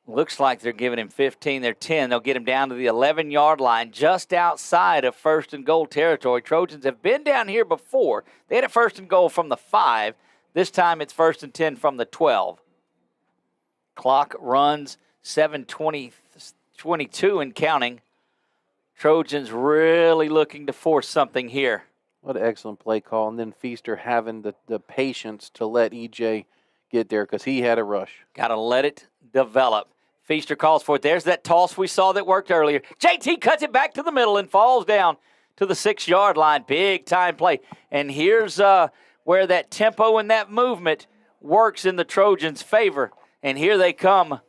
looks like they're giving him 15. They're 10. They'll get him down to the 11-yard line just outside of 1st and goal territory. Trojans have been down here before. They had a 1st and goal from the 5. This time it's 1st and 10 from the 12. Clock runs 7:22 and counting. Trojans really looking to force something here.
What an excellent play call. And then Feaster having the patience to let EJ get there because he had a rush.
Got to let it develop. Feaster calls for it. There's that toss we saw that worked earlier. JT cuts it back to the middle and falls down to the 6-yard line. Big time play. And here's where that tempo and that movement works in the Trojans' favor. And here they come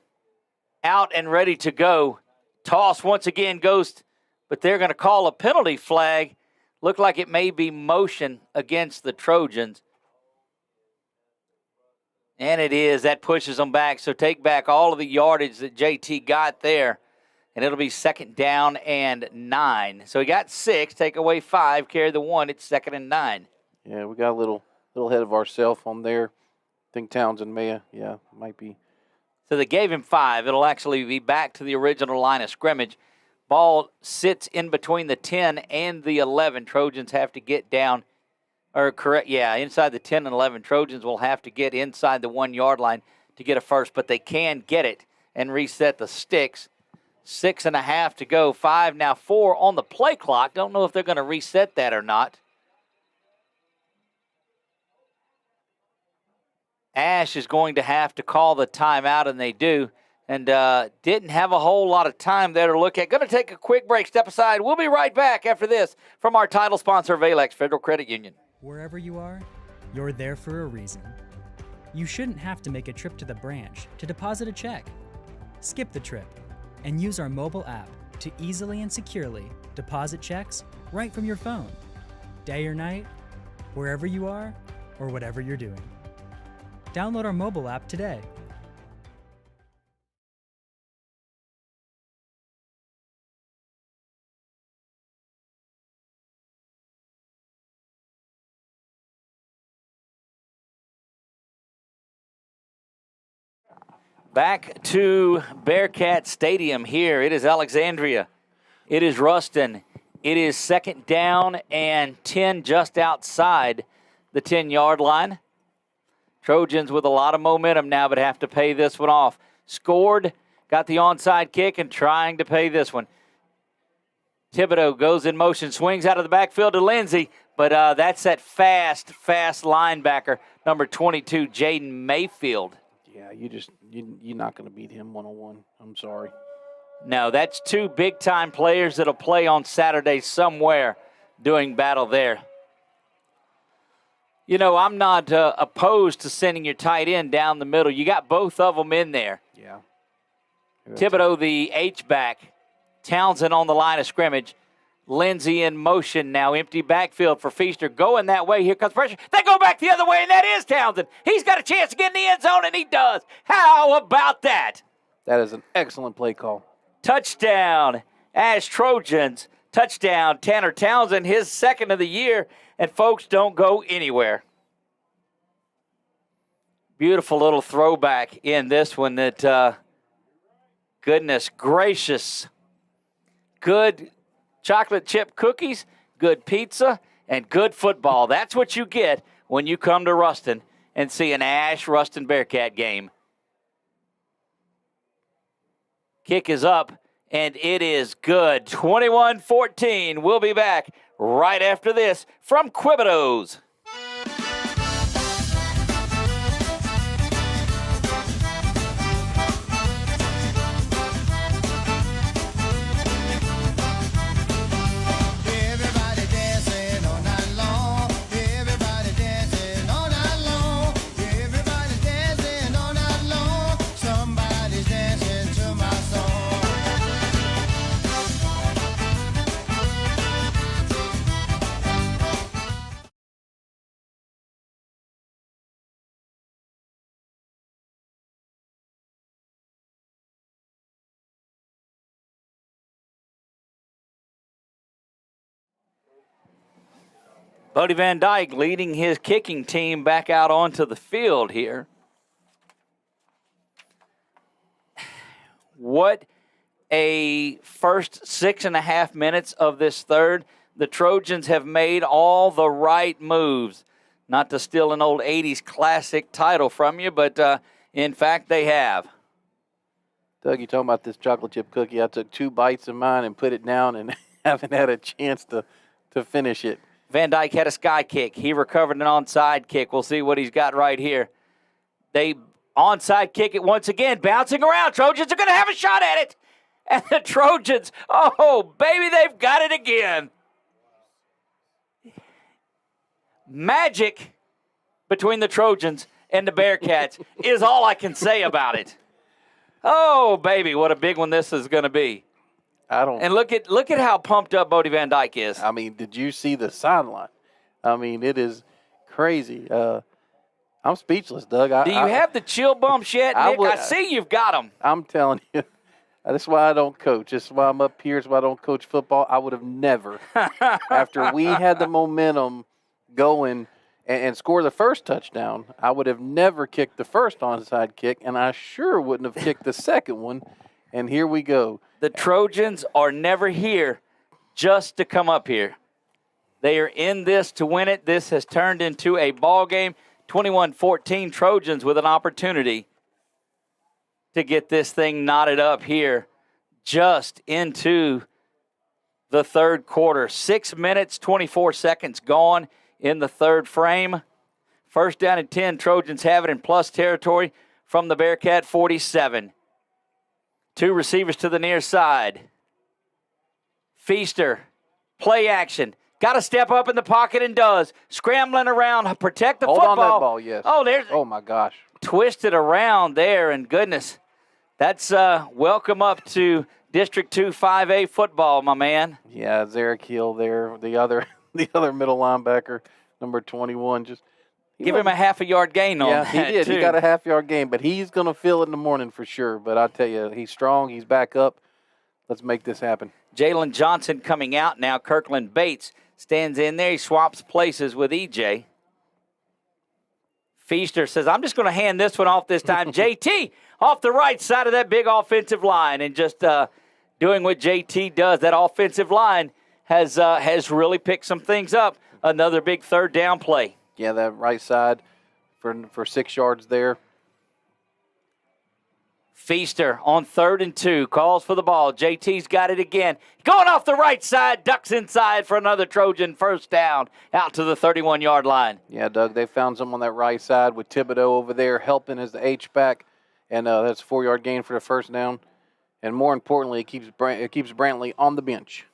out and ready to go. Toss once again goes, but they're going to call a penalty flag. Look like it may be motion against the Trojans. And it is. That pushes them back. So take back all of the yardage that JT got there. And it'll be 2nd down and 9. So he got 6, take away 5, carry the 1. It's 2nd and 9.
Yeah, we got a little ahead of ourselves on there. I think Townsend might be.
So they gave him 5. It'll actually be back to the original line of scrimmage. Ball sits in between the 10 and the 11. Trojans have to get down, inside the 10 and 11. Trojans will have to get inside the 1-yard line to get a first, but they can get it and reset the sticks. 6.5 to go. 5 now, 4 on the play clock. Don't know if they're going to reset that or not. Ash is going to have to call the timeout, and they do. And didn't have a whole lot of time there to look at. Going to take a quick break. Step aside. We'll be right back after this from our title sponsor, Valex Federal Credit Union.
Wherever you are, you're there for a reason. You shouldn't have to make a trip to the branch to deposit a check. Skip the trip and use our mobile app to easily and securely deposit checks right from your phone. Day or night, wherever you are, or whatever you're doing. Download our mobile app today.
Back to Bearcat Stadium here. It is Alexandria. It is Ruston. It is 2nd down and 10 just outside the 10-yard line. Trojans with a lot of momentum now, but have to pay this one off. Scored, got the onside kick, and trying to pay this one. Thibodeau goes in motion, swings out of the backfield to Lindsey, but that's that fast linebacker, number 22, Jaden Mayfield.
Yeah, you're not going to beat him one-on-one. I'm sorry.
No, that's 2 big-time players that'll play on Saturday somewhere doing battle there. You know, I'm not opposed to sending your tight end down the middle. You got both of them in there.
Yeah.
Thibodeau, the H-back. Townsend on the line of scrimmage. Lindsey in motion now. Empty backfield for Feaster. Going that way. Here comes pressure. They go back the other way, and that is Townsend. He's got a chance to get in the end zone, and he does. How about that?
That is an excellent play call.
Touchdown, Ash Trojans. Touchdown, Tanner Townsend, his 2nd of the year. And folks, don't go anywhere. Beautiful little throwback in this one that, goodness gracious. Good chocolate chip cookies, good pizza, and good football. That's what you get when you come to Ruston and see an Ash Ruston Bearcat game. Kick is up, and it is good. 21-14. We'll be back right after this from Quibido's. Bodie Van Dyke leading his kicking team back out onto the field here. What a first 6.5 minutes of this third. The Trojans have made all the right moves. Not to steal an old 80s classic title from you, but in fact they have.
Doug, you talking about this chocolate chip cookie. I took 2 bites of mine and put it down and haven't had a chance to finish it.
Van Dyke had a sky kick. He recovered an onside kick. We'll see what he's got right here. They onside kick it once again, bouncing around. Trojans are going to have a shot at it. And the Trojans, oh, baby, they've got it again. Magic between the Trojans and the Bearcats is all I can say about it. Oh, baby, what a big one this is going to be. And look at how pumped up Bodie Van Dyke is.
I mean, did you see the sideline? I mean, it is crazy. I'm speechless, Doug.
Do you have the chill bumps yet, Nick? I see you've got them.
I'm telling you. That's why I don't coach. That's why I'm up here. That's why I don't coach football. I would have never, after we had the momentum going and score the first touchdown, I would have never kicked the first onside kick, and I sure wouldn't have kicked the second one. And here we go.
The Trojans are never here just to come up here. They are in this to win it. This has turned into a ball game. 21-14 Trojans with an opportunity to get this thing knotted up here just into the third quarter. 6 minutes, 24 seconds gone in the third frame. First down and 10, Trojans have it in plus territory from the Bearcat 47. Two receivers to the near side. Feaster, play action. Got to step up in the pocket and does. Scrambling around, protect the football.
Hold on that ball, yes.
Oh, there's.
Oh, my gosh.
Twisted around there, and goodness. That's welcome up to District 2 5A football, my man.
Yeah, Zarek Hill there, the other middle linebacker, number 21.
Give him a half-a-yard gain on that,
he did.
too.
He got a half-yard gain, but he's going to feel it in the morning for sure. But I tell you, he's strong. He's back up. Let's make this happen.
Jalen Johnson coming out now. Kirkland Bates stands in there. He swaps places with EJ. Feaster says, I'm just going to hand this one off this time. JT off the right side of that big offensive line, and just doing what JT does. That offensive line has really picked some things up. Another big third down play.
Yeah, that right side for 6 yards there.
Feaster on 3rd and 2, calls for the ball. JT's got it again. Going off the right side, ducks inside for another Trojan first down out to the 31-yard line.
Yeah, Doug, they found some on that right side with Thibodeau over there helping as the H-back, and that's a 4-yard gain for the first down. And more importantly, it keeps Brantley on the bench.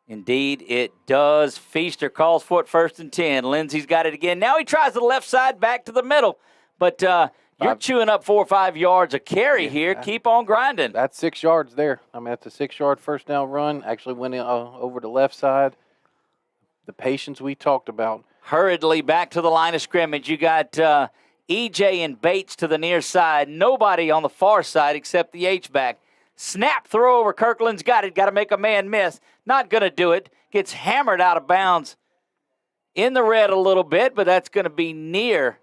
Indeed, it does. Feaster calls for it 1st and 10. Lindsey's got it again. Now he tries the left side back to the middle, but you're chewing up 4 or 5 yards a carry here. Keep on grinding.
That's 6 yards there. I mean, that's a 6-yard first down run. Actually went over the left side. The patience we talked about.
Hurriedly back to the line of scrimmage. You got EJ and Bates to the near side. Nobody on the far side except the H-back. Snap throw over. Kirkland's got it. Got to make a man miss. Not going to do it. Gets hammered out of bounds in the red a little bit, but that's going to be near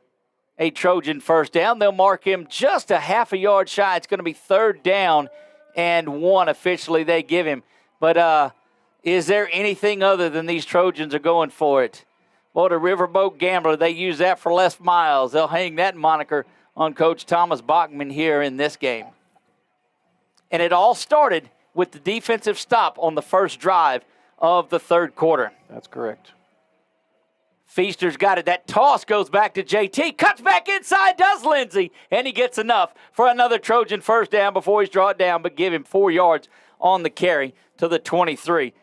a Trojan first down. They'll mark him just a half a yard shy. It's going to be 3rd down and 1 officially they give him. But is there anything other than these Trojans are going for it? Well, the Riverboat Gambler, they use that for less miles. They'll hang that moniker on Coach Thomas Bachman here in this game. And it all started with the defensive stop on the first drive of the third quarter.
That's correct.
Feaster's got it. That toss goes back to JT. Cuts back inside, does Lindsey. And he gets enough for another Trojan first down before he's drawn down, but give him 4 yards on the carry to the 23.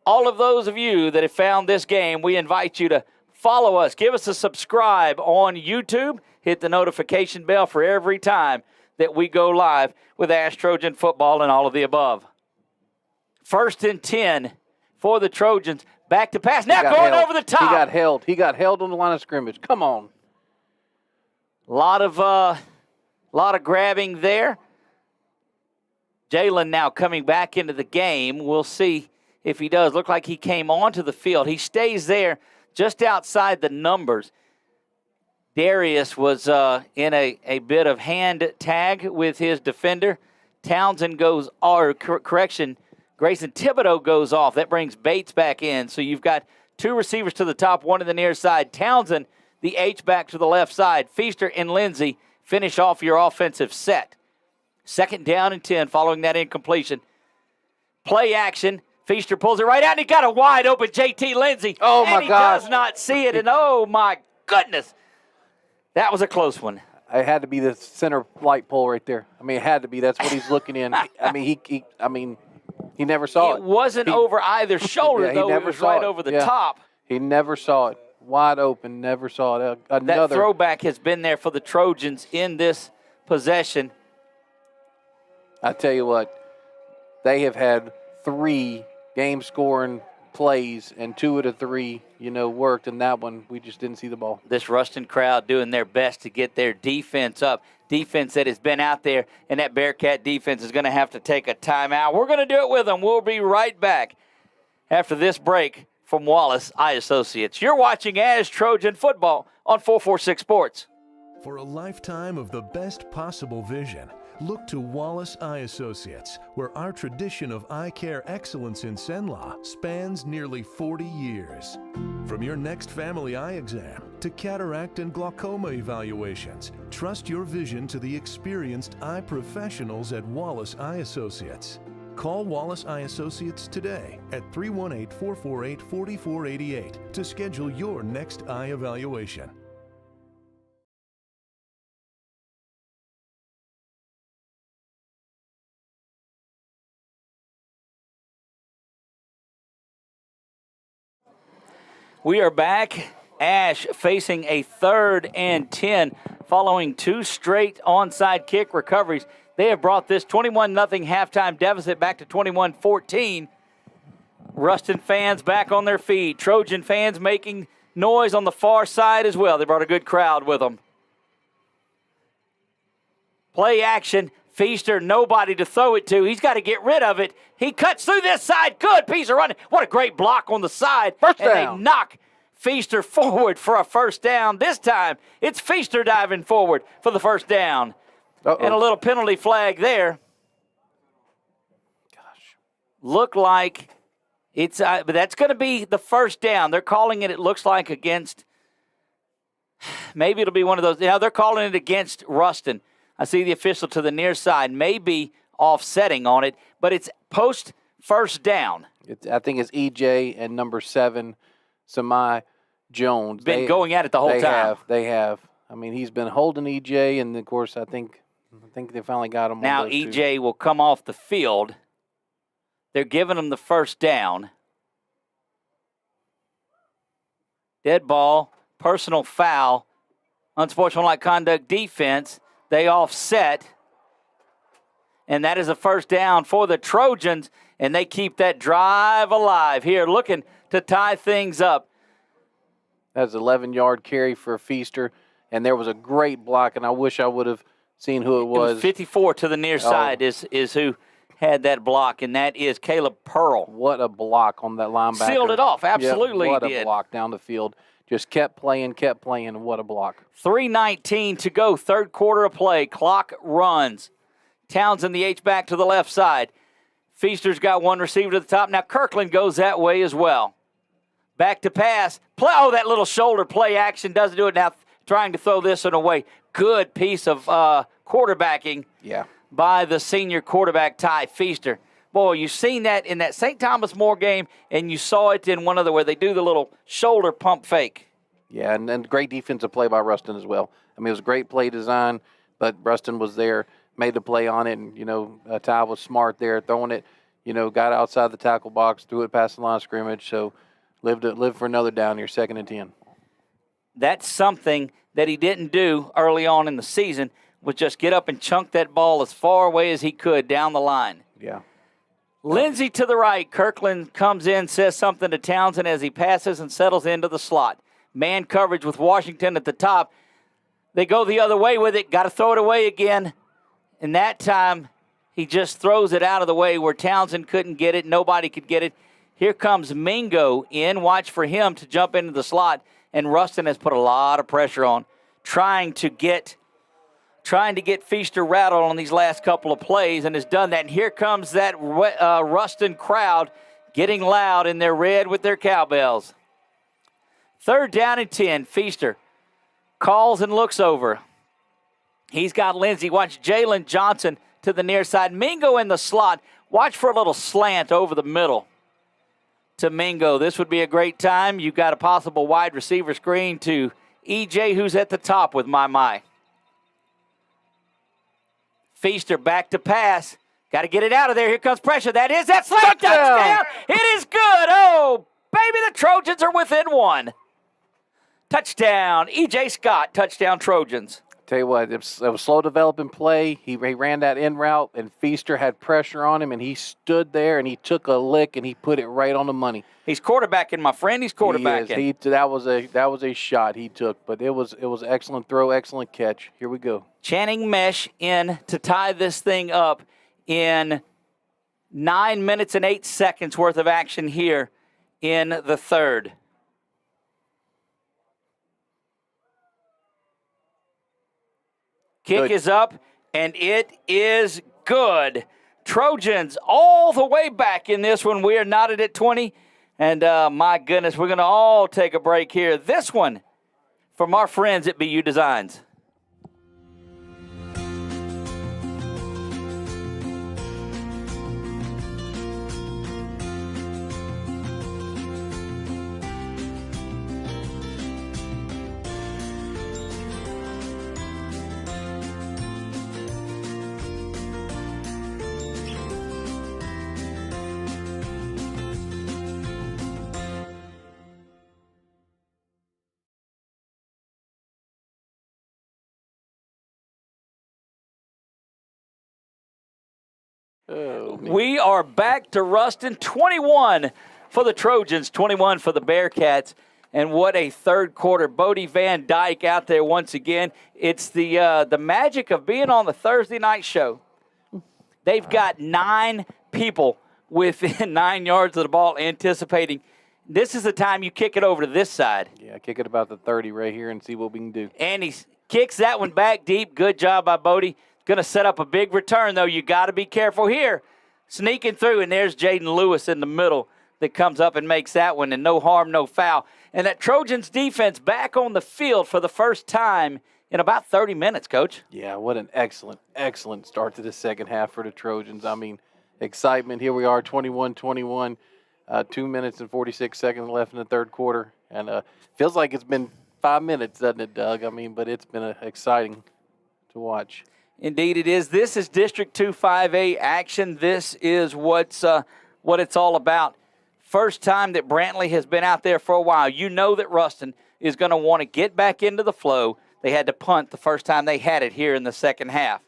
All of those of you that have found this game, we invite you to follow us. Give us a subscribe on YouTube. Hit the notification bell for every time that we go live with Ash Trojan football and all of the above. 1st and 10 for the Trojans. Back to pass. Now going over the top.
He got held on the line of scrimmage. Come on.
Lot of grabbing there. Jalen now coming back into the game. We'll see if he does. Look like he came onto the field. He stays there just outside the numbers. Darius was in a bit of hand tag with his defender. Townsend goes, Grayson Thibodeau goes off. That brings Bates back in. So you've got 2 receivers to the top, 1 to the near side. Townsend, the H-back to the left side. Feaster and Lindsey finish off your offensive set. 2nd down and 10 following that incompletion. Play action. Feaster pulls it right out, and he got a wide open JT Lindsey.
Oh, my gosh.
He does not see it, and oh, my goodness. That was a close one.
It had to be the center light pole right there. I mean, it had to be. That's what he's looking in. He never saw it.
It wasn't over either shoulder, though. It was right over the top.
He never saw it. Wide open, never saw it.
That throwback has been there for the Trojans in this possession.
I tell you what, they have had 3 game-scoring plays, and 2 of the 3, worked, and that one, we just didn't see the ball.
This Ruston crowd doing their best to get their defense up. Defense that has been out there, and that Bearcat defense is going to have to take a timeout. We're going to do it with them. We'll be right back after this break from Wallace Eye Associates. You're watching Ash Trojan football on 446 Sports.
For a lifetime of the best possible vision, look to Wallace Eye Associates, where our tradition of eye care excellence in Cenla spans nearly 40 years. From your next family eye exam to cataract and glaucoma evaluations, trust your vision to the experienced eye professionals at Wallace Eye Associates. Call Wallace Eye Associates today at 318-448-4488 to schedule your next eye evaluation.
We are back. Ash facing a 3rd and 10 following 2 straight onside kick recoveries. They have brought this 21-0 halftime deficit back to 21-14. Ruston fans back on their feet. Trojan fans making noise on the far side as well. They brought a good crowd with them. Play action. Feaster, nobody to throw it to. He's got to get rid of it. He cuts through this side. Good piece of running. What a great block on the side.
First
and
down.
They knock Feaster forward for a first down. This time, it's Feaster diving forward for the first down. And a little penalty flag there. Gosh. Look like it's, but that's going to be the first down. They're calling it looks like, against, maybe it'll be one of those. Now they're calling it against Rustin. I see the official to the near side, maybe offsetting on it, but it's post first down.
I think it's EJ and number 7, Samai Jones.
Been going at it the whole time.
They have. I mean, he's been holding EJ, and of course, I think they finally got him.
Now
on those
EJ will come off the field. They're giving him the first down. Dead ball, personal foul, unsportsmanlike conduct defense. They offset, and that is a first down for the Trojans, and they keep that drive alive here, looking to tie things up.
That's an 11-yard carry for Feaster, and there was a great block, and I wish I would have seen who it was.
54 to the near side is who had that block, and that is Caleb Pearl.
What a block on that linebacker.
Sealed it off, absolutely.
What
he
a
did.
block down the field. Just kept playing, what a block.
3:19 to go, third quarter of play. Clock runs. Townsend, the H-back to the left side. Feaster's got one receiver to the top. Now Kirkland goes that way as well. Back to pass. Play. Oh, that little shoulder play action doesn't do it now. Trying to throw this one away. Good piece of quarterbacking by the senior quarterback, Ty Feaster. Boy, you've seen that in that St. Thomas More game, and you saw it in one of the where they do the little shoulder pump fake.
Yeah, and great defensive play by Rustin as well. I mean, it was a great play design, but Rustin was there, made the play on it, and, Ty was smart there, throwing it, got outside the tackle box, threw it past the line of scrimmage, so lived for another down here, 2nd and 10.
That's something that he didn't do early on in the season, was just get up and chunk that ball as far away as he could down the line.
Yeah.
Lindsey to the right. Kirkland comes in, says something to Townsend as he passes and settles into the slot. Man coverage with Washington at the top. They go the other way with it. Got to throw it away again. And that time, he just throws it out of the way where Townsend couldn't get it. Nobody could get it. Here comes Mingo in. Watch for him to jump into the slot. And Rustin has put a lot of pressure on, trying to get Feaster rattled on these last couple of plays, and has done that. And here comes that Ruston crowd getting loud in their red with their cowbells. 3rd down and 10. Feaster calls and looks over. He's got Lindsey. Watch Jalen Johnson to the near side. Mingo in the slot. Watch for a little slant over the middle to Mingo. This would be a great time. You've got a possible wide receiver screen to EJ, who's at the top with my. Feaster back to pass. Got to get it out of there. Here comes pressure. That slant touchdown. It is good. Oh, baby, the Trojans are within 1. Touchdown. EJ Scott, touchdown Trojans.
Tell you what, it was slow developing play. He ran that in route, and Feaster had pressure on him, and he stood there, and he took a lick, and he put it right on the money.
He's quarterbacking, my friend. He's quarterbacking.
That was a shot he took, but it was an excellent throw, excellent catch. Here we go.
Channing Mesh in to tie this thing up in 9 minutes and 8 seconds worth of action here in the third. Kick is up, and it is good. Trojans all the way back in this one. We are knotted at 20, and my goodness, we're going to all take a break here. This one from our friends at BU Designs.
Oh, man.
We are back to Ruston. 21 for the Trojans, 21 for the Bearcats. And what a third quarter. Bodie Van Dyke out there once again. It's the magic of being on the Thursday night show. They've got 9 people within 9 yards of the ball anticipating. This is the time you kick it over to this side.
Yeah, kick it about the 30 right here and see what we can do.
And he kicks that one back deep. Good job by Bodie. Going to set up a big return, though. You got to be careful here. Sneaking through, and there's Jaden Lewis in the middle that comes up and makes that one, and no harm, no foul. And that Trojans defense back on the field for the first time in about 30 minutes, Coach.
Yeah, what an excellent, excellent start to the second half for the Trojans. I mean, excitement. Here we are, 21-21, 2 minutes and 46 seconds left in the third quarter. And feels like it's been 5 minutes, doesn't it, Doug? I mean, but it's been exciting to watch.
Indeed it is. This is District 2 5A action. This is what it's all about. First time that Brantley has been out there for a while. You know that Ruston is going to want to get back into the flow. They had to punt the first time they had it here in the second half.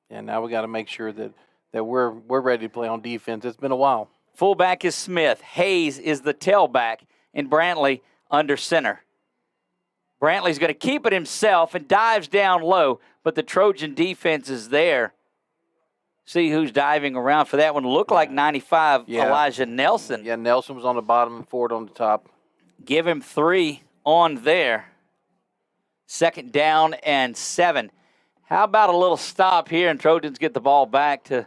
And now we got to make sure that we're ready to play on defense. It's been a while.
Fullback is Smith. Hayes is the tailback, and Brantley under center. Brantley's going to keep it himself and dives down low, but the Trojan defense is there. See who's diving around for that one. Looked like 95, Elijah Nelson.
Yeah, Nelson was on the bottom and Ford on the top.
Give him 3 on there. 2nd down and 7. How about a little stop here, and Trojans get the ball back to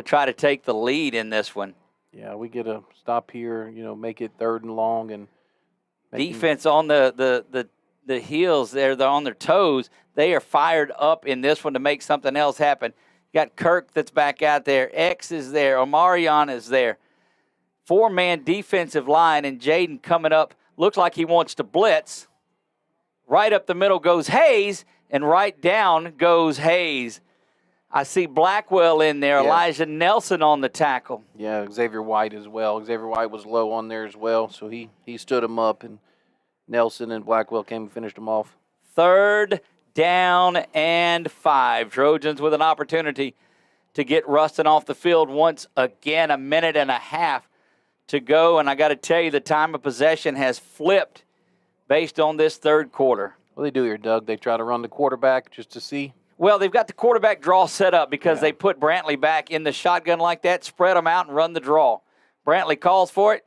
try to take the lead in this one.
Yeah, we get a stop here, make it 3rd and long. And
defense on the heels there. They're on their toes. They are fired up in this one to make something else happen. You got Kirk that's back out there. X is there. Omarion is there. 4-man defensive line, and Jaden coming up. Looks like he wants to blitz. Right up the middle goes Hayes, and right down goes Hayes. I see Blackwell in there. Yeah. Elijah Nelson on the tackle.
Yeah, Xavier White as well. Xavier White was low on there as well, so he stood him up, and Nelson and Blackwell came and finished him off.
3rd down and 5. Trojans with an opportunity to get Rustin off the field once again. 1.5 minutes to go, and I got to tell you, the time of possession has flipped based on this third quarter.
What do they do here, Doug? They try to run the quarterback just to see?
Well, they've got the quarterback draw set up because they put Brantley back in the shotgun like that, spread them out, and run the draw. Brantley calls for it,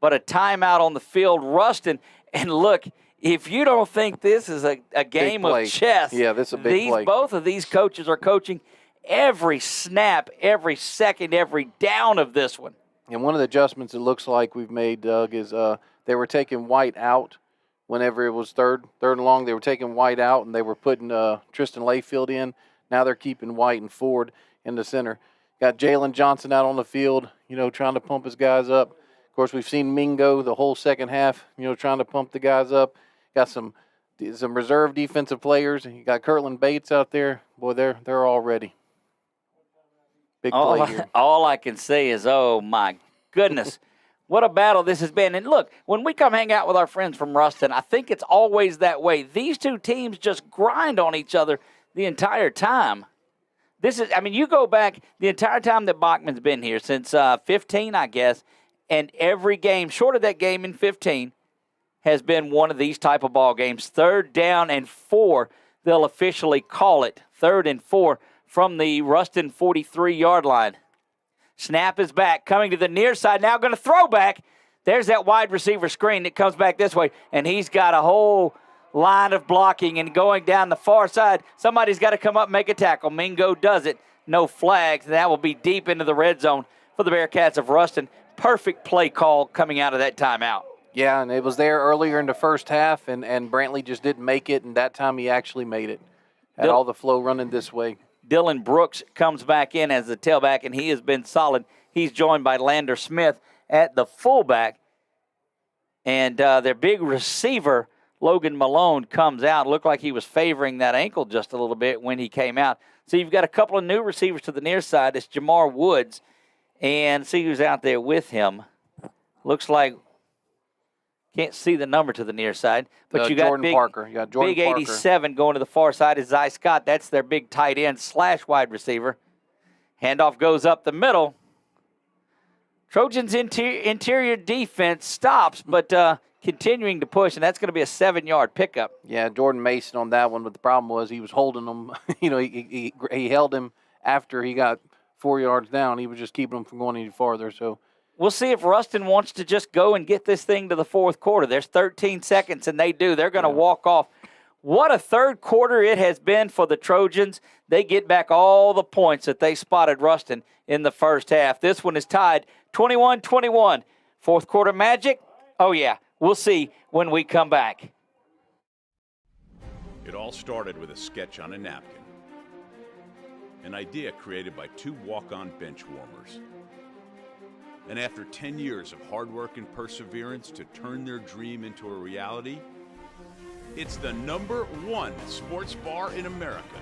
but a timeout on the field. Rustin, and look, if you don't think this is a game of chess,
this is a big play.
Both of these coaches are coaching every snap, every second, every down of this one.
And one of the adjustments it looks like we've made, Doug, is they were taking White out whenever it was third and long. They were taking White out, and they were putting Tristan Layfield in. Now they're keeping White and Ford in the center. Got Jalen Johnson out on the field, trying to pump his guys up. Of course, we've seen Mingo the whole second half, trying to pump the guys up. Got some reserve defensive players. You got Kirtland Bates out there. Boy, they're all ready. Big play here.
All I can say is, oh, my goodness, what a battle this has been. And look, when we come hang out with our friends from Ruston, I think it's always that way. These two teams just grind on each other the entire time. You go back the entire time that Bachman's been here, since 15, I guess, and every game, short of that game in 15, has been one of these type of ball games. 3rd down and 4, they'll officially call it. 3rd and 4 from the Ruston 43-yard line. Snap is back, coming to the near side, now going to throw back. There's that wide receiver screen that comes back this way, and he's got a whole line of blocking and going down the far side. Somebody's got to come up and make a tackle. Mingo does it. No flags. That will be deep into the red zone for the Bearcats of Ruston. Perfect play call coming out of that timeout.
Yeah, and it was there earlier in the first half, and Brantley just didn't make it, and that time he actually made it. Had all the flow running this way.
Dylan Brooks comes back in as the tailback, and he has been solid. He's joined by Lander Smith at the fullback. And their big receiver, Logan Malone, comes out. Looked like he was favoring that ankle just a little bit when he came out. So you've got a couple of new receivers to the near side. It's Jamar Woods. And see who's out there with him. Looks like, can't see the number to the near side. But you got
Jordan Parker. You got Jordan
big
Parker.
87 going to the far side is Zy Scott. That's their big tight end / wide receiver. Handoff goes up the middle. Trojans' interior defense stops, but continuing to push, and that's going to be a 7-yard pickup.
Yeah, Jordan Mason on that one, but the problem was he was holding him. He held him after he got 4 yards down. He was just keeping him from going any farther. So
we'll see if Rustin wants to just go and get this thing to the fourth quarter. There's 13 seconds, and they do. They're going to walk off. What a third quarter it has been for the Trojans. They get back all the points that they spotted Rustin in the first half. This one is tied 21-21. Fourth quarter magic? Oh, yeah. We'll see when we come back.
It all started with a sketch on a napkin. An idea created by 2 walk-on bench warmers. And after 10 years of hard work and perseverance to turn their dream into a reality, it's the #1 sports bar in America.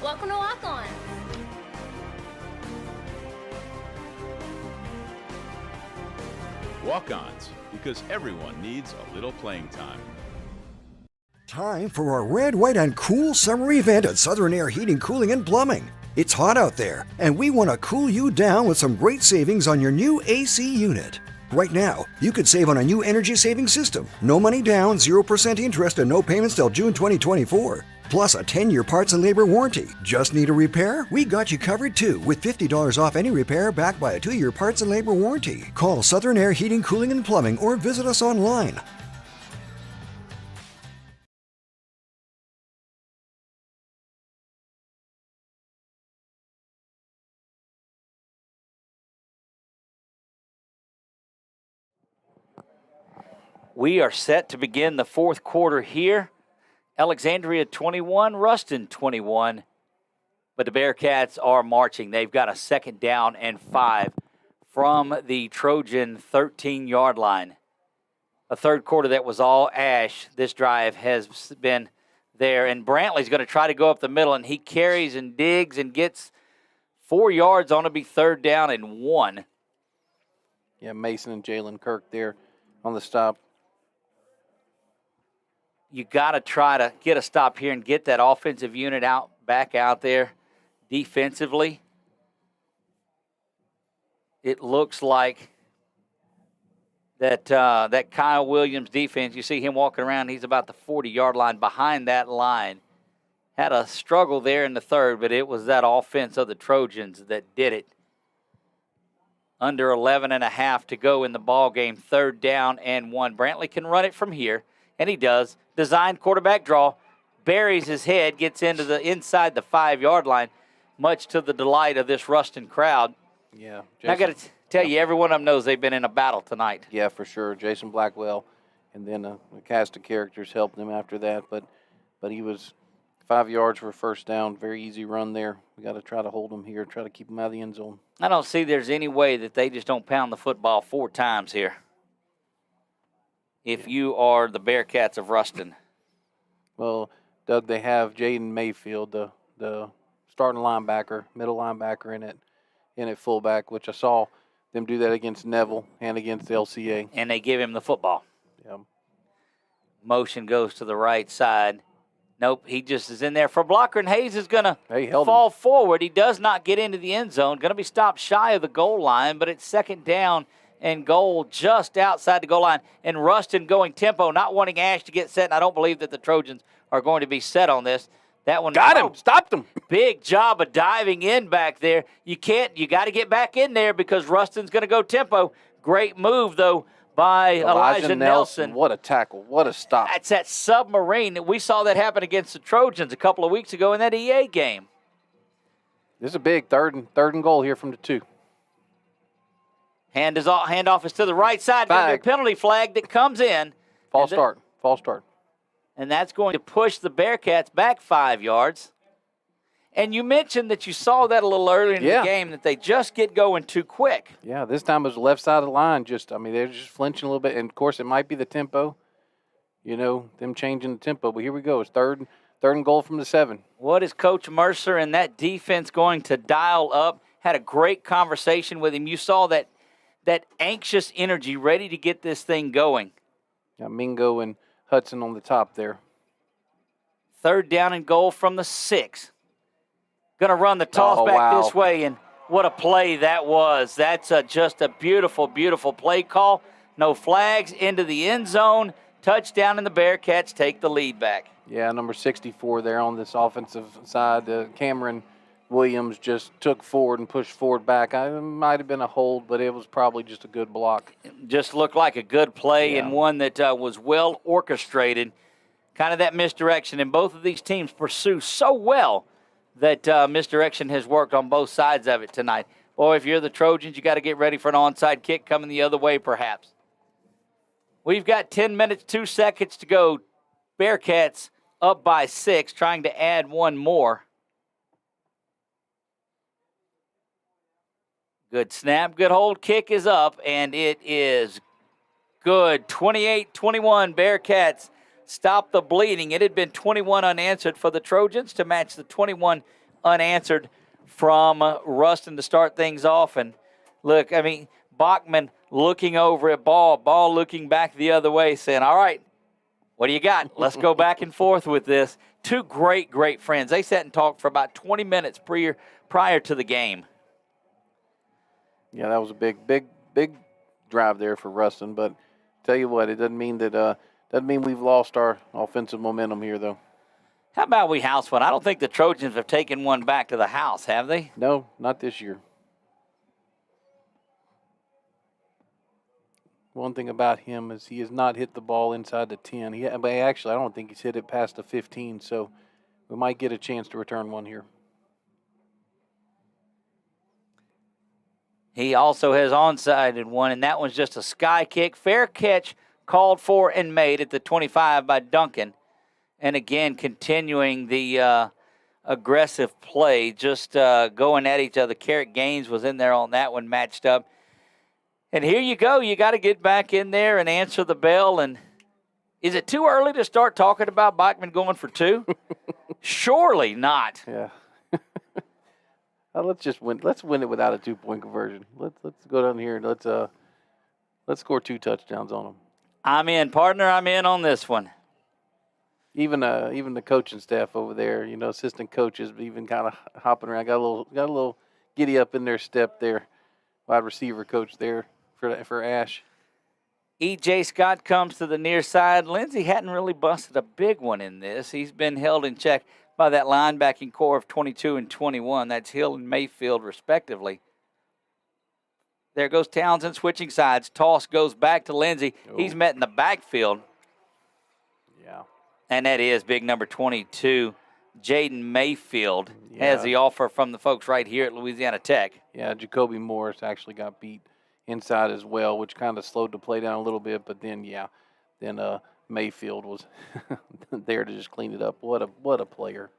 Welcome to Walk On.
Walk-ons, because everyone needs a little playing time.
Time for our red, white, and cool summer event at Southern Air Heating, Cooling, and Plumbing. It's hot out there, and we want to cool you down with some great savings on your new AC unit. Right now, you could save on a new energy-saving system. No money down, 0% interest, and no payments till June 2024. Plus a 10-year parts and labor warranty. Just need a repair? We got you covered too, with $50 off any repair backed by a 2-year parts and labor warranty. Call Southern Air Heating, Cooling, and Plumbing or visit us online.
We are set to begin the fourth quarter here. Alexandria 21, Ruston 21. But the Bearcats are marching. They've got a 2nd down and 5 from the Trojan 13-yard line. A third quarter that was all ash. This drive has been there. And Brantley's going to try to go up the middle, and he carries and digs and gets 4 yards on to be 3rd down and 1.
Yeah, Mason and Jalen Kirk there on the stop.
You got to try to get a stop here and get that offensive unit back out there defensively. It looks like that Kyle Williams defense, you see him walking around, he's about the 40-yard line behind that line. Had a struggle there in the third, but it was that offense of the Trojans that did it. Under 11.5 to go in the ball game, 3rd down and 1. Brantley can run it from here, and he does. Designed quarterback draw, buries his head, gets inside the 5-yard line, much to the delight of this Ruston crowd.
Yeah.
I got to tell you, every one of them knows they've been in a battle tonight.
Yeah, for sure. Jason Blackwell, and then a cast of characters helped him after that. But he was 5 yards for a 1st down. Very easy run there. We got to try to hold him here, try to keep him out of the end zone.
I don't see there's any way that they just don't pound the football 4 times here. If you are the Bearcats of Ruston.
Well, Doug, they have Jaden Mayfield, the starting linebacker, middle linebacker in at fullback, which I saw them do that against Neville and against the LCA.
And they give him the football.
Yeah.
Motion goes to the right side. Nope, he just is in there for a blocker, and Hayes is going to fall forward. He does not get into the end zone. Going to be stopped shy of the goal line, but it's 2nd down and goal just outside the goal line. And Ruston going tempo, not wanting Ash to get set, and I don't believe that the Trojans are going to be set on this. That one
got him, stopped him.
Big job of diving in back there. You got to get back in there because Ruston's going to go tempo. Great move, though, by Elijah Nelson.
What a tackle, what a stop.
That's that submarine. We saw that happen against the Trojans a couple of weeks ago in that EA game.
This is a big third and goal here from the 2.
Handoff is to the right side. A penalty flag that comes in.
False start.
And that's going to push the Bearcats back 5 yards. And you mentioned that you saw that a little earlier in the game, that they just get going too quick.
Yeah, this time it was the left side of the line. They're just flinching a little bit. And, of course, it might be the tempo, them changing the tempo. But here we go. It's third and goal from the 7.
What is Coach Mercer and that defense going to dial up? Had a great conversation with him. You saw that anxious energy, ready to get this thing going.
Yeah, Mingo and Hudson on the top there.
3rd down and goal from the 6. Going to run the toss back
wow.
this way, and what a play that was. That's just a beautiful, beautiful play call. No flags, into the end zone. Touchdown, and the Bearcats take the lead back.
Yeah, number 64 there on this offensive side. Cameron Williams just took forward and pushed forward back. It might have been a hold, but it was probably just a good block.
Just looked like a good play and one that was well orchestrated. Kind of that misdirection, and both of these teams pursue so well that misdirection has worked on both sides of it tonight. Boy, if you're the Trojans, you got to get ready for an onside kick coming the other way perhaps. We've got 10 minutes, 2 seconds to go. Bearcats up by 6, trying to add one more. Good snap, good hold, kick is up, and it is good. 28-21, Bearcats stop the bleeding. It had been 21 unanswered for the Trojans to match the 21 unanswered from Rustin to start things off. And look, I mean, Bachman looking over at Ball looking back the other way, saying, all right, what do you got? Let's go back and forth with this. Two great, great friends. They sat and talked for about 20 minutes prior to the game.
Yeah, that was a big drive there for Ruston. But tell you what, it doesn't mean that doesn't mean we've lost our offensive momentum here, though.
How about we house one? I don't think the Trojans have taken one back to the house, have they?
No, not this year. One thing about him is he has not hit the ball inside the 10. But actually, I don't think he's hit it past the 15, so we might get a chance to return one here.
He also has onside in one, and that one's just a sky kick. Fair catch called for and made at the 25 by Duncan. And again, continuing the aggressive play, just going at each other. Carrot Gaines was in there on that one, matched up. And here you go. You got to get back in there and answer the bell. And is it too early to start talking about Bachman going for 2? Surely not.
Yeah. Let's just win. Let's win it without a 2-point conversion. Let's go down here and let's score 2 touchdowns on them. I'm
in, partner. I'm in on this one.
Even the coaching staff over there, assistant coaches, even kind of hopping around. Got a little giddy up in their step there. Wide receiver coach there for Ash.
E.J. Scott comes to the near side. Lindsey hadn't really busted a big one in this. He's been held in check by that linebacking core of 22 and 21. That's Hill and Mayfield, respectively. There goes Townsend switching sides. Toss goes back to Lindsey.
Oh.
He's met in the backfield.
Yeah.
And that is big number 22, Jaden Mayfield, has the offer from the folks right here at Louisiana Tech.
Yeah, Jacoby Morris actually got beat inside as well, which kind of slowed the play down a little bit. But then, Mayfield was there to just clean it up. What a player.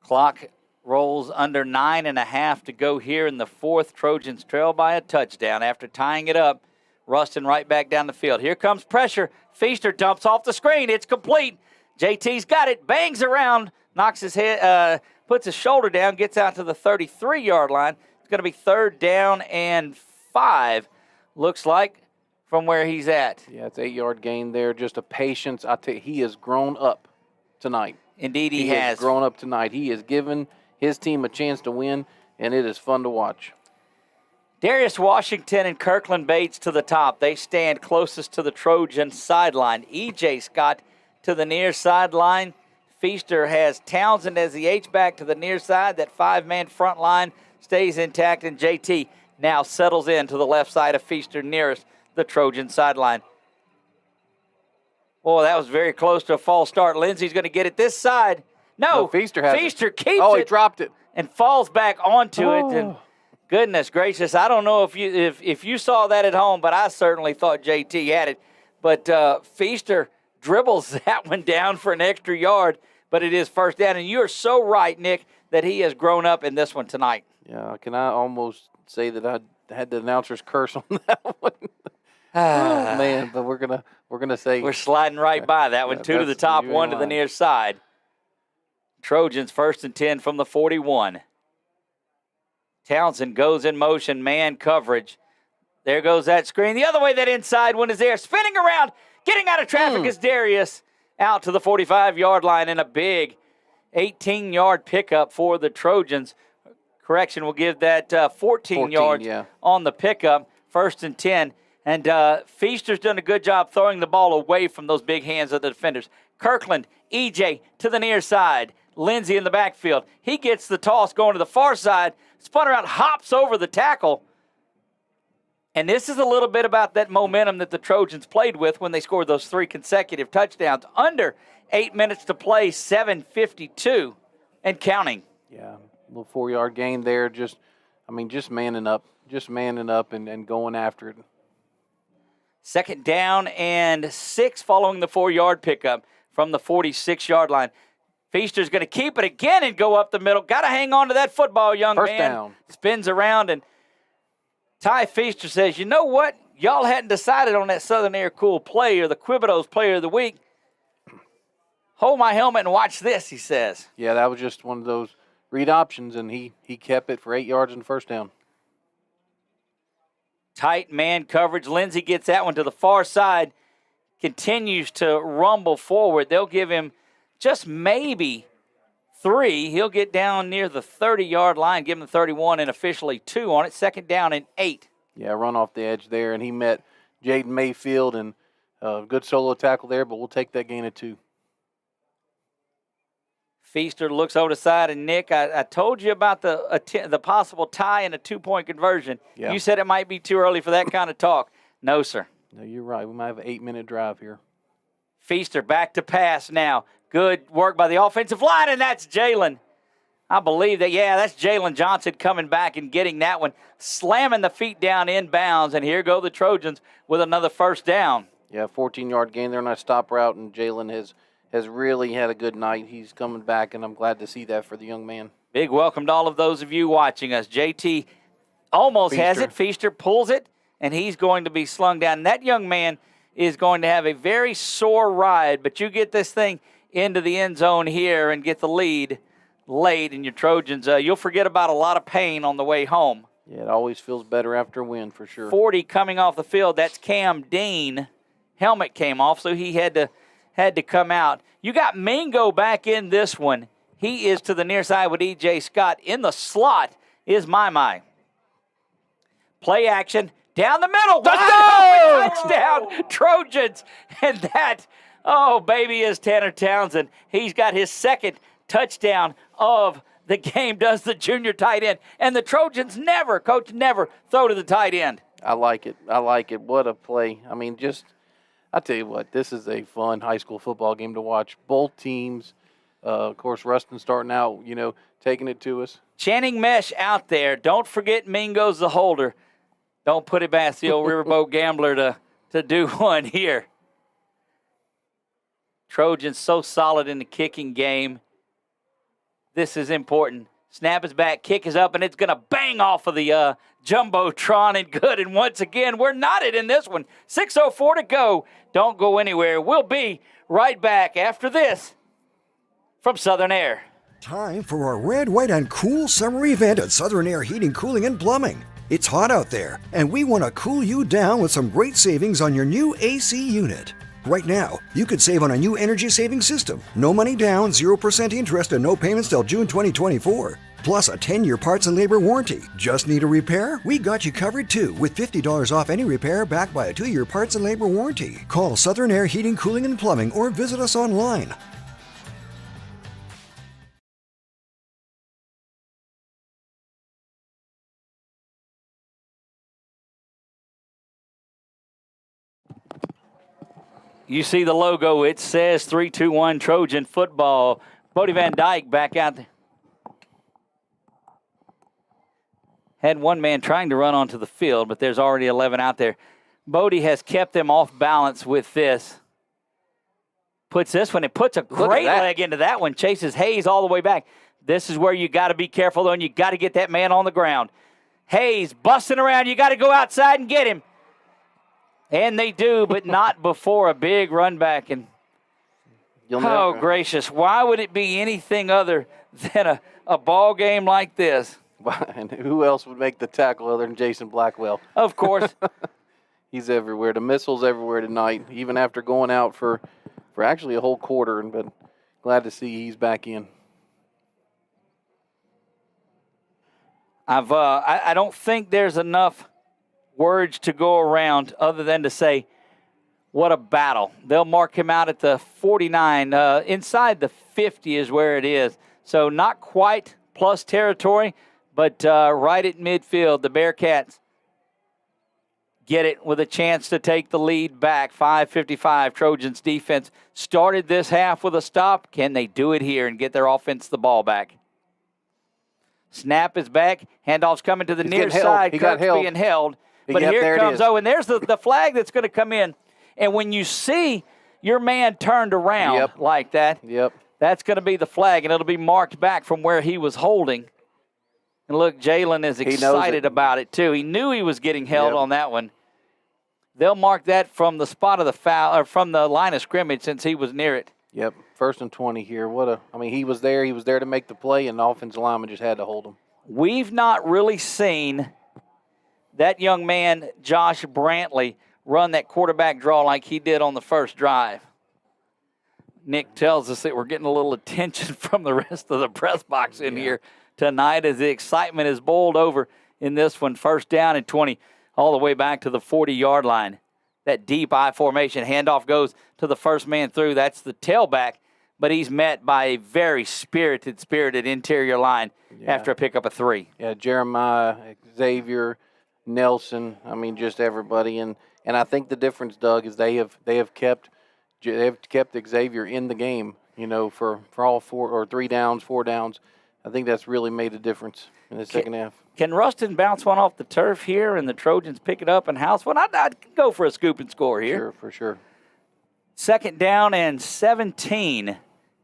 Clock rolls under 9.5 to go here in the fourth. Trojans trail by a touchdown after tying it up. Rustin right back down the field. Here comes pressure. Feaster dumps off the screen. It's complete. JT's got it. Bangs around. Knocks his head, puts his shoulder down, gets out to the 33-yard line. It's going to be 3rd down and 5, looks like, from where he's at.
Yeah, it's 8-yard gain there. Just a patience. I tell you, he has grown up tonight.
Indeed, he has
grown up tonight. He has given his team a chance to win, and it is fun to watch.
Darius Washington and Kirkland Bates to the top. They stand closest to the Trojan sideline. E.J. Scott to the near sideline. Feaster has Townsend as the H-back to the near side. That 5-man front line stays intact, and JT now settles in to the left side of Feaster nearest the Trojan sideline. Boy, that was very close to a false start. Lindsey's going to get it this side. No,
Feaster has
Feaster
it.
keeps
Oh,
it.
He dropped it.
And falls back onto it. And goodness gracious, I don't know if you saw that at home, but I certainly thought JT had it. But Feaster dribbles that one down for an extra yard, but it is 1st down. And you're so right, Nick, that he has grown up in this one tonight.
Yeah, can I almost say that I had the announcer's curse on that one? Oh, man, but we're gonna say
we're sliding right by that one. 2 to the top, 1 to the near side. Trojans 1st and 10 from the 41. Townsend goes in motion, man coverage. There goes that screen. The other way, that inside one is there. Spinning around, getting out of traffic is Darius out to the 45-yard line, and a big 18-yard pickup for the Trojans. Correction, we'll give that 14 yards on the pickup, 1st and 10. And Feaster's done a good job throwing the ball away from those big hands of the defenders. Kirkland, EJ to the near side. Lindsey in the backfield. He gets the toss going to the far side. Spun around, hops over the tackle. And this is a little bit about that momentum that the Trojans played with when they scored those 3 consecutive touchdowns. Under 8 minutes to play, 7:52 and counting.
Yeah, a little 4-yard gain there. Just manning up. Just manning up and going after it.
2nd down and 6 following the 4-yard pickup from the 46-yard line. Feaster's going to keep it again and go up the middle. Got to hang on to that football, young man.
First down.
Spins around, and Ty Feaster says, you know what? Y'all hadn't decided on that Southern Air Cool play or the Quibitos player of the week. Hold my helmet and watch this, he says.
Yeah, that was just one of those read options, and he kept it for 8 yards and 1st down.
Tight man coverage. Lindsey gets that one to the far side. Continues to rumble forward. They'll give him just maybe 3. He'll get down near the 30-yard line, give him the 31, and officially 2 on it. 2nd down and 8.
Yeah, run off the edge there, and he met Jaden Mayfield, and good solo tackle there, but we'll take that gain of 2.
Feaster looks over the side, and Nick, I told you about the possible tie and a 2-point conversion.
Yeah.
You said it might be too early for that kind of talk. No, sir.
No, you're right. We might have an 8-minute drive here.
Feaster back to pass now. Good work by the offensive line, and that's Jalen. I believe that, that's Jalen Johnson coming back and getting that one, slamming the feet down inbounds, and here go the Trojans with another 1st down.
Yeah, 14-yard gain there on that stop route, and Jalen has really had a good night. He's coming back, and I'm glad to see that for the young man.
Big welcome to all of those of you watching us. JT almost has it. Feaster pulls it, and he's going to be slung down. And that young man is going to have a very sore ride, but you get this thing into the end zone here and get the lead late, and your Trojans, you'll forget about a lot of pain on the way home.
Yeah, it always feels better after a win for sure.
40 coming off the field. That's Cam Dean. Helmet came off, so he had to come out. You got Mingo back in this one. He is to the near side with E.J. Scott. In the slot is My. Play action. Down the middle. Touchdown, Trojans. And that, baby, is Tanner Townsend. He's got his 2nd touchdown of the game, does the junior tight end. And the Trojans never throw to the tight end.
I like it. What a play. I mean, I tell you what, this is a fun high school football game to watch. Both teams, of course, Rustin starting out, taking it to us.
Channing Mesh out there. Don't forget Mingo's the holder. Don't put it past the old Riverboat Gambler to do one here. Trojans so solid in the kicking game. This is important. Snap is back, kick is up, and it's going to bang off of the Jumbotron and good. And once again, we're knotted in this one. 6:04 to go. Don't go anywhere. We'll be right back after this from Southern Air.
Time for our red, white, and cool summer event at Southern Air Heating, Cooling, and Plumbing. It's hot out there, and we want to cool you down with some great savings on your new AC unit. Right now, you could save on a new energy-saving system. No money down, 0% interest, and no payments till June 2024. Plus a 10-year parts and labor warranty. Just need a repair? We got you covered too, with $50 off any repair backed by a 2-year parts and labor warranty. Call Southern Air Heating, Cooling, and Plumbing or visit us online.
You see the logo. It says 3-2-1 Trojan football. Bodie Van Dyke back out there. Had one man trying to run onto the field, but there's already 11 out there. Bodie has kept them off balance with this. Puts this one, it puts a great leg into that one. Chases Hayes all the way back. This is where you got to be careful, though, and you got to get that man on the ground. Hayes busting around. You got to go outside and get him. And they do, but not before a big run back. And gracious, why would it be anything other than a ball game like this?
And who else would make the tackle other than Jason Blackwell?
Of course.
He's everywhere. The missile's everywhere tonight, even after going out for actually a whole quarter. But glad to see he's back in.
I don't think there's enough words to go around other than to say, what a battle. They'll mark him out at the 49. Inside the 50 is where it is. So not quite plus territory, but right at midfield, the Bearcats get it with a chance to take the lead back. 5:55. Trojans defense started this half with a stop. Can they do it here and get their offense the ball back? Snap is back. Handoff's coming to the near side. Kirk's being held. But here comes, and there's the flag that's going to come in. And when you see your man turned around like that, that's going to be the flag, and it'll be marked back from where he was holding. And look, Jalen is excited about it, too. He knew he was getting held on that one. They'll mark that from the spot of the foul, or from the line of scrimmage, since he was near it.
Yep, 1st and 20 here. He was there. He was there to make the play, and the offensive lineman just had to hold him.
We've not really seen that young man, Josh Brantley, run that quarterback draw like he did on the first drive. Nick tells us that we're getting a little attention from the rest of the press box in here tonight as the excitement is boiled over in this one. 1st down and 20, all the way back to the 40-yard line. That deep I formation handoff goes to the first man through. That's the tailback, but he's met by a very spirited interior line after a pickup of 3.
Yeah, Jeremiah, Xavier, Nelson, just everybody. And I think the difference, Doug, is they have kept Xavier in the game, for all 4 or 3 downs, 4 downs. I think that's really made a difference in the second half.
Can Rustin bounce one off the turf here and the Trojans pick it up and house one? I'd go for a scoop and score here.
Sure, for sure.
2nd down and 17.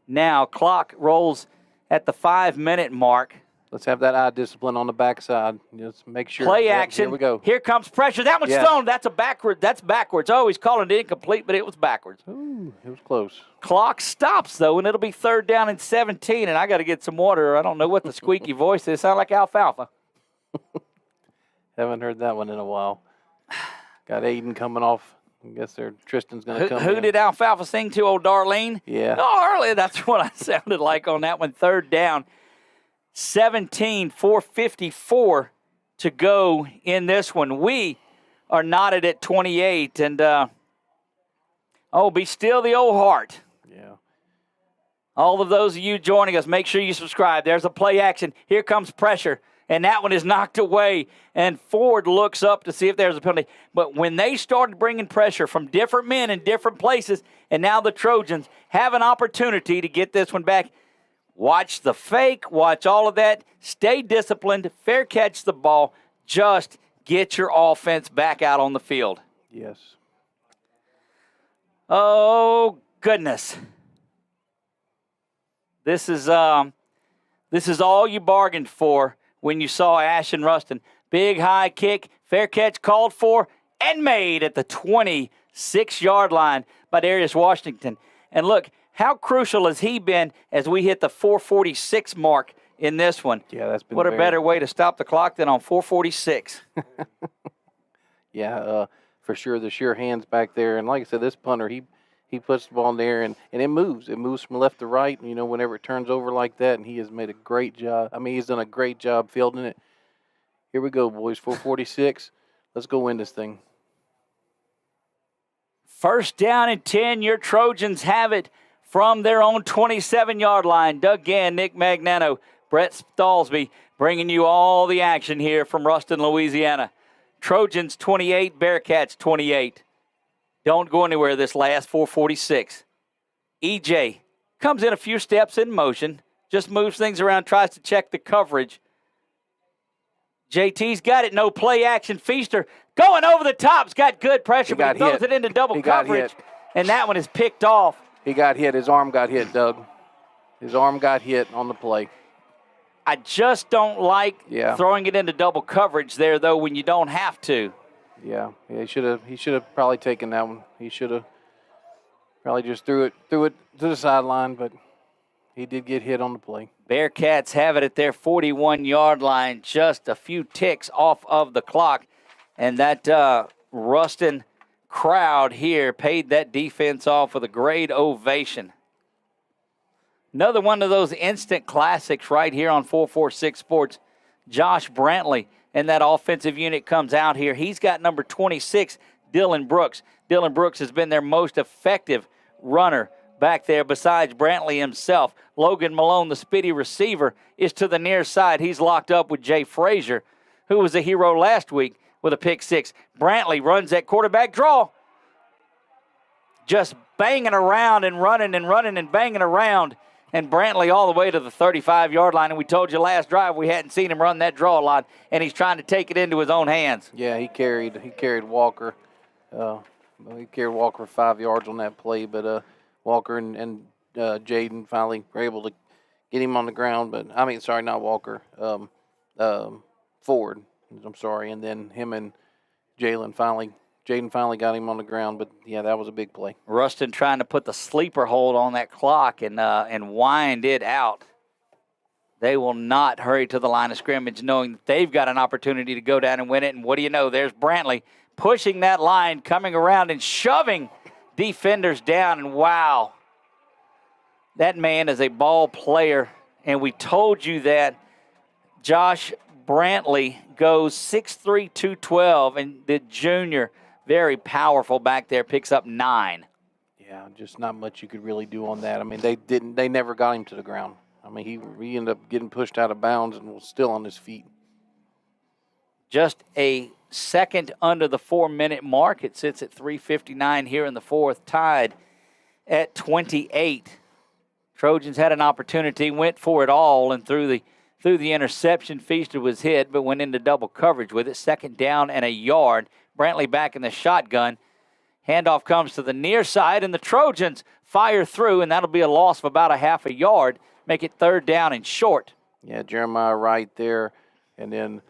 Now clock rolls at the 5-minute mark.
Let's have that eye discipline on the backside. Just make sure.
Play action.
Here we go.
Here comes pressure. That one's thrown. That's backwards. Oh, he's calling it incomplete, but it was backwards.
Ooh, it was close.
Clock stops, though, and it'll be 3rd down and 17, and I got to get some water. I don't know what the squeaky voice is. Sound like alfalfa.
Haven't heard that one in a while. Got Aiden coming off. I guess Tristan's going to come
Who
in.
did alfalfa sing to, old Darlene?
Yeah.
Darlene, that's what I sounded like on that one. 3rd down. 17, 4:54 to go in this one. We are knotted at 28, and be still the old heart.
Yeah.
All of those of you joining us, make sure you subscribe. There's a play action. Here comes pressure, and that one is knocked away, and Ford looks up to see if there's a penalty. But when they started bringing pressure from different men in different places, and now the Trojans have an opportunity to get this one back, watch the fake, watch all of that, stay disciplined, fair catch the ball, just get your offense back out on the field.
Yes.
Oh, goodness. This is all you bargained for when you saw Ash and Rustin. Big high kick, fair catch called for and made at the 26-yard line by Darius Washington. And look, how crucial has he been as we hit the 4:46 mark in this one?
Yeah, that's been
what a better way to stop the clock than on 4:46.
Yeah, for sure. The sure hands back there. And like I said, this punter, he puts the ball in there, and it moves. It moves from left to right, whenever it turns over like that, and he has made a great job. He's done a great job fielding it. Here we go, boys, 4:46. Let's go win this thing.
1st down and 10. Your Trojans have it from their own 27-yard line. Doug Gann, Nick Magnano, Brett Stallsby bringing you all the action here from Ruston, Louisiana. Trojans 28, Bearcats 28. Don't go anywhere this last 4:46. EJ comes in a few steps in motion, just moves things around, tries to check the coverage. JT's got it, no play action. Feaster going over the top's got good pressure, but he throws it into double coverage, and that one is picked off.
He got hit. His arm got hit, Doug. His arm got hit on the play.
I just don't like throwing it into double coverage there, though, when you don't have to.
Yeah, he should have probably taken that one. He should have probably just threw it to the sideline, but he did get hit on the play.
Bearcats have it at their 41-yard line, just a few ticks off of the clock, and that Rustin crowd here paid that defense off with a great ovation. Another one of those instant classics right here on 446 Sports. Josh Brantley and that offensive unit comes out here. He's got number 26, Dylan Brooks. Dylan Brooks has been their most effective runner back there besides Brantley himself. Logan Malone, the speedy receiver, is to the near side. He's locked up with Jay Frazier, who was a hero last week with a pick six. Brantley runs that quarterback draw. Just banging around and running and banging around. And Brantley all the way to the 35-yard line. And we told you last drive we hadn't seen him run that draw a lot, and he's trying to take it into his own hands.
Yeah, he carried Walker. He carried Walker 5 yards on that play, but Walker and Jaden finally were able to get him on the ground. But I mean, sorry, not Walker. Ford. I'm sorry. And then him and Jaden finally got him on the ground. But yeah, that was a big play.
Rustin trying to put the sleeper hold on that clock and wind it out. They will not hurry to the line of scrimmage, knowing that they've got an opportunity to go down and win it. And what do you know? There's Brantley pushing that line, coming around and shoving defenders down. And wow, that man is a ball player. And we told you that Josh Brantley goes 6'3", 212, and the junior, very powerful back there, picks up 9.
Yeah, just not much you could really do on that. I mean, they never got him to the ground. I mean, he ended up getting pushed out of bounds and was still on his feet.
Just a second under the 4-minute mark. It sits at 3:59 here in the fourth, tied at 28. Trojans had an opportunity, went for it all, and through the interception, Feaster was hit, but went into double coverage with it. Second down and a yard. Brantley back in the shotgun. Handoff comes to the near side, and the Trojans fire through, and that'll be a loss of about a half a yard. Make it third down and short.
Yeah, Jeremiah Wright there, and then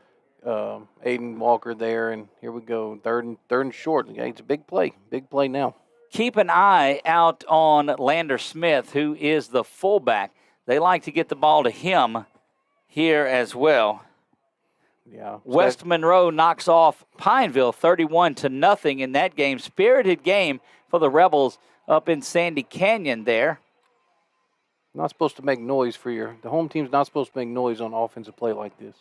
Aiden Walker there, and here we go, third and short. Yeah, it's a big play now.
Keep an eye out on Lander Smith, who is the fullback. They like to get the ball to him here as well.
Yeah.
West Monroe knocks off Pineville 31-0 in that game. Spirited game for the Rebels up in Sandy Canyon there.
Not supposed to make noise the home team's not supposed to make noise on offensive play like this.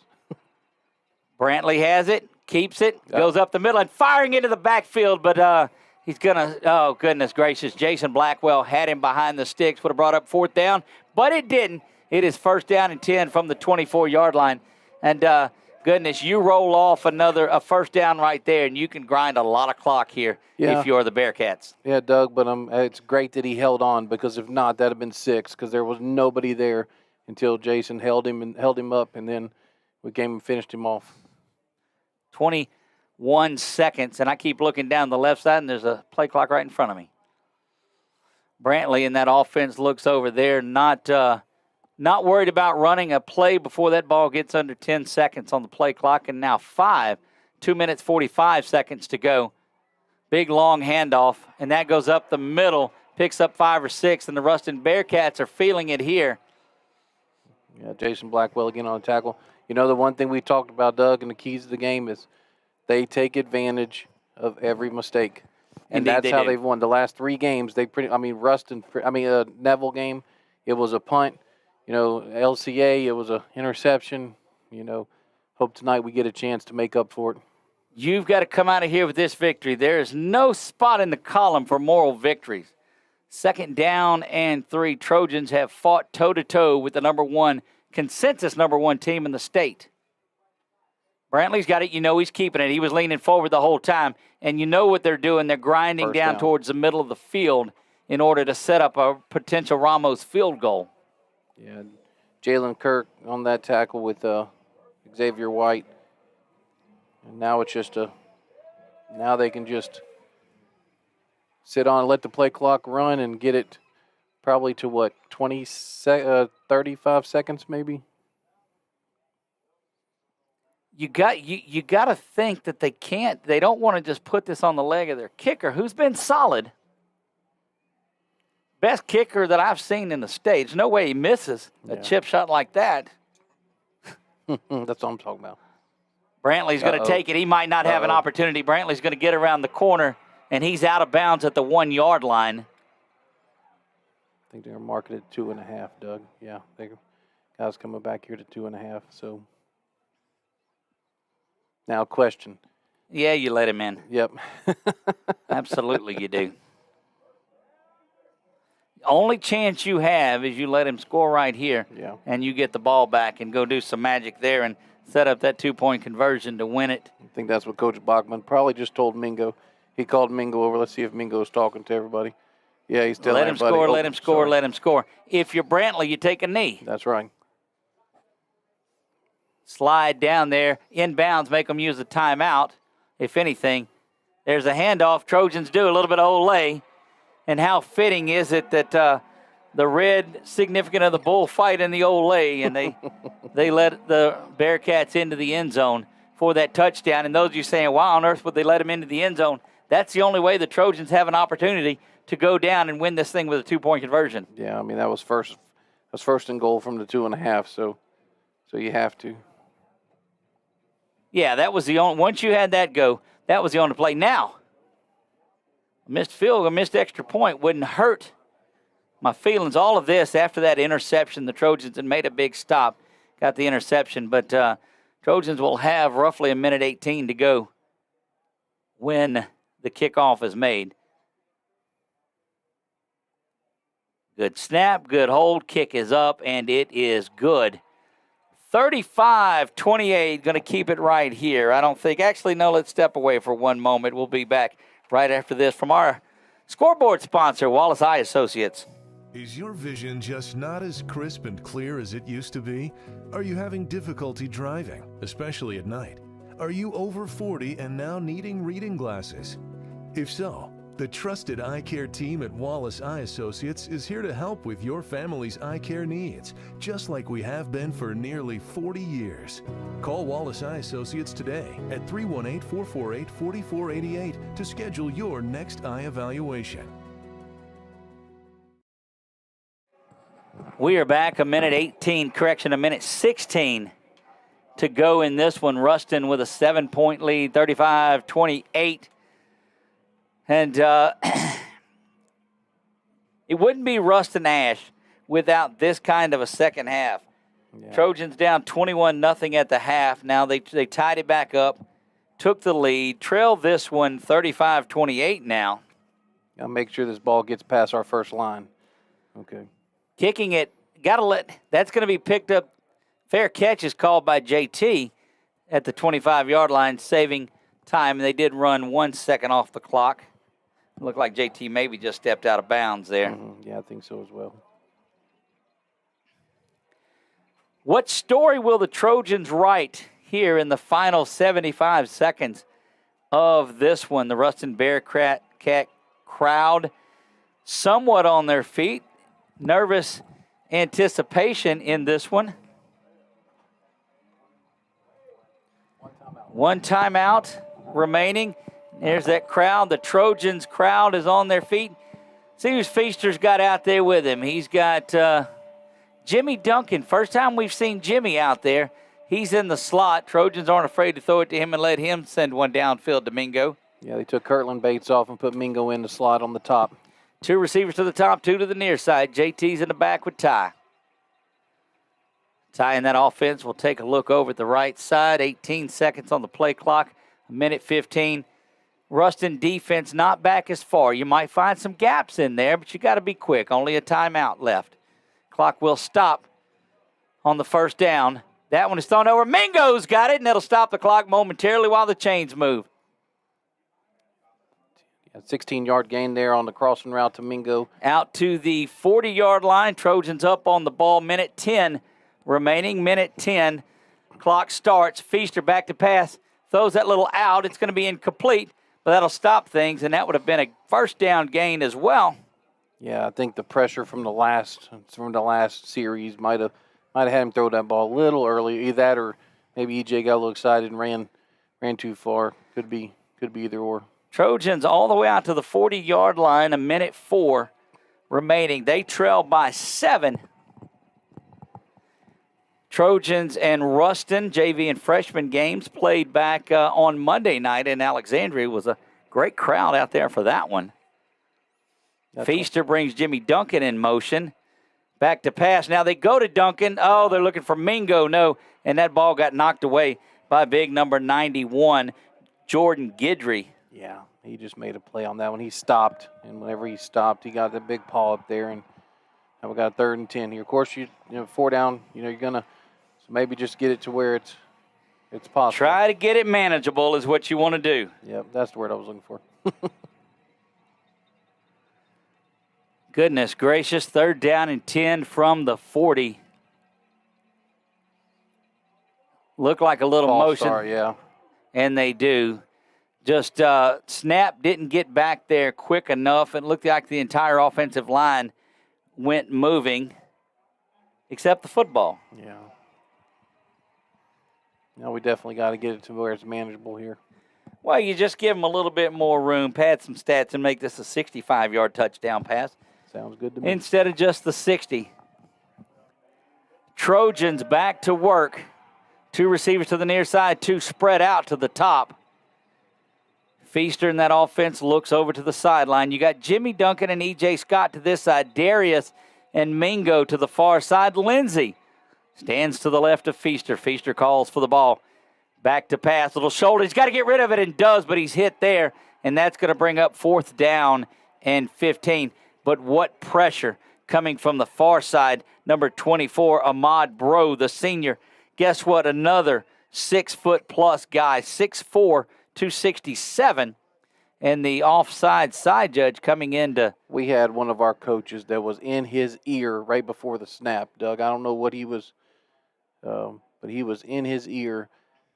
Brantley has it, keeps it, goes up the middle and firing into the backfield, but he's going to, oh, goodness gracious. Jason Blackwell had him behind the sticks, would have brought up fourth down, but it didn't. It is first down and 10 from the 24-yard line. And, goodness, you roll off a first down right there, and you can grind a lot of clock here if you're the Bearcats.
Yeah, Doug, but it's great that he held on, because if not, that would have been 6, because there was nobody there until Jason held him up, and then we came and finished him off.
21 seconds, and I keep looking down the left side, and there's a play clock right in front of me. Brantley in that offense looks over there, not worried about running a play before that ball gets under 10 seconds on the play clock, and now 2 minutes, 45 seconds to go. Big, long handoff, and that goes up the middle, picks up 5 or 6, and the Ruston Bearcats are feeling it here.
Yeah, Jason Blackwell again on the tackle. You know, the one thing we talked about, Doug, and the keys of the game is they take advantage of every mistake. And
Indeed,
that's how they've won. The last 3 games, Neville game, it was a punt. You know, LCA, it was an interception. You know, hope tonight we get a chance to make up for it.
You've got to come out of here with this victory. There is no spot in the column for moral victories. Second down and 3. Trojans have fought toe-to-toe with the consensus number one team in the state. Brantley's got it. You know he's keeping it. He was leaning forward the whole time. And you know what they're doing. They're grinding down towards the middle of the field in order to set up a potential Ramos field goal.
Yeah, Jalen Kirk on that tackle with Xavier White. And now it's just now they can just sit on and let the play clock run and get it probably to 35 seconds maybe.
You got to think that they don't want to just put this on the leg of their kicker, who's been solid. Best kicker that I've seen in the state. There's no way he misses a chip shot like that.
That's what I'm talking about.
Brantley's going to take it. He might not have an opportunity. Brantley's going to get around the corner, and he's out of bounds at the 1-yard line.
I think they're marking it 2.5, Doug. Yeah, guys coming back here to 2.5. So Now, question.
Yeah, you let him in.
Yep.
Absolutely you do. Only chance you have is you let him score right here, and you get the ball back and go do some magic there and set up that 2-point conversion to win it.
I think that's what Coach Bachman probably just told Mingo. He called Mingo over. Let's see if Mingo's talking to everybody. Yeah, he's telling everybody.
Let him score, let him score. If you're Brantley, you take a knee.
That's right.
Slide down there, inbounds, make them use the timeout. If anything, there's a handoff. Trojans do a little bit of Olay. And how fitting is it that the red significant of the bull fight in the Olay, and they let the Bearcats into the end zone for that touchdown. And those of you saying, why on earth would they let him into the end zone? That's the only way the Trojans have an opportunity to go down and win this thing with a 2-point conversion.
Yeah, I mean, that was first and goal from the 2.5, so you have to.
Yeah, that was the only, once you had that go, that was the only play. Now, a missed extra point wouldn't hurt my feelings. All of this after that interception, the Trojans had made a big stop, got the interception, but Trojans will have roughly 1:18 to go when the kickoff is made. Good snap, good hold, kick is up, and it is good. 35-28, going to keep it right here. I don't think, actually, no, let's step away for one moment. We'll be back right after this from our scoreboard sponsor, Wallace Eye Associates.
Is your vision just not as crisp and clear as it used to be? Are you having difficulty driving, especially at night? Are you over 40 and now needing reading glasses? If so, the trusted eye care team at Wallace Eye Associates is here to help with your family's eye care needs, just like we have been for nearly 40 years. Call Wallace Eye Associates today at 318-448-4488 to schedule your next eye evaluation.
We are back, 1:16 to go in this one. Rustin with a 7-point lead, 35-28. And it wouldn't be Rustin Ash without this kind of a second half. Yeah. Trojans down 21-0 at the half. Now they tied it back up, took the lead, trailed this one 35-28 now.
Got to make sure this ball gets past our first line. Okay.
Kicking it, that's going to be picked up. Fair catch is called by JT at the 25-yard line, saving time. And they did run 1 second off the clock. Looked like JT maybe just stepped out of bounds there.
Mm-hmm. Yeah, I think so as well.
What story will the Trojans write here in the final 75 seconds of this one? The Ruston Bearcat crowd somewhat on their feet. Nervous anticipation in this one. One timeout remaining. There's that crowd. The Trojans crowd is on their feet. See who's Feaster's got out there with him. He's got Jimmy Duncan. First time we've seen Jimmy out there. He's in the slot. Trojans aren't afraid to throw it to him and let him send one downfield to Mingo.
Yeah, they took Kirtland Bates off and put Mingo in the slot on the top.
2 receivers to the top, 2 to the near side. JT's in the back with Ty. Ty in that offense will take a look over at the right side. 18 seconds on the play clock, 1:15. Ruston defense not back as far. You might find some gaps in there, but you got to be quick. Only a timeout left. Clock will stop on the first down. That one is thrown over. Mingo's got it, and it'll stop the clock momentarily while the chains move.
16-yard gain there on the crossing route to Mingo.
Out to the 40-yard line. Trojans up on the ball. 1:10 remaining. 1:10. Clock starts. Feaster back to pass. Throws that little out. It's going to be incomplete, but that'll stop things, and that would have been a first down gain as well.
Yeah, I think the pressure from the last series might have had him throw that ball a little early. Either that or maybe EJ got a little excited and ran too far. Could be either or.
Trojans all the way out to the 40-yard line, 1:04 remaining. They trail by 7. Trojans and Ruston, JV and freshman games played back on Monday night in Alexandria. It was a great crowd out there for that one. Feaster brings Jimmy Duncan in motion. Back to pass. Now they go to Duncan. Oh, they're looking for Mingo. No, and that ball got knocked away by big number 91, Jordan Guidry.
Yeah, he just made a play on that one. He stopped, and whenever he stopped, he got the big paw up there, and now we got 3rd and 10 here. Of course, you know 4 down, you're going to maybe just get it to where it's possible.
Try to get it manageable is what you want to do.
Yep, that's the word I was looking for.
Goodness gracious, 3rd down and 10 from the 40. Look like a little
False
motion.
start, yeah.
And they do. Just snap didn't get back there quick enough. It looked like the entire offensive line went moving, except the football.
Yeah. Now we definitely got to get it to where it's manageable here.
Well, you just give them a little bit more room, pad some stats, and make this a 65-yard touchdown pass.
Sounds good to me.
Instead of just the 60. Trojans back to work. 2 receivers to the near side, 2 spread out to the top. Feaster in that offense looks over to the sideline. You got Jimmy Duncan and E.J. Scott to this side. Darius and Mingo to the far side. Lindsey stands to the left of Feaster. Feaster calls for the ball. Back to pass. Little shoulder. He's got to get rid of it and does, but he's hit there. And that's going to bring up 4th down and 15. But what pressure coming from the far side. Number 24, Ahmad Bro, the senior. Guess what? Another 6-foot-plus guy. 6'4", 267, and the offside side judge coming in to...
We had one of our coaches that was in his ear right before the snap, Doug. I don't know what he was, but he was in his ear.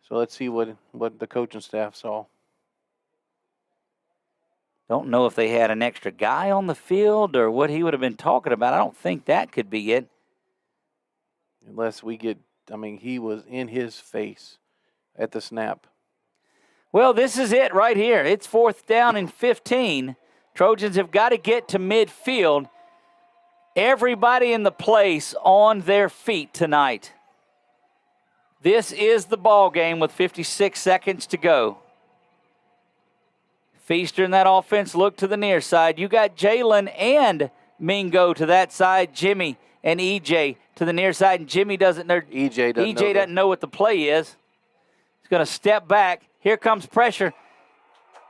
So let's see what the coaching staff saw.
Don't know if they had an extra guy on the field or what he would have been talking about. I don't think that could be it.
Unless we get... he was in his face at the snap.
Well, this is it right here. It's 4th down and 15. Trojans have got to get to midfield. Everybody in the place on their feet tonight. This is the ball game with 56 seconds to go. Feaster in that offense look to the near side. You got Jalen and Mingo to that side. Jimmy and EJ to the near side, and Jimmy doesn't know.
EJ
doesn't know what the play is. He's going to step back. Here comes pressure,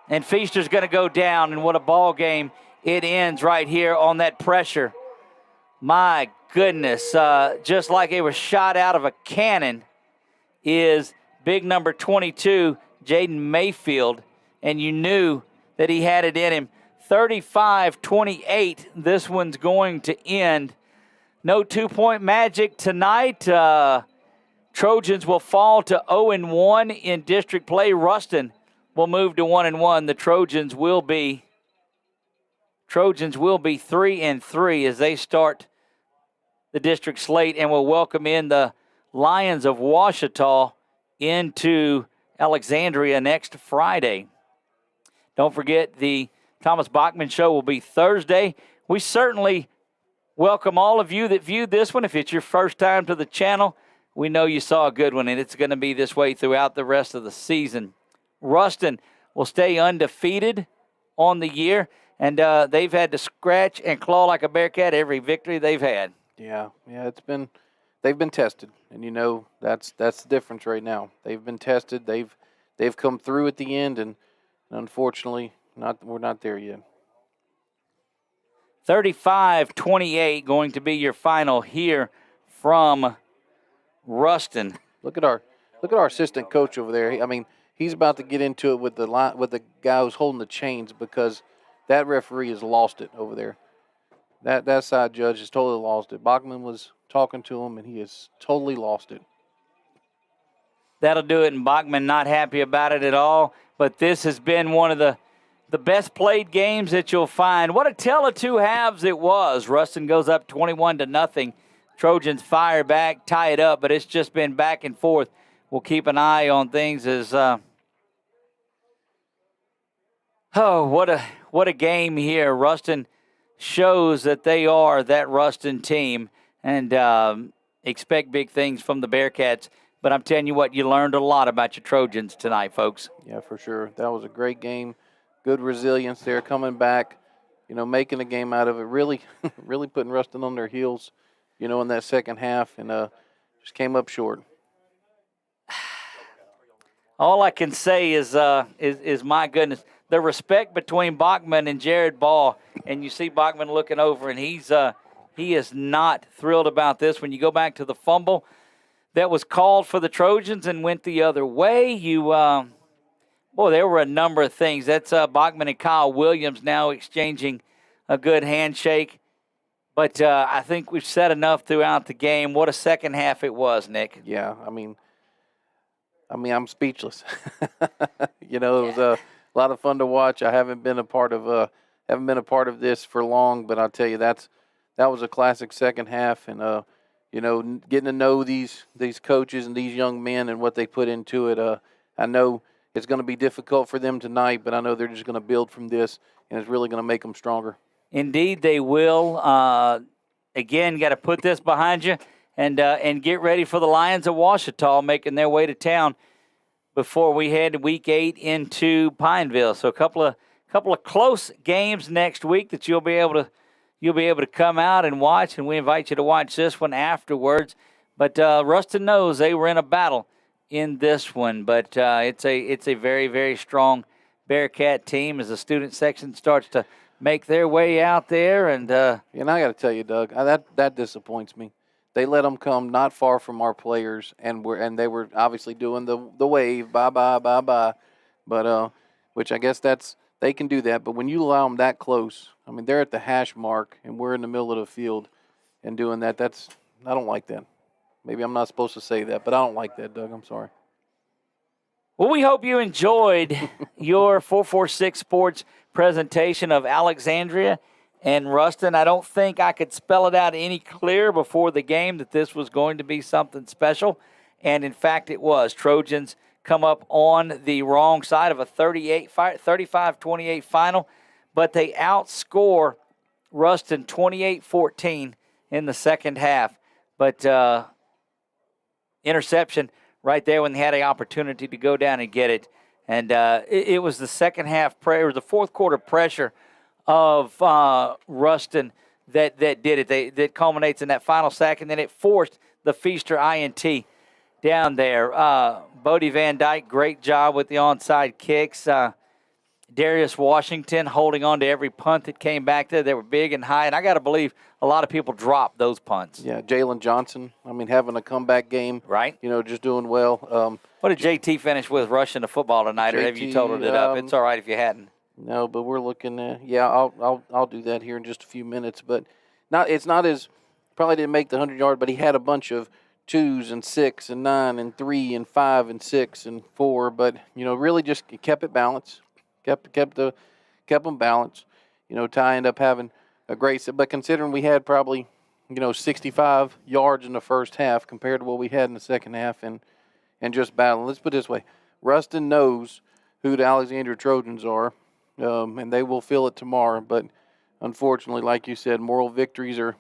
and Feaster's going to go down, and what a ball game it ends right here on that pressure. My goodness, just like it was shot out of a cannon is big number 22, Jaden Mayfield, and you knew that he had it in him. 35-28, this one's going to end. No 2-point magic tonight. Trojans will fall to 0-1 in district play. Ruston will move to 1-1. The Trojans will be 3-3 as they start the district slate, and will welcome in the Lions of Ouachita into Alexandria next Friday. Don't forget, the Thomas Bachman Show will be Thursday. We certainly welcome all of you that viewed this one. If it's your first time to the channel, we know you saw a good one, and it's going to be this way throughout the rest of the season. Rustin will stay undefeated on the year, and they've had to scratch and claw like a Bearcat every victory they've had.
Yeah, they've been tested, and you know that's the difference right now. They've been tested. They've come through at the end, and unfortunately, we're not there yet.
35-28 going to be your final here from Rustin.
Look at our assistant coach over there. He's about to get into it with the guy who's holding the chains, because that referee has lost it over there. That side judge has totally lost it. Bachman was talking to him, and he has totally lost it.
That'll do it, and Bachman not happy about it at all. But this has been one of the best played games that you'll find. What a tale of two halves it was. Rustin goes up 21-0. Trojans fire back, tie it up, but it's just been back and forth. We'll keep an eye on things as what a game here. Rustin shows that they are that Rustin team, and expect big things from the Bearcats. But I'm telling you what, you learned a lot about your Trojans tonight, folks.
Yeah, for sure. That was a great game. Good resilience there, coming back, making a game out of it. Really, really putting Rustin on their heels, in that second half, and just came up short.
All I can say is my goodness, the respect between Bachman and Jared Ball, and you see Bachman looking over, and he is not thrilled about this. When you go back to the fumble that was called for the Trojans and went the other way, there were a number of things. That's Bachman and Kyle Williams now exchanging a good handshake. But I think we've said enough throughout the game. What a second half it was, Nick.
Yeah, I mean, I'm speechless. It was a lot of fun to watch. I haven't been a part of this for long, but I'll tell you that was a classic second half, and getting to know these coaches and these young men and what they put into it. I know it's going to be difficult for them tonight, but I know they're just going to build from this, and it's really going to make them stronger.
Indeed, they will. Again, got to put this behind you and get ready for the Lions of Ouachita making their way to town before we head Week 8 into Pineville. So a couple of close games next week that you'll be able to come out and watch, and we invite you to watch this one afterwards. But Rustin knows they were in a battle in this one, but it's a very, very strong Bearcat team as the student section starts to make their way out there. And
I got to tell you, Doug, that disappoints me. They let them come not far from our players, and they were obviously doing the wave, bye, but which I guess they can do that. But when you allow them that close, I mean, they're at the hash mark, and we're in the middle of the field, and doing that. I don't like that. Maybe I'm not supposed to say that, but I don't like that, Doug. I'm sorry.
Well, we hope you enjoyed your 446 Sports presentation of Alexandria and Ruston. I don't think I could spell it out any clearer before the game that this was going to be something special. And, in fact, it was. Trojans come up on the wrong side of a 35-28 final, but they outscore Ruston 28-14 in the second half. But interception right there when they had an opportunity to go down and get it. And it was the second half pressure, the fourth quarter pressure of Ruston that did it. That culminates in that final sack, and then it forced the Feaster INT down there. Bodie Van Dyke, great job with the onside kicks. Darius Washington holding on to every punt that came back there. They were big and high, and I got to believe a lot of people dropped those punts.
Yeah, Jalen Johnson, having a comeback game.
Right.
Just doing well.
What did JT finish with rushing the football tonight, or have you totaled it up? It's all right if you hadn't.
No, but we're looking at, I'll do that here in just a few minutes. But it's not as, probably didn't make the 100-yard, but he had a bunch of 2s and 6 and 9 and 3 and 5 and 6 and 4. But, really just kept it balanced. Kept them balanced. Ty ended up having a great set. But considering we had probably, 65 yards in the first half compared to what we had in the second half and just battling. Let's put it this way. Rustin knows who the Alexandria Trojans are, and they will feel it tomorrow. But unfortunately, like you said, moral victories are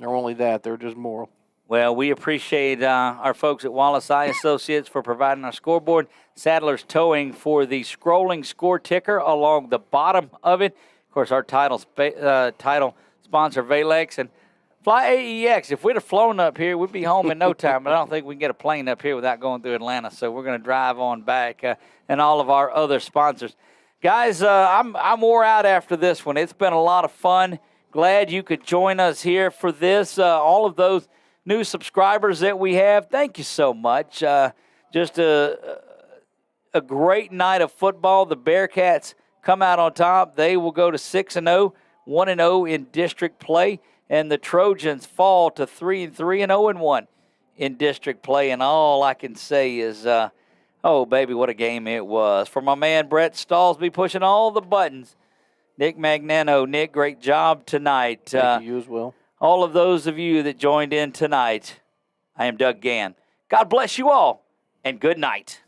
only that. They're just moral.
Well, we appreciate our folks at Wallace Eye Associates for providing our scoreboard. Sadler's Towing for the scrolling score ticker along the bottom of it. Of course, our title sponsor, Valex. And Fly AEX, if we'd have flown up here, we'd be home in no time. But I don't think we can get a plane up here without going through Atlanta. So we're going to drive on back and all of our other sponsors. Guys, I'm wore out after this one. It's been a lot of fun. Glad you could join us here for this. All of those new subscribers that we have, thank you so much. Just a great night of football. The Bearcats come out on top. They will go to 6-0, 1-0 in district play, and the Trojans fall to 3-3 and 0-1 in district play. And all I can say is, oh baby, what a game it was. For my man Brett Stallsby pushing all the buttons. Nick Magnano, Nick, great job tonight.
Thank you as well.
All of those of you that joined in tonight, I am Doug Gann. God bless you all, and good night.